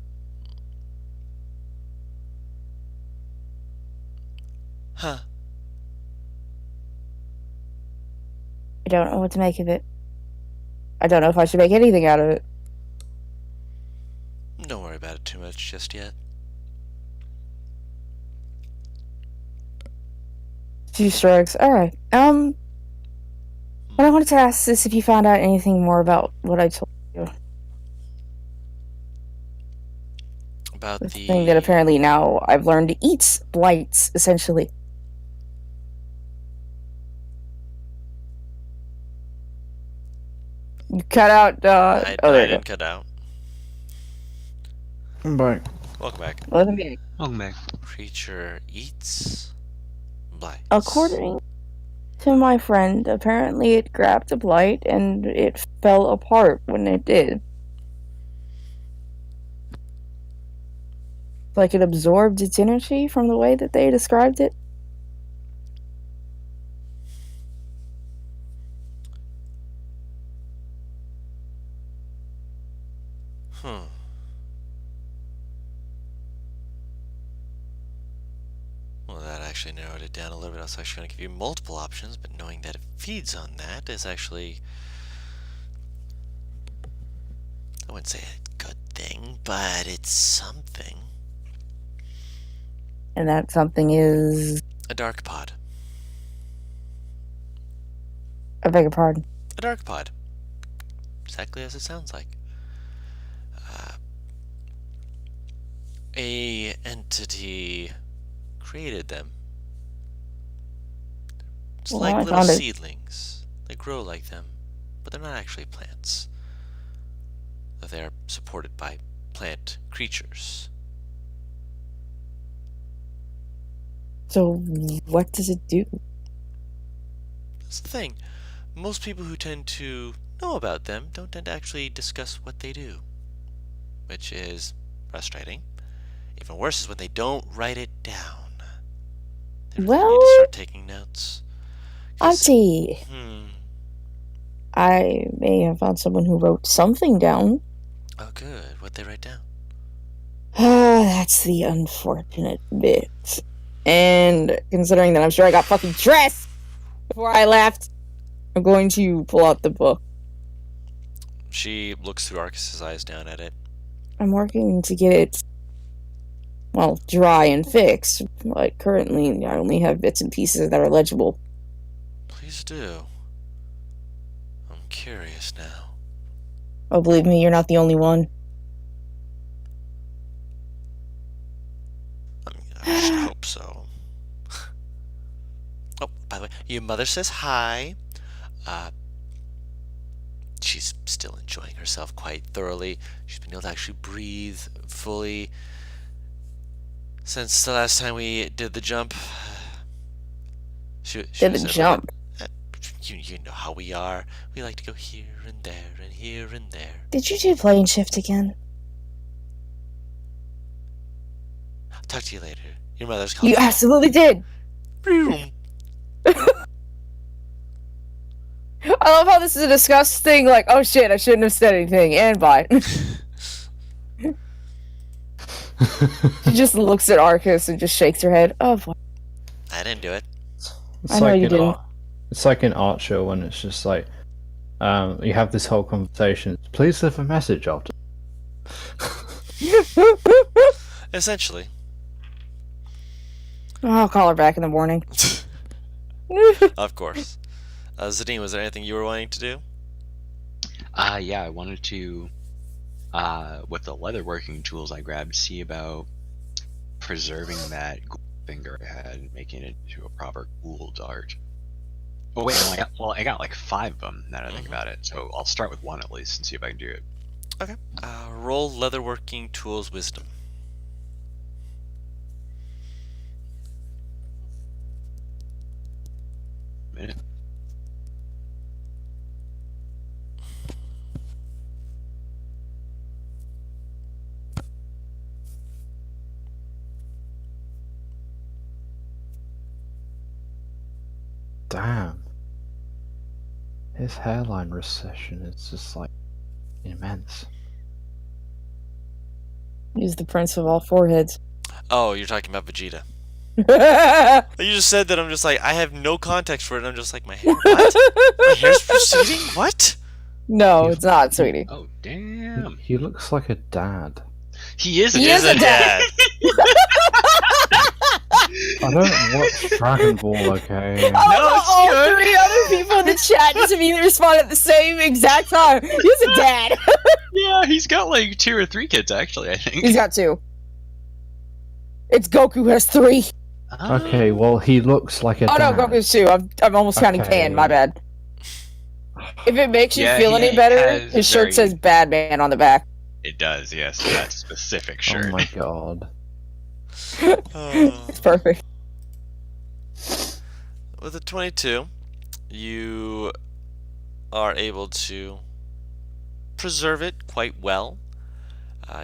Huh. I don't know what to make of it. I don't know if I should make anything out of it. Don't worry about it too much just yet. She shrugs. Alright. What I wanted to ask is if you found out anything more about what I told you. About The the thing that apparently now I've learned eats blights, essentially. You cut out, I oh, there you go. didn't cut out. I'm back. Welcome back. Let me be. Welcome back. Creature eats blights. According to my friend, apparently it grabbed a blight and it fell apart when it did. Like it absorbed its energy from the way that they described it. Hmm. Well, that actually narrowed it down a little bit. I was actually going to give you multiple options, but knowing that it feeds on that is actually, I wouldn't say a good thing, but it's something. And that something is... A dark pod. I beg your pardon. A dark pod. Exactly as it sounds like. A entity created them. It's Well, like I little found it. seedlings. They grow like them, but they're not actually plants. They are supported by plant creatures. So, what does it do? That's the thing. Most people who tend to know about them don't tend to actually discuss what they do, which is frustrating. Even worse is when they don't write it down. They really need to Well, start taking notes. 'Cause- Auntie, Hmm. I may have found someone who wrote something down. Oh, good. What'd they write down? That's the unfortunate bit. And considering that I'm sure I got fucking dressed before I left, I'm going to pull out the book. She looks through Arcus's eyes down at it. I'm working to get it, well, dry and fixed. But currently, I only have bits and pieces that are legible. Please do. curious now. Oh, believe me, you're not the only one. I should hope so. Oh, by the way, your mother says hi. She's still enjoying herself quite thoroughly. She's been able to actually breathe fully since the last time we did the jump. She Did the said, jump. You know how we are. We like to go here and there and here and there. Did you do plane shift again? I'll talk to you later. Your mother's calling. You absolutely did. I love how this is a discussed thing, like, oh shit, I shouldn't have said anything, and bye. She just looks at Arcus and just shakes her head. Oh, boy. I didn't do it. It's I know like you in didn't. It's like in Archer when it's just like, you have this whole conversation. Please leave a message after. Essentially. I'll call her back in the morning. Of course. Zadine, was there anything you were wanting to do? Yeah, I wanted to, with the leatherworking tools I grabbed, see about preserving that gold finger I had and making it into a proper ghoul dart. Oh wait, no, I got like 5 of them now that I think about it, so I'll start with 1 at least and see if I can do it. Okay. Roll leatherworking tools wisdom. Minute. Damn. His hairline recession is just like immense. He's the prince of all foreheads. Oh, you're talking about Vegeta. No, You just said that. I'm just like, I have no context for it. I'm just like, my hair, what? My hair's receding? What? it's not, sweetie. Oh damn! He looks like a dad. He is. He is a dad. I don't watch Dragon Ball, okay? All good. 3 other people in the chat just immediately respond at the same exact time. He's a dad. Yeah, he's got like 2 or 3 kids actually. I think. He's got 2. It's Goku has 3. Okay, well, he looks like a Oh no, dad. Goku's 2. I'm almost counting Okay. Pan. My bad. If it makes you Yeah, feel he any better, has his shirt very- says "Bad Man" on the back. It does, yes. That specific shirt. Oh my god. It's perfect. With a 22, you are able to preserve it quite well.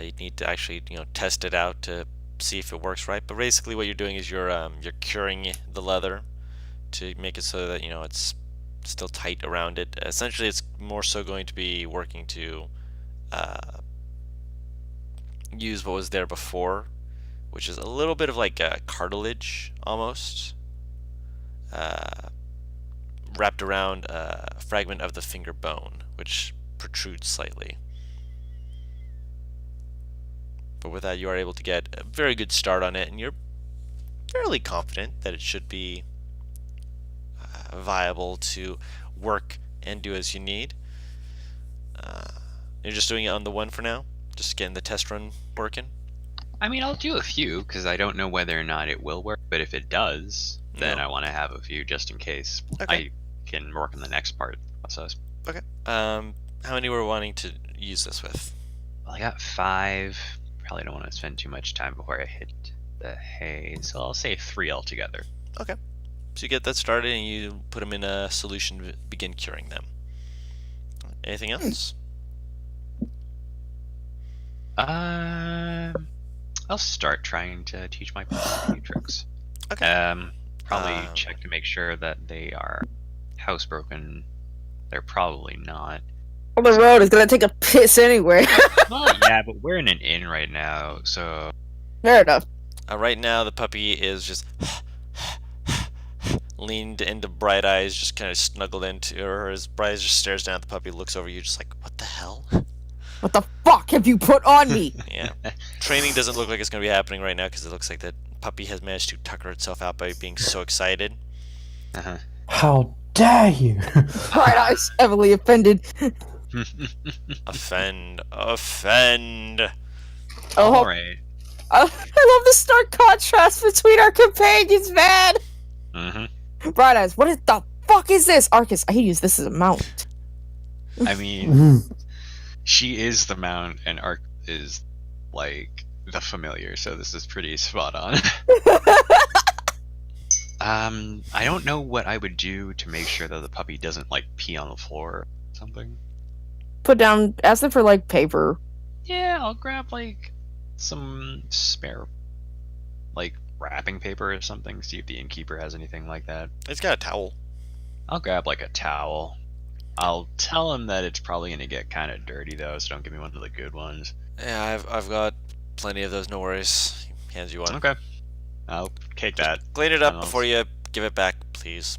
You need to actually, test it out to see if it works right. But basically, what you're doing is you're curing the leather to make it so that it's still tight around it. Essentially, it's more so going to be working to use what was there before, which is a little bit of like a cartilage almost, wrapped around a fragment of the finger bone, which protrudes slightly. But with that, you are able to get a very good start on it, and you're fairly confident that it should be viable to work and do as you need. You're just doing it on the 1 for now? Just getting the test run working? I mean, I'll do a few because I don't know whether or not it will work. But if it does, then No. I want to have a few just in case. Okay. I can work on the next part of the process. Okay. How many were wanting to use this with? Well, I got 5. Probably don't want to spend too much time before I hit the hay, so I'll say 3 altogether. Okay. So you get that started and you put them in a solution to begin curing them. Anything else? I'll start trying to teach my people a few tricks. Okay. Probably check to make sure that they are housebroken. They're probably not. On the road is gonna take a piss anyway. Well, yeah, but we're in an inn right now, so Fair enough. Right now, the puppy is just leaned into Bright Eyes, just kind of snuggled into her. As Bright Eyes just stares down at the puppy, looks over you, just like, what the hell? What the fuck have you put on me? Yeah. Training doesn't look like it's going to be happening right now because it looks like the puppy has managed to tucker itself out by being so excited. uh-huh. How dare you? Bright Eyes, heavily offended. Offend. Oh, Alright. I love the stark contrast between our companions, man. Bright Eyes, what the fuck is this? Arcus, I use this as a mount. I mean, she is the mount, and Ark is, like, the familiar, so this is pretty spot on. I don't know what I would do to make sure that the puppy doesn't, like, pee on the floor or something. Put down, ask them for, like, paper. Yeah, I'll grab, like, some spare, like, wrapping paper or something, see if the innkeeper has anything like that. He's got a towel. I'll grab, like, a towel. I'll tell him that it's probably gonna get kind of dirty, though, so don't give me one of the good ones. Yeah, I've got plenty of those. No worries. He hands you one. Okay. I'll take that. Clean it up And before you give it back, please.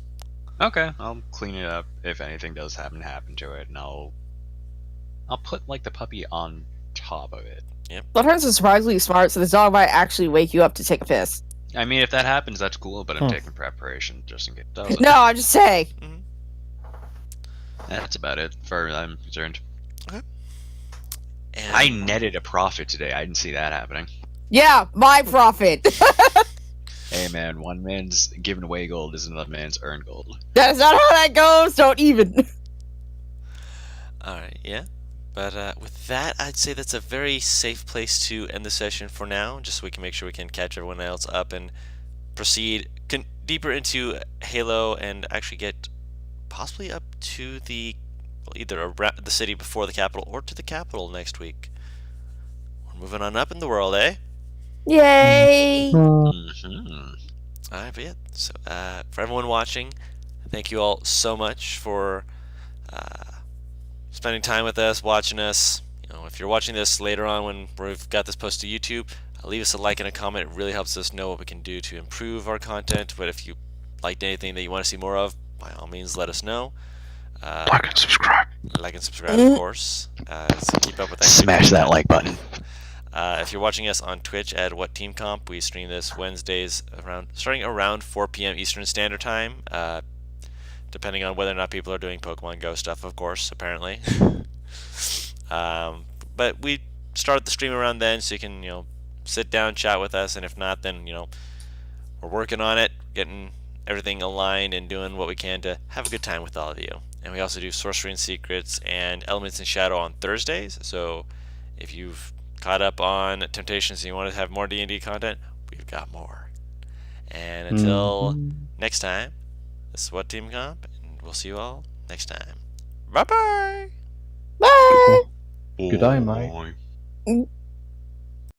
Okay, I'll clean it up if anything does happen to it, and I'll put, like, the puppy on top of it. Bloodhounds are surprisingly smart, so this dog might actually wake you up to take a piss. I mean, if that happens, that's cool, but I'm taking preparation just in case it doesn't. No, I'm just saying. That's about it, for I'm concerned. And I netted a profit today. I didn't see that happening. Yeah, my profit. Hey man, one man's giving away gold is another man's earned gold. That is not how that goes. Don't even. Alright, yeah. But with that, I'd say that's a very safe place to end the session for now, just so we can make sure we can catch everyone else up and proceed deeper into Halo and actually get possibly up to the either around the city before the capital or to the capital next week. We're moving on up in the world, eh? Yay. Alright, but yeah, so for everyone watching, thank you all so much for spending time with us, watching us. You know, if you're watching this later on when we've got this posted to YouTube, leave us a like and a comment. It really helps us know what we can do to improve our content. But if you liked anything that you want to see more of, by all means, let us know. Like and subscribe. Like and subscribe, of course. So keep up with that. Smash that like button. If you're watching us on Twitch at What Team Comp, we stream this Wednesdays starting around 4 p.m. Eastern Standard Time, depending on whether or not people are doing Pokemon Go stuff, of course, apparently. But we start the stream around then, so you can, sit down, chat with us, and if not, then, we're working on it, getting everything aligned and doing what we can to have a good time with all of you. And we also do Sorcery and Secrets and Elements in Shadow on Thursdays, so if you've caught up on Temptations and you want to have more D&D content, we've got more. And until next time, this is What Team Comp, and we'll see you all next time. Bye-bye! Bye. Good day, mate. Bye.